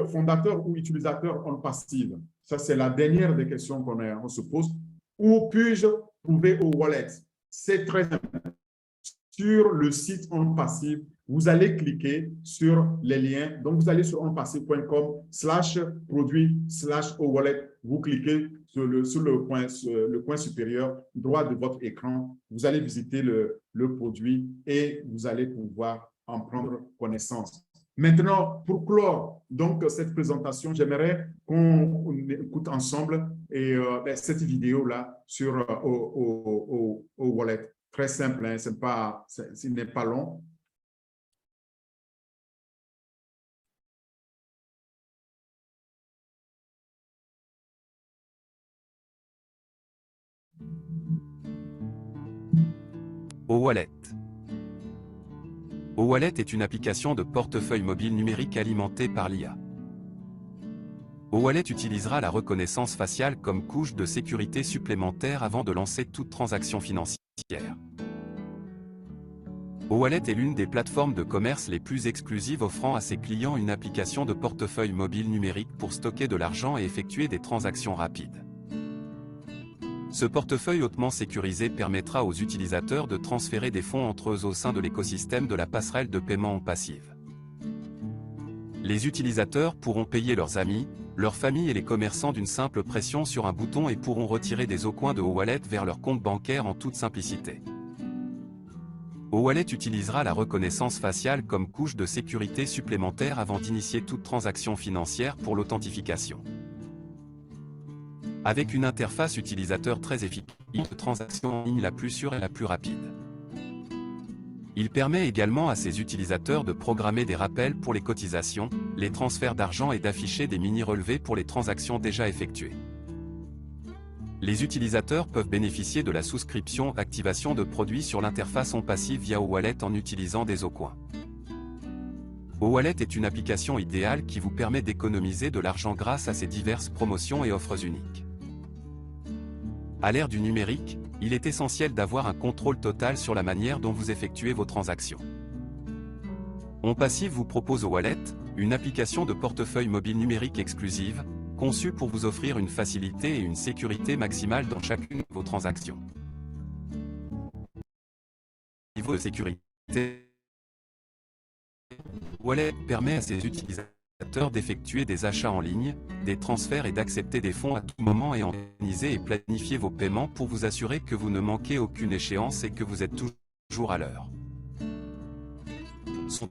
Fondateur ou utilisateur en passive? Ça, c'est la dernière des questions qu'on se pose. Où puis-je trouver au wallet? C'est très simple. Sur le site en passive, vous allez cliquer sur les liens. Donc, vous allez sur onpassive.com/produit/wallet. Vous cliquez sur le coin supérieur droit de votre écran. Vous allez visiter le produit et vous allez pouvoir en prendre connaissance. Maintenant, pour clore donc cette présentation, j'aimerais qu'on écoute ensemble cette vidéo-là sur au wallet. Très simple, hein, ce n'est pas long. Wallet. Wallet est une application de portefeuille mobile numérique alimentée par l'IA. Wallet utilisera la reconnaissance faciale comme couche de sécurité supplémentaire avant de lancer toute transaction financière. Wallet est l'une des plateformes de commerce les plus exclusives offrant à ses clients une application de portefeuille mobile numérique pour stocker de l'argent et effectuer des transactions rapides. Ce portefeuille hautement sécurisé permettra aux utilisateurs de transférer des fonds entre eux au sein de l'écosystème de la passerelle de paiement en passive. Les utilisateurs pourront payer leurs amis, leurs familles et les commerçants d'une simple pression sur un bouton et pourront retirer des coins de wallet vers leur compte bancaire en toute simplicité. Wallet utilisera la reconnaissance faciale comme couche de sécurité supplémentaire avant d'initier toute transaction financière pour l'authentification. Avec une interface utilisateur très efficace, de transaction en ligne la plus sûre et la plus rapide. Il permet également à ses utilisateurs de programmer des rappels pour les cotisations, les transferts d'argent et d'afficher des mini-relevés pour les transactions déjà effectuées. Les utilisateurs peuvent bénéficier de la souscription activation de produits sur l'interface en passive via Wallet en utilisant des coins. Wallet est une application idéale qui vous permet d'économiser de l'argent grâce à ses diverses promotions et offres uniques. À l'ère du numérique, il est essentiel d'avoir un contrôle total sur la manière dont vous effectuez vos transactions. OnPassive vous propose Wallet, une application de portefeuille mobile numérique exclusive, conçue pour vous offrir une facilité et une sécurité maximale dans chacune de vos transactions. Niveau de sécurité, Wallet permet à ses utilisateurs d'effectuer des achats en ligne, des transferts et d'accepter des fonds à tout moment et organiser et planifier vos paiements pour vous assurer que vous ne manquez aucune échéance et que vous êtes toujours à l'heure. Son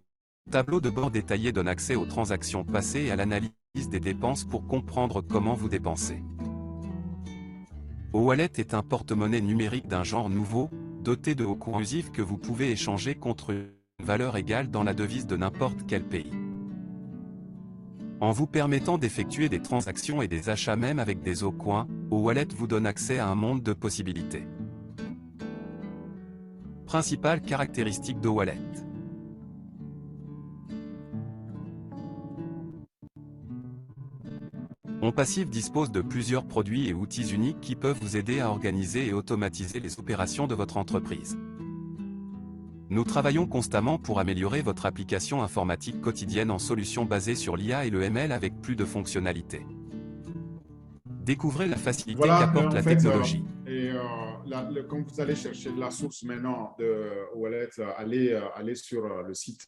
tableau de bord détaillé donne accès aux transactions passées et à l'analyse des dépenses pour comprendre comment vous dépensez. Wallet est un porte-monnaie numérique d'un genre nouveau, doté de coins inclusifs que vous pouvez échanger contre une valeur égale dans la devise de n'importe quel pays. En vous permettant d'effectuer des transactions et des achats même avec des coins, Wallet vous donne accès à un monde de possibilités. Principales caractéristiques de Wallet. OnPassive dispose de plusieurs produits et outils uniques qui peuvent vous aider à organiser et automatiser les opérations de votre entreprise. Nous travaillons constamment pour améliorer votre application informatique quotidienne en solutions basées sur l'IA et le ML avec plus de fonctionnalités. Découvrez la facilité Voilà, qu'apporte la technologie. Quand vous allez chercher la source maintenant de Wallet, allez sur le site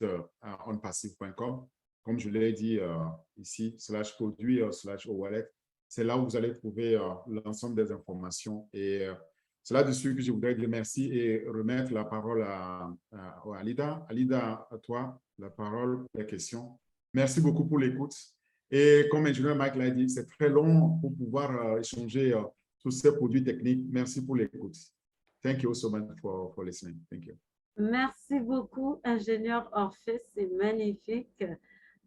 onpassive.com. Comme je l'ai dit ici, /produit /wallet. C'est là où vous allez trouver l'ensemble des informations. Et c'est là-dessus que je voudrais dire merci et remettre la parole à Alida. Alida, à toi, la parole, les questions. Merci beaucoup pour l'écoute. Et comme l'ingénieur Mike l'a dit, c'est très long pour pouvoir échanger sur ces produits techniques. Merci pour l'écoute. Thank you so much for listening. Thank you. Merci beaucoup, ingénieur Orphée, c'est magnifique.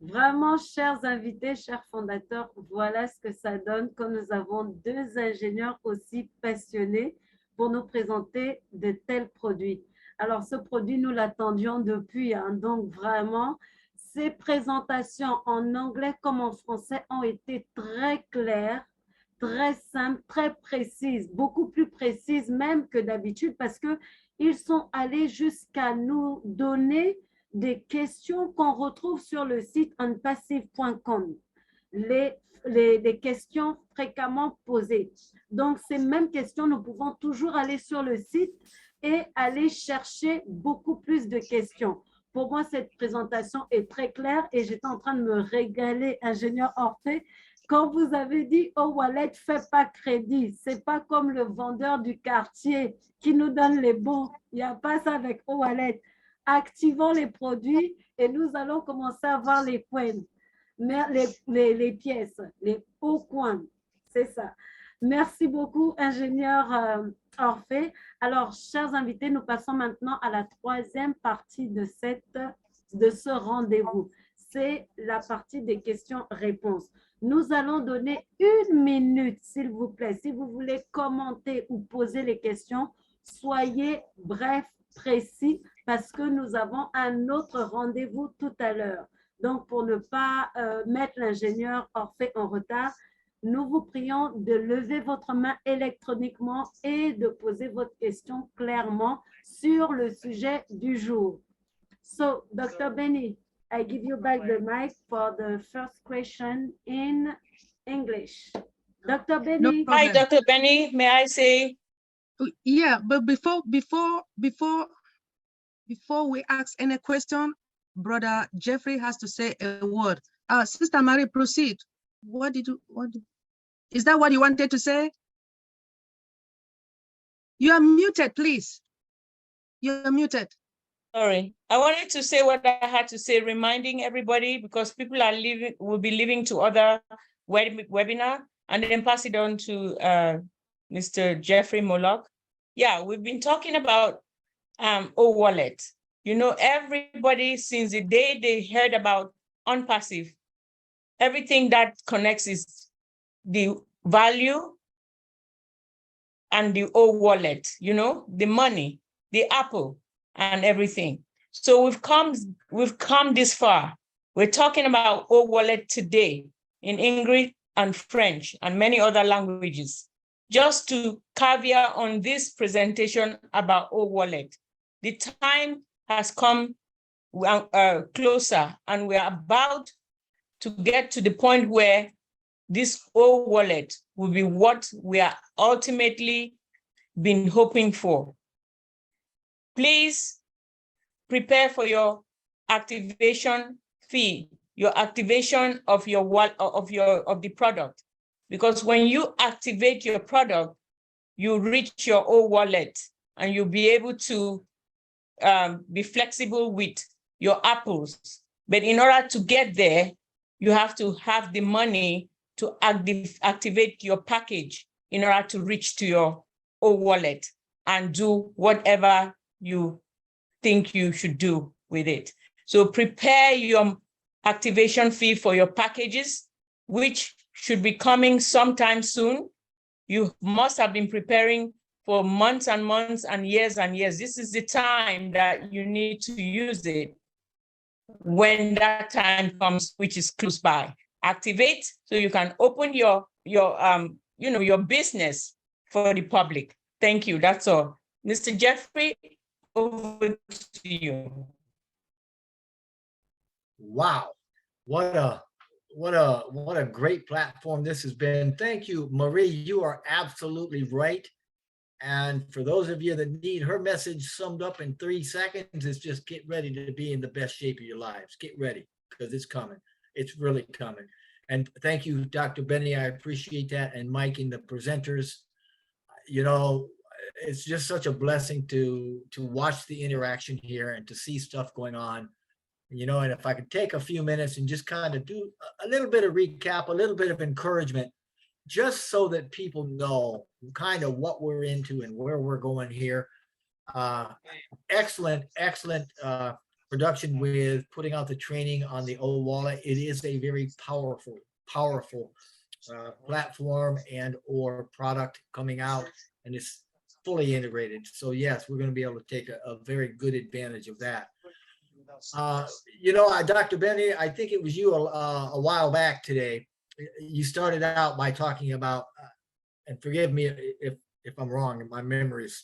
Vraiment, chers invités, chers fondateurs, voilà ce que ça donne quand nous avons deux ingénieurs aussi passionnés pour nous présenter de tels produits. Alors, ce produit, nous l'attendions depuis, hein, donc vraiment, ces présentations en anglais comme en français ont été très claires, très simples, très précises, beaucoup plus précises même que d'habitude parce qu'ils sont allés jusqu'à nous donner des questions qu'on retrouve sur le site onpassive.com, les questions fréquemment posées. Donc, ces mêmes questions, nous pouvons toujours aller sur le site et aller chercher beaucoup plus de questions. Pour moi, cette présentation est très claire et j'étais en train de me régaler, ingénieur Orphée, quand vous avez dit « Oh, Wallet, fais pas crédit ». Ce n'est pas comme le vendeur du quartier qui nous donne les bons. Il n'y a pas ça avec « Oh, Wallet ». Activons les produits et nous allons commencer à voir les coins, les pièces, les hauts coins. C'est ça. Merci beaucoup, ingénieur Orphée. Alors, chers invités, nous passons maintenant à la troisième partie de ce rendez-vous. C'est la partie des questions-réponses. Nous allons donner 1 minute, s'il vous plaît. Si vous voulez commenter ou poser les questions, soyez bref, précis, parce que nous avons un autre rendez-vous tout à l'heure. Donc, pour ne pas mettre l'ingénieur Orphée en retard, nous vous prions de lever votre main électroniquement et de poser votre question clairement sur le sujet du jour. So, Dr. Benny, I give you back the mic for the first question in English. Dr. Benny. No Hi, problem. Dr. Benny. May I say? Yeah, but before we ask any question, Brother Jeffrey has to say a word. Sister Mary, proceed. Is that what you wanted to say? You are muted, please. You are muted. Sorry, I wanted to say what I had to say, reminding everybody because people will be leaving to other webinar, and then pass it on to Mr. Jeffrey Morlock. Yeah, we've been talking about wallet. You know, everybody since the day they heard about OnPassive, everything that connects is the value and the wallet, you know, the money, the Apple, and everything. So we've come this far. We're talking about wallet today in English and French and many other languages. Just to caveat on this presentation about wallet, the time has come closer, and we're about to get to the point where this wallet will be what we are ultimately been hoping for. Please prepare for your activation fee, your activation of your the product, because when you activate your product, you reach your own wallet, and you'll be able to be flexible with your apples. But in order to get there, you have to have the money to activate your package in order to reach to your own wallet and do whatever you think you should do with it. So prepare your activation fee for your packages, which should be coming sometime soon. You must have been preparing for months and months and years. This is the time that you need to use it when that time comes, which is close by. Activate so you can open your business for the public. Thank you. That's all. Mr. Jeffrey, over to you. Wow, what what a great platform this has been. Thank you, Marie. You are absolutely right. And for those of you that need her message summed up in 3 seconds, it's just get ready to be in the best shape of your lives. Get ready, because it's coming. It's really coming. And thank you, Dr. Benny. I appreciate that. And Mike and the presenters. You know, it's just such a blessing to watch the interaction here and to see stuff going on. You know, and if I could take a few minutes and just kind of do a little bit of recap, a little bit of encouragement, just so that people know kind of what we're into and where we're going here. Excellent production with putting out the training on the old wallet. It is a very powerful platform and or product coming out, and it's fully integrated. So yes, we're going to be able to take a very good advantage of that. You know, Dr. Benny, I think it was you a while back today. You started out by talking about, and forgive me if I'm wrong, my memory's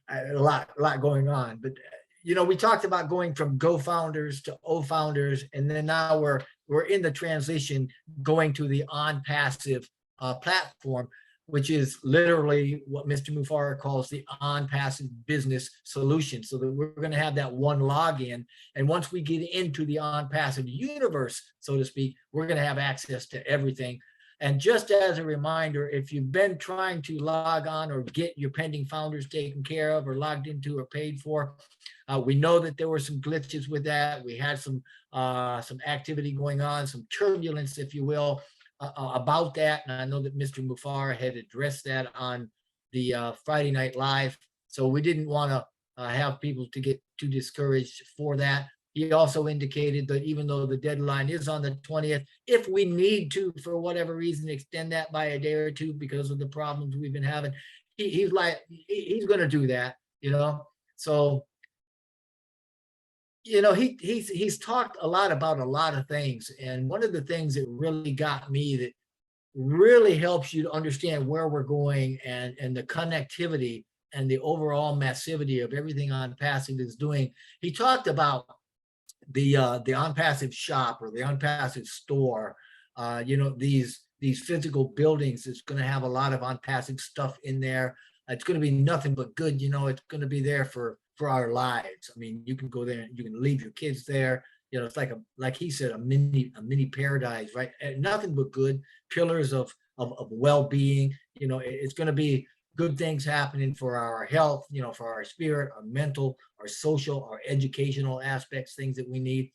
a lot going on, but you know, we talked about going from Go founders to O founders, and then now we're in the transition going to the OnPassive platform, which is literally what Mr. Mufara calls the OnPassive business solution. So that we're going to have that one login. And once we get into the OnPassive universe, so to speak, we're going to have access to everything. And just as a reminder, if you've been trying to log on or get your pending founders taken care of or logged into or paid for, we know that there were some glitches with that. We had some activity going on, some turbulence, if you will, about that. And I know that Mr. Mufara had addressed that on the Friday Night Live. So we didn't want to have people to get too discouraged for that. He also indicated that even though the deadline is on the 20th, if we need to, for whatever reason, extend that by a day or two because of the problems we've been having, he's going to do that, you know. So, you know, he's talked a lot about a lot of things. And one of the things that really got me, that really helps you to understand where we're going and the connectivity and the overall massivity of everything OnPassive is doing. He talked about the OnPassive shop or the OnPassive store. You know, these physical buildings is going to have a lot of OnPassive stuff in there. It's going to be nothing but good. You know, it's going to be there for our lives. I mean, you can go there and you can leave your kids there. You know, it's like he said, a mini paradise, right? And nothing but good pillars of well-being. You know, it's going to be good things happening for our health, you know, for our spirit, our mental, our social, our educational aspects, things that we need.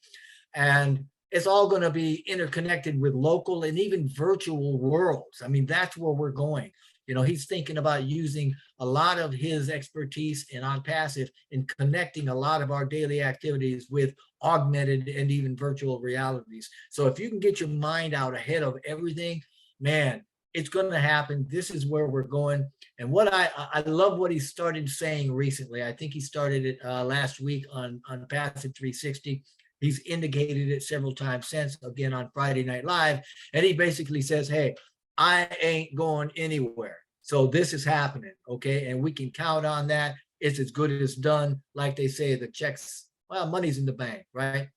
And it's all going to be interconnected with local and even virtual worlds. I mean, that's where we're going. You know, he's thinking about using a lot of his expertise in OnPassive in connecting a lot of our daily activities with augmented and even virtual realities. So if you can get your mind out ahead of everything, man, it's going to happen. This is where we're going. And what I love what he started saying recently. I think he started it last week on Passive 360. He's indicated it several times since, again on Friday Night Live. And he basically says, hey, I ain't going anywhere. So this is happening, okay? And we can count on that. It's as good as done. Like they say, the checks, well, money's in the bank, right?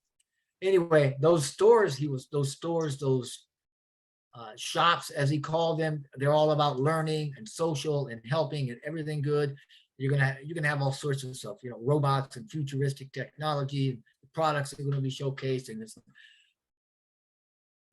Anyway, those shops, as he called them, they're all about learning and social and helping and everything good. You're gonna have all sorts of stuff, you know, robots and futuristic technology, products that are going to be showcased, and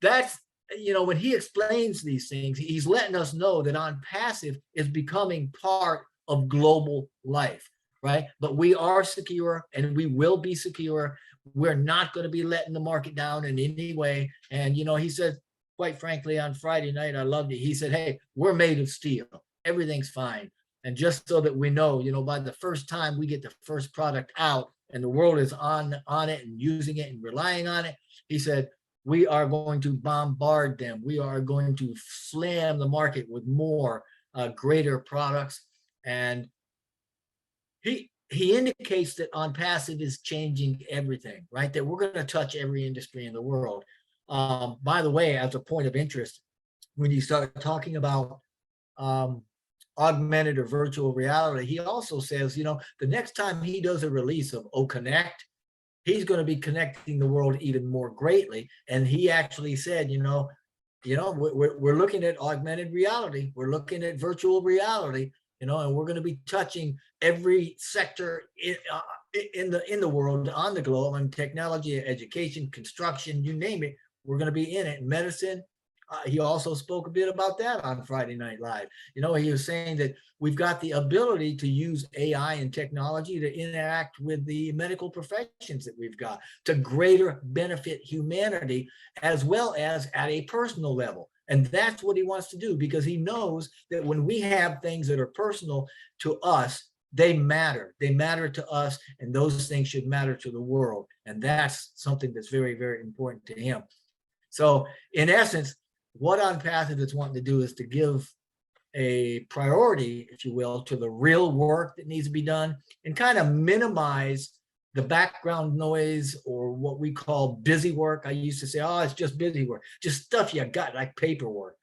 that's, you know, when he explains these things, he's letting us know that OnPassive is becoming part of global life, right? But we are secure and we will be secure. We're not going to be letting the market down in any way. And, you know, he said, quite frankly, on Friday night, I loved it. He said, hey, we're made of steel. Everything's fine. And just so that we know, you know, by the first time we get the first product out and the world is on it and using it and relying on it, he said, we are going to bombard them. We are going to slam the market with more greater products. And he indicates that OnPassive is changing everything, right? That we're going to touch every industry in the world. By the way, as a point of interest, when you start talking about augmented or virtual reality, he also says, you know, the next time he does a release of OConnect, he's going to be connecting the world even more greatly. And he actually said, we're looking at augmented reality. We're looking at virtual reality, and we're going to be touching every sector in the world, on the globe, and technology, education, construction, you name it. We're going to be in it. Medicine. He also spoke a bit about that on Friday Night Live. He was saying that we've got the ability to use AI and technology to interact with the medical professions that we've got to greater benefit humanity, as well as at a personal level. And that's what he wants to do, because he knows that when we have things that are personal to us, they matter. They matter to us, and those things should matter to the world. And that's something that's very, very important to him. So in essence, what OnPassive is wanting to do is to give a priority, if you will, to the real work that needs to be done, and kind of minimize the background noise, or what we call busy work. I used to say, oh, it's just busy work, just stuff you got, like paperwork,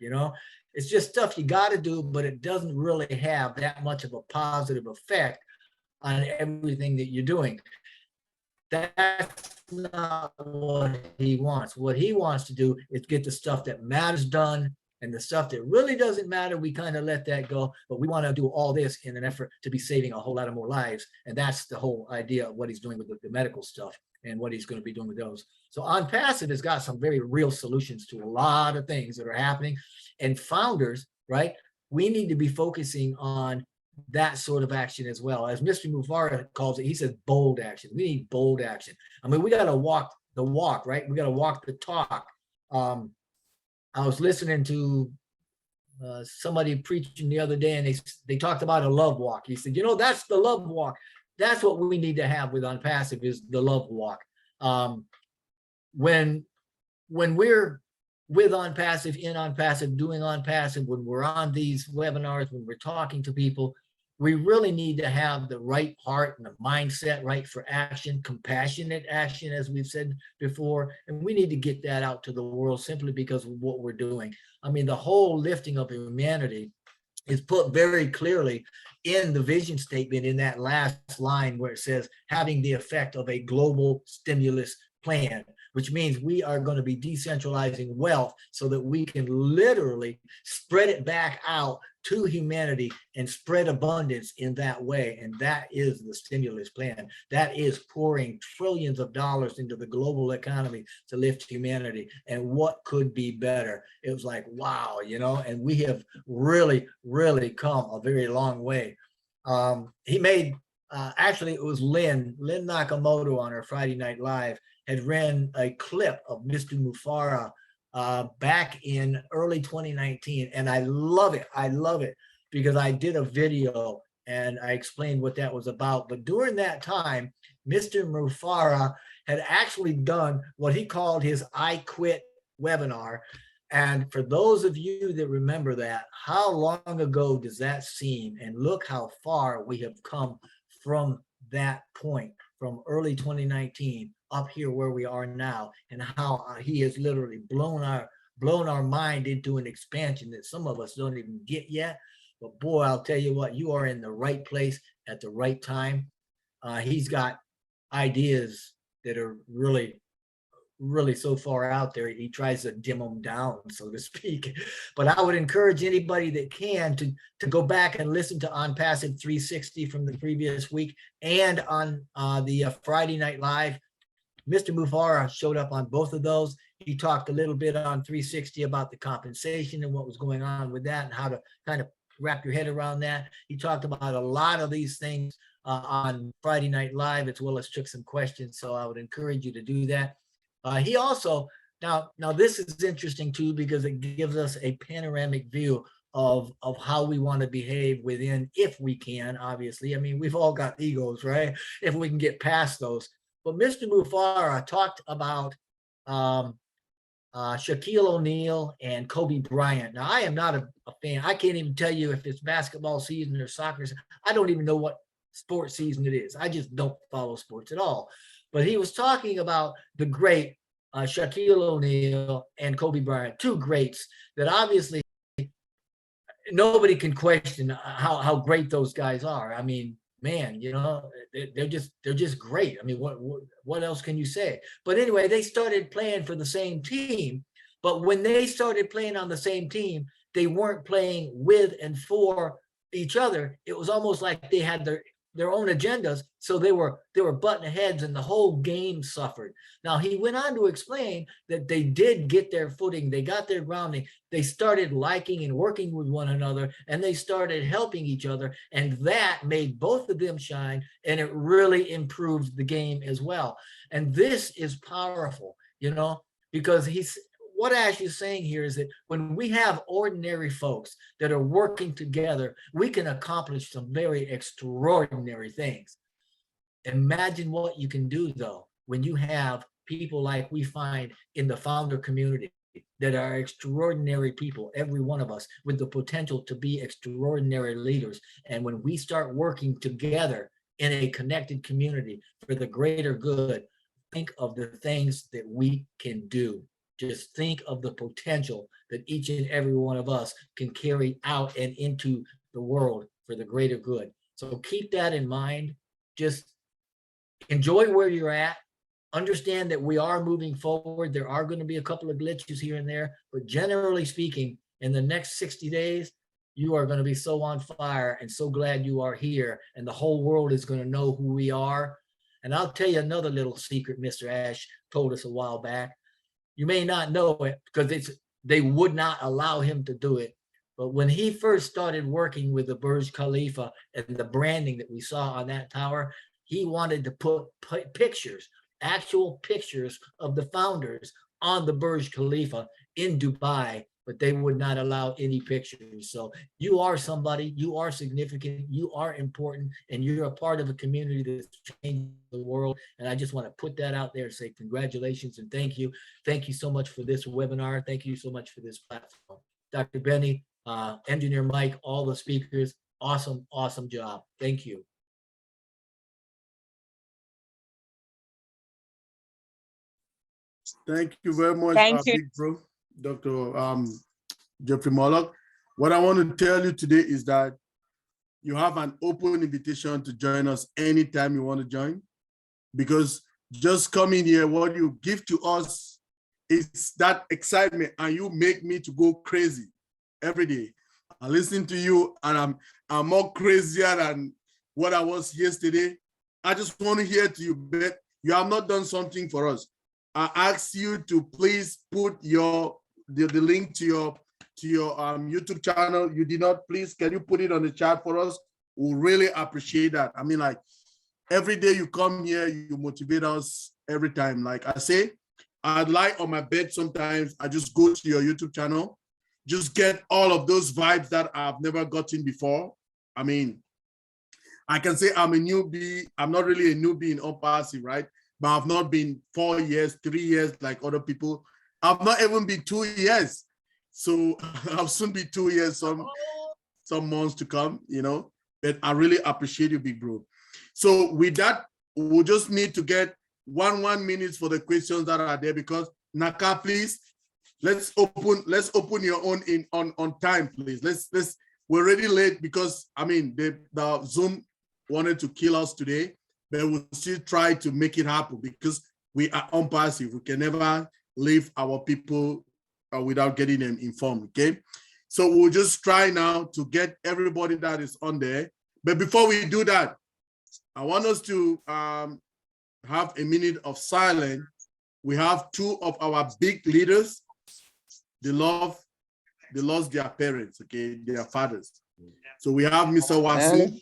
it's just stuff you got to do, but it doesn't really have that much of a positive effect on everything that you're doing. That's not what he wants. What he wants to do is get the stuff that matters done, and the stuff that really doesn't matter, we kind of let that go. But we want to do all this in an effort to be saving a whole lot of more lives. And that's the whole idea of what he's doing with the medical stuff and what he's going to be doing with those. So OnPassive has got some very real solutions to a lot of things that are happening. And founders, right, we need to be focusing on that sort of action as well. As Mr. Mufara calls it, he says bold action. We need bold action. I mean, we got to walk the walk, right? We got to walk the talk. I was listening to somebody preaching the other day, and they talked about a love walk. He said, that's the love walk. That's what we need to have with OnPassive, is the love walk. When we're with OnPassive, in OnPassive, doing OnPassive, when we're on these webinars, when we're talking to people, we really need to have the right heart and the mindset right for action, compassionate action, as we've said before. And we need to get that out to the world simply because of what we're doing. I mean, the whole lifting of humanity is put very clearly in the vision statement, in that last line where it says having the effect of a global stimulus plan, which means we are going to be decentralizing wealth so that we can literally spread it back out to humanity and spread abundance in that way. And that is the stimulus plan. That is pouring trillions of dollars into the global economy to lift humanity. And what could be better? It was like, wow, and we have really, really come a very long way. He made, actually, it was Lynn Nakamoto on her Friday Night Live had ran a clip of Mr. Mufara back in early 2019. And I love it. I love it because I did a video and I explained what that was about. But during that time, Mr. Mufara had actually done what he called his I Quit webinar. And for those of you that remember that, how long ago does that seem? And look how far we have come from that point, from early 2019 up here where we are now, and how he has literally blown our mind into an expansion that some of us don't even get yet. But boy, I'll tell you what, you are in the right place at the right time. He's got ideas that are really so far out there, he tries to dim them down, so to speak. But I would encourage anybody that can to go back and listen to OnPassive 360 from the previous week, and on the Friday Night Live. Mr. Mufara showed up on both of those. He talked a little bit on 360 about the compensation and what was going on with that and how to kind of wrap your head around that. He talked about a lot of these things on Friday Night Live, as well as took some questions. So I would encourage you to do that. He also, now this is interesting too, because it gives us a panoramic view of how we want to behave within, if we can, obviously. I mean, we've all got egos, right? If we can get past those. But Mr. Mufara talked about Shaquille O'Neal and Kobe Bryant. Now, I am not a fan. I can't even tell you if it's basketball season or soccer season. I don't even know what sports season it is. I just don't follow sports at all. But he was talking about the great Shaquille O'Neal and Kobe Bryant, two greats that obviously nobody can question how great those guys are. I mean, man, they're just great. I mean, what else can you say? But anyway, they started playing for the same team. But when they started playing on the same team, they weren't playing with and for each other. It was almost like they had their own agendas. So they were butting heads, and the whole game suffered. Now he went on to explain that they did get their footing, they got their grounding, they started liking and working with one another, and they started helping each other, and that made both of them shine, and it really improved the game as well. And this is powerful, because what Ash is saying here is that when we have ordinary folks that are working together, we can accomplish some very extraordinary things. Imagine what you can do, though, when you have people like we find in the founder community that are extraordinary people, every one of us, with the potential to be extraordinary leaders. And when we start working together in a connected community for the greater good, think of the things that we can do. Just think of the potential that each and every one of us can carry out and into the world for the greater good. So keep that in mind. Just enjoy where you're at. Understand that we are moving forward. There are going to be a couple of glitches here and there, but generally speaking, in the next 60 days, you are going to be so on fire and so glad you are here, and the whole world is going to know who we are. And I'll tell you another little secret Mr. Ash told us a while back. You may not know it because they would not allow him to do it. But when he first started working with the Burj Khalifa and the branding that we saw on that tower, he wanted to put pictures, actual pictures of the founders on the Burj Khalifa in Dubai, but they would not allow any pictures. So you are somebody, you are significant, you are important, and you're a part of a community that's changing the world. And I just want to put that out there and say congratulations and thank you. Thank you so much for this webinar. Thank you so much for this platform. Dr. Benny, Engineer Mike, all the speakers, awesome, awesome job. Thank you. Thank you very much, Thank you. big bro, Dr. Jeffrey Morlock. What I want to tell you today is that you have an open invitation to join us anytime you want to join, because just coming here, what you give to us is that excitement, and you make me to go crazy every day. I listen to you, and I'm more crazier than what I was yesterday. I just want to hear to you, but you have not done something for us. I ask you to please put the link to your YouTube channel. You did not. Please, can you put it on the chat for us? We'll really appreciate that. I mean, like, every day you come here, you motivate us every time. Like I say, I lie on my bed sometimes. I just go to your YouTube channel, just get all of those vibes that I've never gotten before. I mean, I can say I'm a newbie. I'm not really a newbie in OnPassive, right? But I've not been 4 years, 3 years like other people. I've not even been 2 years. So I'll soon be 2 years, some months to come, But I really appreciate you, big bro. So with that, we'll just need to get one minute for the questions that are there, because Naka, please, let's open your own on time, please. We're already late because I mean the Zoom wanted to kill us today. But we'll still try to make it happen because we are OnPassive. We can never leave our people without getting them informed, okay? So we'll just try now to get everybody that is on there. But before we do that, I want us to have a minute of silence. We have two of our big leaders. They lost their parents, okay, their fathers. So we have Mr. Wasim.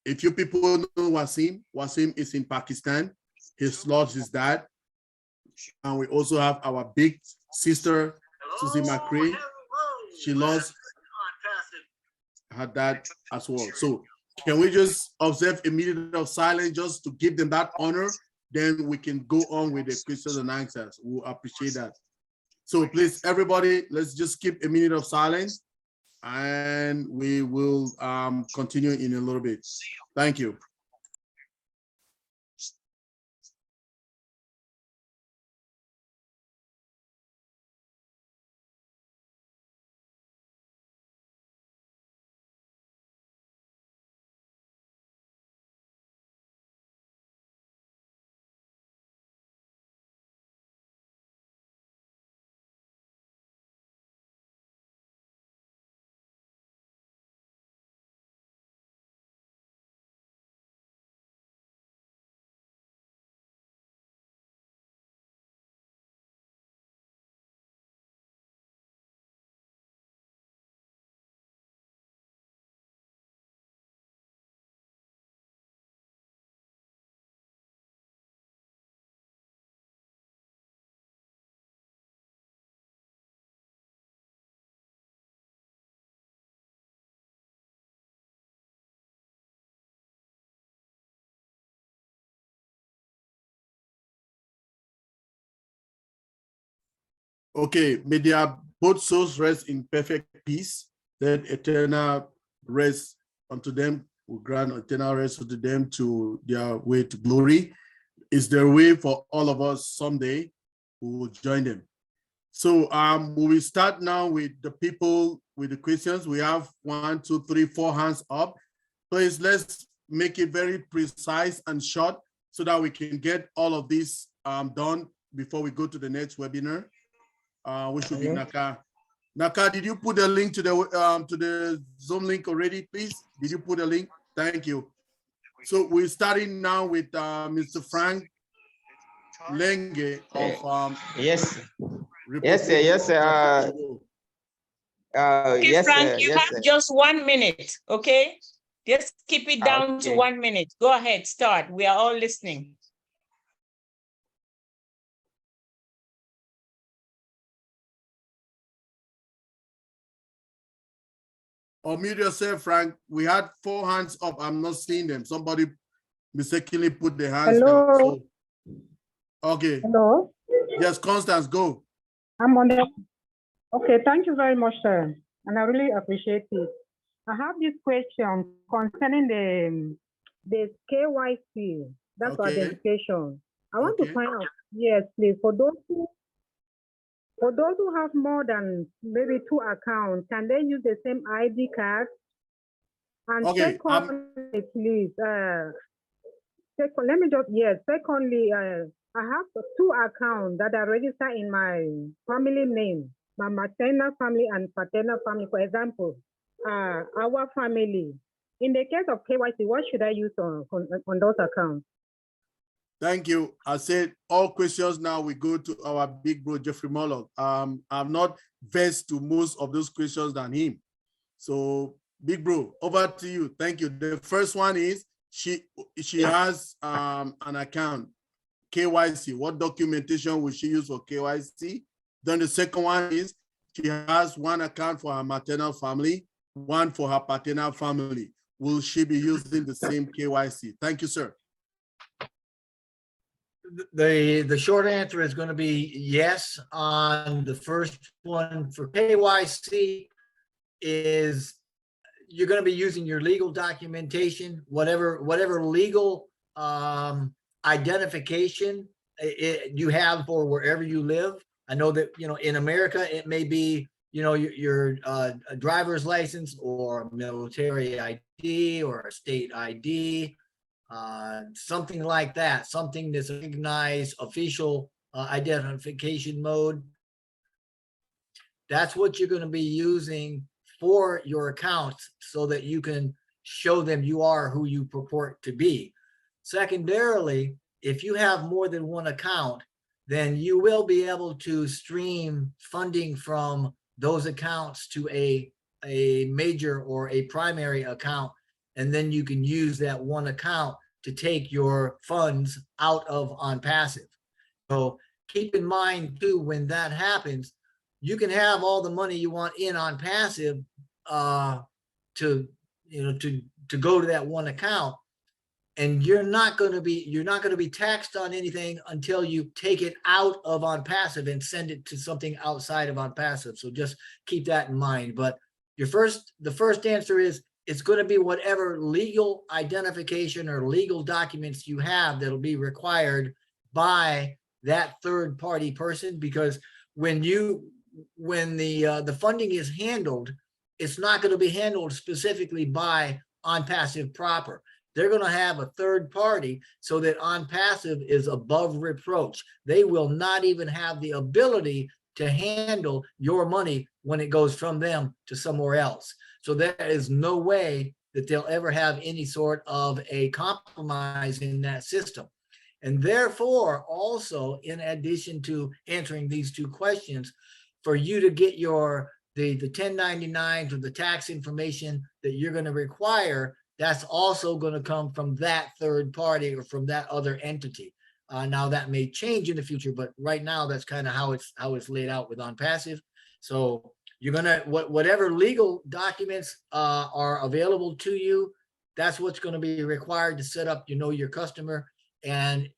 If you people know Wasim is in Pakistan. He's lost his dad. And we also have our big sister, Susie McCree. She lost her dad as well. So can we just observe a minute of silence just to give them that honor? Then we can go on with the questions and answers. We'll appreciate that. So please, everybody, let's just keep a minute of silence, and we will continue in a little bit. Thank you. Okay, may their both souls rest in perfect peace. That eternal rest unto them will grant eternal rest unto them to their way to glory. Is their way for all of us someday who will join them. So we will start now with the people with the questions. We have 1, 2, 3, 4 hands up. Please let's make it very precise and short so that we can get all of this done before we go to the next webinar, which will be Naka. Naka, did you put a link to the Zoom link already, please? Did you put a link? Thank you. So we're starting now with Mr. Frank Lenge of yes, yes, sir, yes, sir. Okay, Yes, Frank, sir, you yes, have sir. just 1 minute, okay? Just keep it down to Okay. 1 minute. Go ahead, start. We are all listening. Unmute yourself, Frank. We had 4 hands up. I'm not seeing them. Somebody mistakenly put their hands down. Hello. So, okay. Hello. Yes, Constance, go. I'm on the. Okay, thank you very much, sir. And I really appreciate it. I have this question concerning the KYC. That's Okay. identification. I want to Okay. find out. Yes, please. For those who have more than maybe 2 accounts, can they use the same ID card? And Okay, secondly, please, let me just, yes, secondly, I have 2 accounts that are registered in my family name, my maternal family and paternal family. For example, our family. In the case of KYC, what should I use on those accounts? Thank you. I said all questions now we go to our big bro, Jeffrey Morlock. I'm not versed to most of those questions than him. So big bro, over to you. Thank you. The first one is she has an account, KYC. What documentation will she use for KYC? Then the second one is she has 1 account for her maternal family, 1 for her paternal family. Will she be using the same KYC? Thank you, sir. The short answer is going to be yes on the first one. For KYC is you're going to be using your legal documentation, whatever legal identification you have for wherever you live. I know that, in America, it may be, your driver's license or military ID or a state ID. Something like that, something that's a recognized official identification mode. That's what you're going to be using for your accounts so that you can show them you are who you purport to be. Secondarily, if you have more than 1 account, then you will be able to stream funding from those accounts to a major or a primary account, and then you can use that 1 account to take your funds out of OnPassive. So keep in mind too, when that happens, you can have all the money you want in OnPassive to go to that 1 account, and you're not going to be taxed on anything until you take it out of OnPassive and send it to something outside of OnPassive. So just keep that in mind. But the first answer is it's going to be whatever legal identification or legal documents you have that'll be required by that third party person, because when the funding is handled, it's not going to be handled specifically by OnPassive proper. They're going to have a third party so that OnPassive is above reproach. They will not even have the ability to handle your money when it goes from them to somewhere else. So there is no way that they'll ever have any sort of a compromise in that system. And therefore, also, in addition to answering these 2 questions, for you to get the 1099s or the tax information that you're going to require, that's also going to come from that third party or from that other entity. Now that may change in the future, but right now that's kind of how it's laid out with OnPassive. So you're gonna whatever legal documents are available to you, that's what's going to be required to set up your customer, and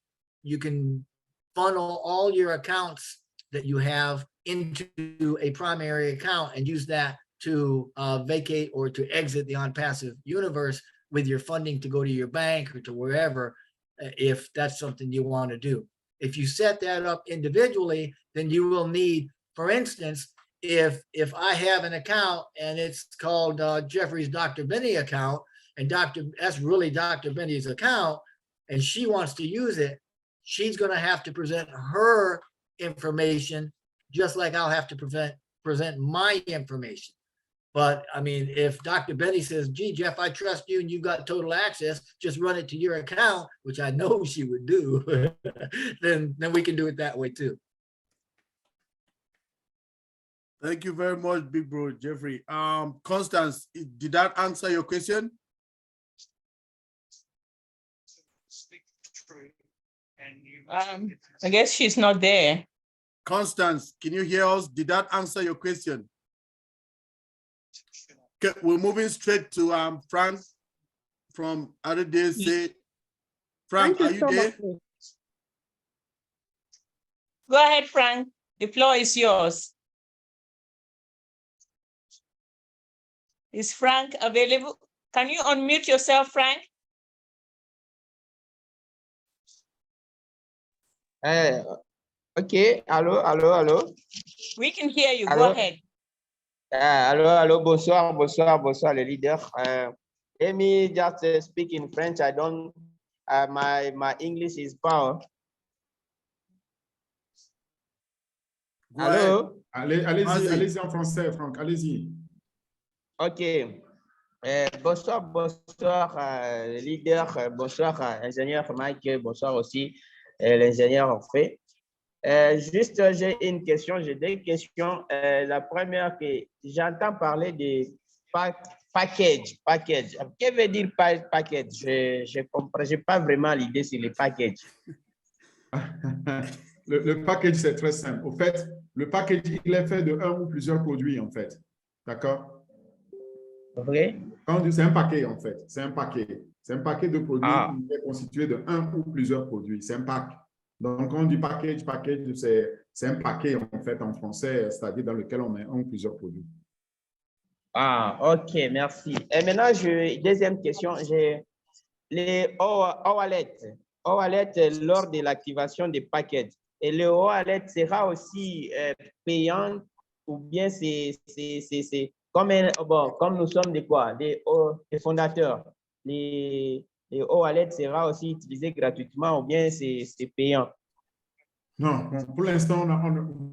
you can funnel all your accounts that you have into a primary account and use that to vacate or to exit the on-passive universe with your funding to go to your bank or to wherever, if that's something you want to do. If you set that up individually, then you will need, for instance, if I have an account and it's called Jeffrey's Dr. Benny account, and that's really Dr. Benny's account, and she wants to use it, she's going to have to present her information, just like I'll have to present my information. But I mean, if Dr. Benny says, gee, Jeff, I trust you and you've got total access, just run it to your account, which I know she would do, then we can do it that way too. Thank you very much, big bro, Jeffrey. Constance, did that answer your question? I guess she's not there. Constance, can you hear us? Did that answer your question? Okay, we're moving straight to Frank from other days. Say, Frank, are you there? Go ahead, Frank. The floor is yours. Is Frank available? Can you unmute yourself, Frank? Okay, allô. We can hear you. Hello. Go ahead. Allô, bonsoir, les leaders. Let me just speak in French. I don't, my English is poor. Allô? Allez-y en français, Franck, allez-y. Ok. Bonsoir, leader, bonsoir, ingénieur Mike, bonsoir aussi, l'ingénieur Orphée. Juste, j'ai une question, j'ai deux questions. La première, que j'entends parler de package. Que veut dire package? Je comprends, je n'ai pas vraiment l'idée sur les packages. Le package, c'est très simple. Au fait, le package, il est fait de un ou plusieurs produits, en fait. D'accord? Okay. C'est un paquet, en fait. C'est un paquet. C'est un paquet de produits qui est constitué de un ou plusieurs produits. C'est un pack. Donc, quand on dit package, c'est un paquet, en fait, en français, c'est-à-dire dans lequel on met un ou plusieurs produits. Ok, merci. Et maintenant, deuxième question, j'ai les O-Wallet lors de l'activation des packages. Et le O-Wallet sera aussi payant ou bien c'est comme nous sommes des fondateurs, les O-Wallet sera aussi utilisé gratuitement ou bien c'est payant? Non, pour l'instant, on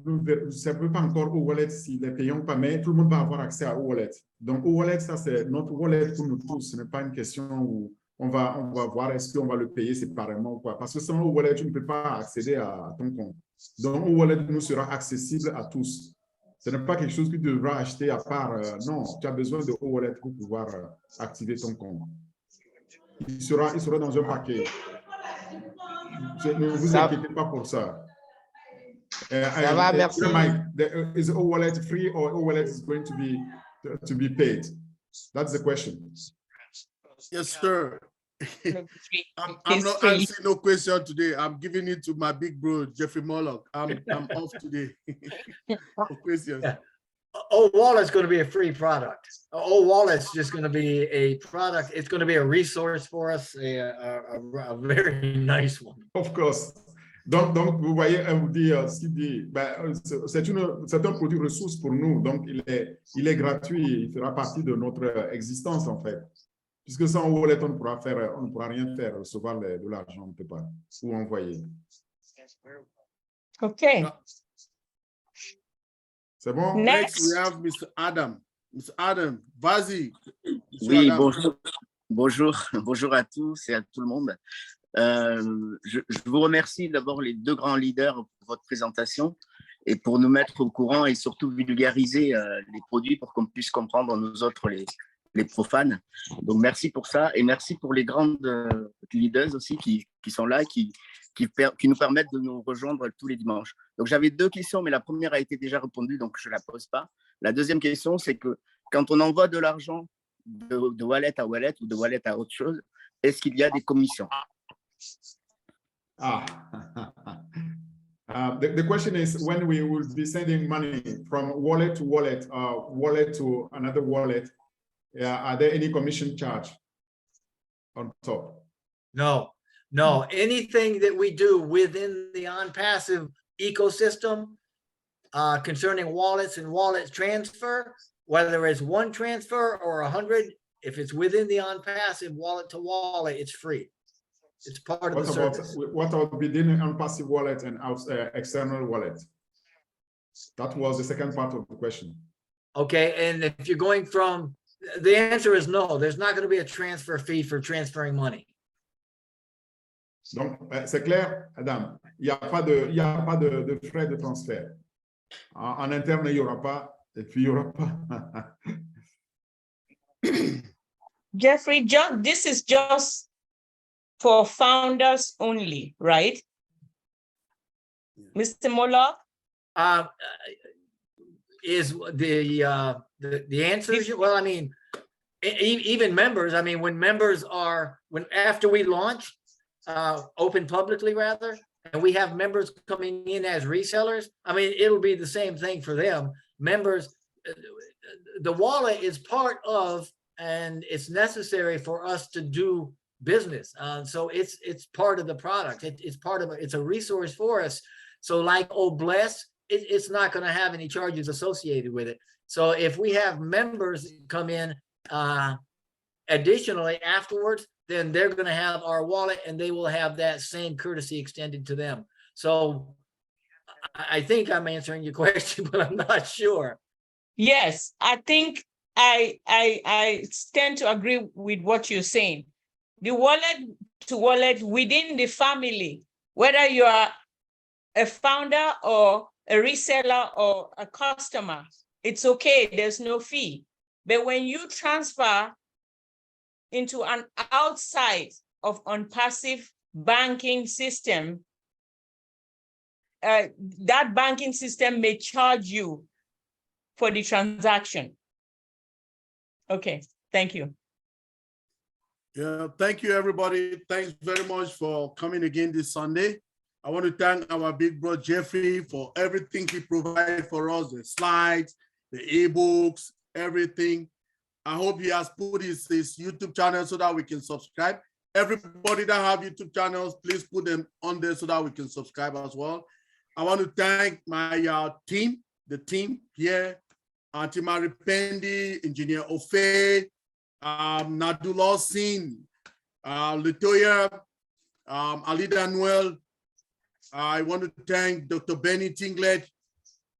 ne sait pas encore O-Wallet s'il est payant ou pas, mais tout le monde va avoir accès à O-Wallet. Donc, O-Wallet, ça, c'est notre wallet pour nous tous. Ce n'est pas une question où on va voir est-ce qu'on va le payer séparément ou pas. Parce que sans O-Wallet, tu ne peux pas accéder à ton compte. Donc, O-Wallet nous sera accessible à tous. Ce n'est pas quelque chose que tu devras acheter à part. Non, tu as besoin de O-Wallet pour pouvoir activer ton compte. Il sera dans un paquet. Ne vous inquiétez pas pour ça. Ça va, merci. Mike, is O-Wallet free or O-Wallet is going to be paid? That's the question. Yes, sir. I'm not answering no question today. I'm giving it to my big bro, Jeffrey Morlock. I'm off today for questions. Yeah. O-Wallet's going to be a free product. O-Wallet's just going to be a product. It's going to be a resource for us, a very nice one. Of course. Donc vous voyez, on dit, c'est un produit ressource pour nous. Donc, il est gratuit. Il fera partie de notre existence, en fait. Puisque sans wallet, on ne pourra rien faire, recevoir de l'argent, on ne peut pas, ou envoyer. OK. C'est bon? Next, we have Mr. Adam. Mr. Adam, vas-y. Oui, Adam. Bonjour à tous et à tout le monde. Je vous remercie d'abord les deux grands leaders pour votre présentation et pour nous mettre au courant et surtout vulgariser les produits pour qu'on puisse comprendre nous autres les profanes. Donc merci pour ça et merci pour les grandes leaders aussi qui sont là, qui nous permettent de nous rejoindre tous les dimanches. Donc j'avais deux questions, mais la première a été déjà répondue, donc je ne la pose pas. La deuxième question, c'est que quand on envoie de l'argent de wallet à wallet ou de wallet à autre chose, est-ce qu'il y a des commissions? The question is when we will be sending money from wallet to wallet, wallet to another wallet, are there any commission charge on top? No, no, anything that we do within the OnPassive ecosystem concerning wallets and wallet transfer, whether it's one transfer or 100, if it's within the OnPassive wallet to wallet, it's free. It's part of the service. What about within OnPassive wallet and external wallet? That was the second part of the question. Okay, and if you're going from, the answer is no, there's not going to be a transfer fee for transferring money. Donc, c'est clair, Adam, il n'y a pas de frais de transfert. En interne, il n'y aura pas, et puis il n'y aura pas. Jeffrey, this is just for founders only, right? Mr. Morlock? Is the answer, well, I mean, even members, I mean, when members are, after we launch, open publicly rather, and we have members coming in as resellers, I mean, it'll be the same thing for them. Members, the wallet is part of, and it's necessary for us to do business. So it's part of the product. It's part of it's a resource for us. So like Bless, it's not going to have any charges associated with it. So if we have members come in additionally afterwards, then they're going to have our wallet and they will have that same courtesy extended to them. So I think I'm answering your question, but I'm not sure. Yes, I think I tend to agree with what you're saying. The wallet to wallet within the family, whether you are a founder or a reseller or a customer, it's okay, there's no fee. But when you transfer into an outside of OnPassive banking system, that banking system may charge you for the transaction. Okay, thank you. Yeah, thank you, everybody. Thanks very much for coming again this Sunday. I want to thank our big bro, Jeffrey, for everything he provided for us, the slides, the ebooks, everything. I hope he has put his YouTube channel so that we can subscribe. Everybody that have YouTube channels, please put them on there so that we can subscribe as well. I want to thank my team, the team here, Auntie Mary Pendi, Engineer Ofe, Nadullah Singh, Latoya, Alida Noel. I want to thank Dr. Benny Tinglet.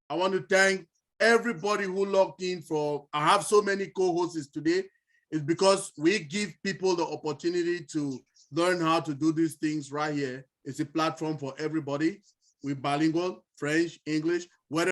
I want to thank everybody who logged in for, I have so many co-hosts today. It's because we give people the opportunity to learn how to do these things right here. It's a platform for everybody. We're bilingual, French, English, whatever.